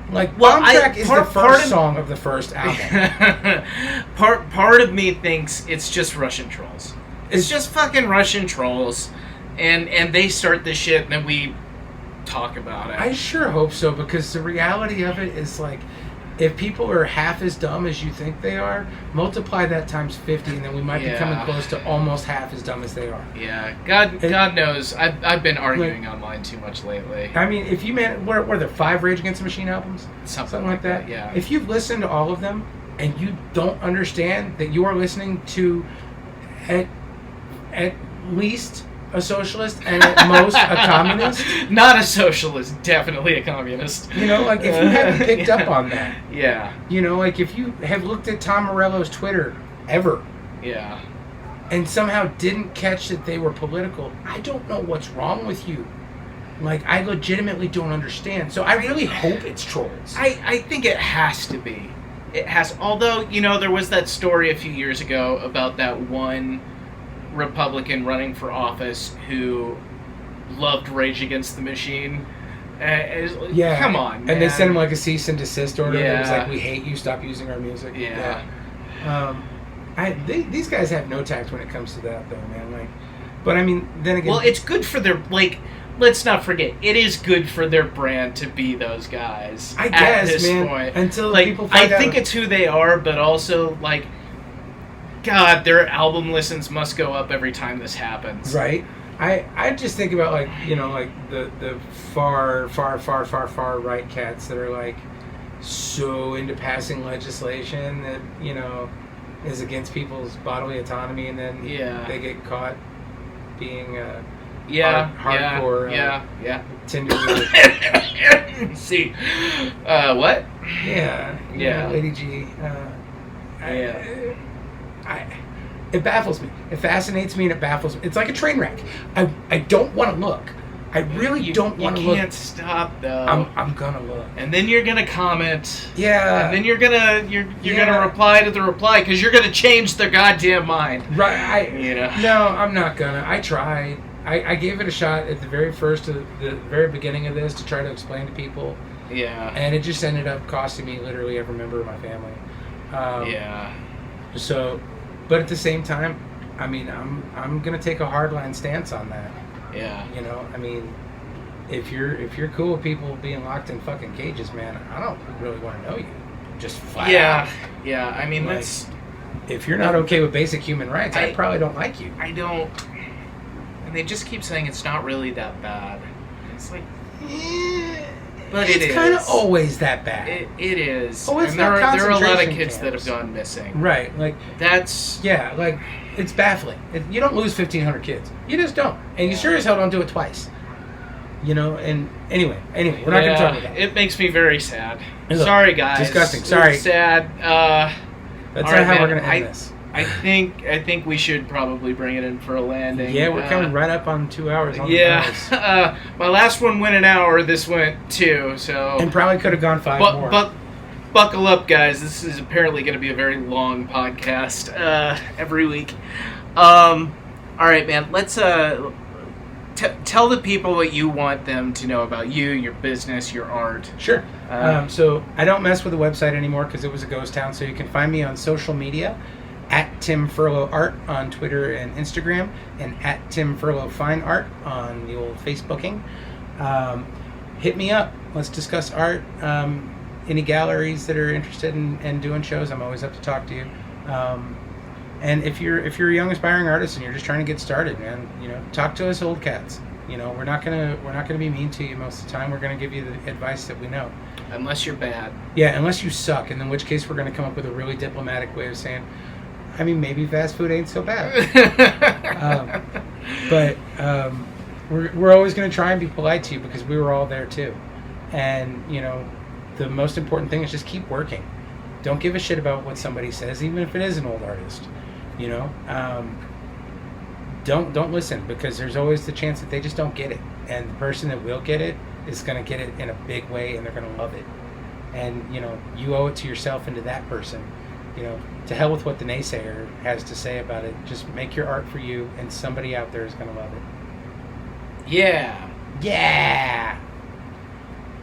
Bomb Track is the first song of the first album. Part of me thinks it's just Russian trolls. It's just fucking Russian trolls, and they start this shit, and then we talk about it. I sure hope so, because the reality of it is, if people are half as dumb as you think they are, multiply that times 50, and then we might be coming close to almost half as dumb as they are. Yeah, God knows. I've been arguing online too much lately. I mean, if you were there 5 Rage Against the Machine albums? Something like that? Yeah. If you've listened to all of them, and you don't understand that you are listening to at least a socialist and at most a communist. Not a socialist, definitely a communist. If you haven't picked up on that. Yeah. If you have looked at Tom Morello's Twitter ever. Yeah. And somehow didn't catch that they were political, I don't know what's wrong with you. I legitimately don't understand. So I really hope it's trolls. I think it has to be. It has. Although, there was that story a few years ago about that one Republican running for office who loved Rage Against the Machine. Come on, man. And they sent him a cease and desist order. Yeah. It was we hate you, stop using our music. Yeah. These guys have no tact when it comes to that, though, man. Like, but I mean, then again, well, it's good for their Let's not forget, it is good for their brand to be those guys. I guess, at this man. point. Until people find I out. think it's who they are, but also God, their album listens must go up every time this happens. Right. I just think about the far right cats that are so into passing legislation that is against people's bodily autonomy, and then they get caught being hardcore Tinder. See, what? Yeah, Lady G. It baffles me. It fascinates me, and it baffles me. It's like a train wreck. I don't want to look. I really don't want to look. You can't stop though. I'm gonna look. And then you're gonna comment. Yeah. And then you're gonna reply to the reply because you're gonna change their goddamn mind. Right. No, I'm not gonna. I tried. I gave it a shot at the very beginning of this to try to explain to people. Yeah. And it just ended up costing me literally every member of my family. So, but at the same time, I mean, I'm gonna take a hardline stance on that. Yeah. I mean, if you're cool with people being locked in fucking cages, man, I don't really want to know you. Just flat out. Yeah. I mean, if you're not okay with basic human rights, I probably don't like you. I don't. And they just keep saying it's not really that bad. It's like, but it's kind of always that bad. It is. Oh, it's and not there are a lot of concentration kids that camps. have gone missing. Right. That's it's baffling. You don't lose 1,500 kids. You just don't. And you sure as hell don't do it twice. And anyway, we're not going to talk about that. It makes me very sad. Look, sorry, guys. Disgusting. Sorry. It's sad. That's not how we're going to end this. I think we should probably bring it in for a landing. Yeah, we're coming right up on 2 hours. On the nose. My last one went an hour. This went 2. So and probably could have gone 5 more. But buckle up, guys. This is apparently going to be a very long podcast every week. All right, man. Let's tell the people what you want them to know about you, your business, your art. Sure. So I don't mess with the website anymore because it was a ghost town. So you can find me on social media at Tim Furlow Art on Twitter and Instagram, and at Tim Furlow Fine Art on the old Facebooking. Hit me up. Let's discuss art. Any galleries that are interested in doing shows, I'm always up to talk to you. And if you're a young aspiring artist and you're just trying to get started, man, talk to us old cats. We're not gonna be mean to you most of the time. We're gonna give you the advice that we know. Unless you're bad. Yeah, unless you suck, and in which case we're gonna come up with a really diplomatic way of saying, I mean, maybe fast food ain't so bad. But we're always gonna try and be polite to you because we were all there too. And the most important thing is just keep working. Don't give a shit about what somebody says, even if it is an old artist. Don't listen, because there's always the chance that they just don't get it, and the person that will get it is going to get it in a big way, and they're going to love it. And you owe it to yourself and to that person. To hell with what the naysayer has to say about it. Just make your art for you, and somebody out there is going to love it. Yeah.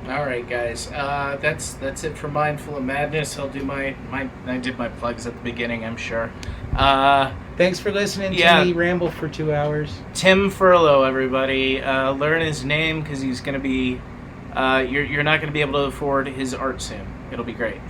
All right, guys. That's it for Mindful of Madness. I'll do I did my plugs at the beginning, I'm sure. Thanks for listening to me ramble for 2 hours. Tim Furlow, everybody. Learn his name because he's going to be. You're not going to be able to afford his art soon. It'll be great.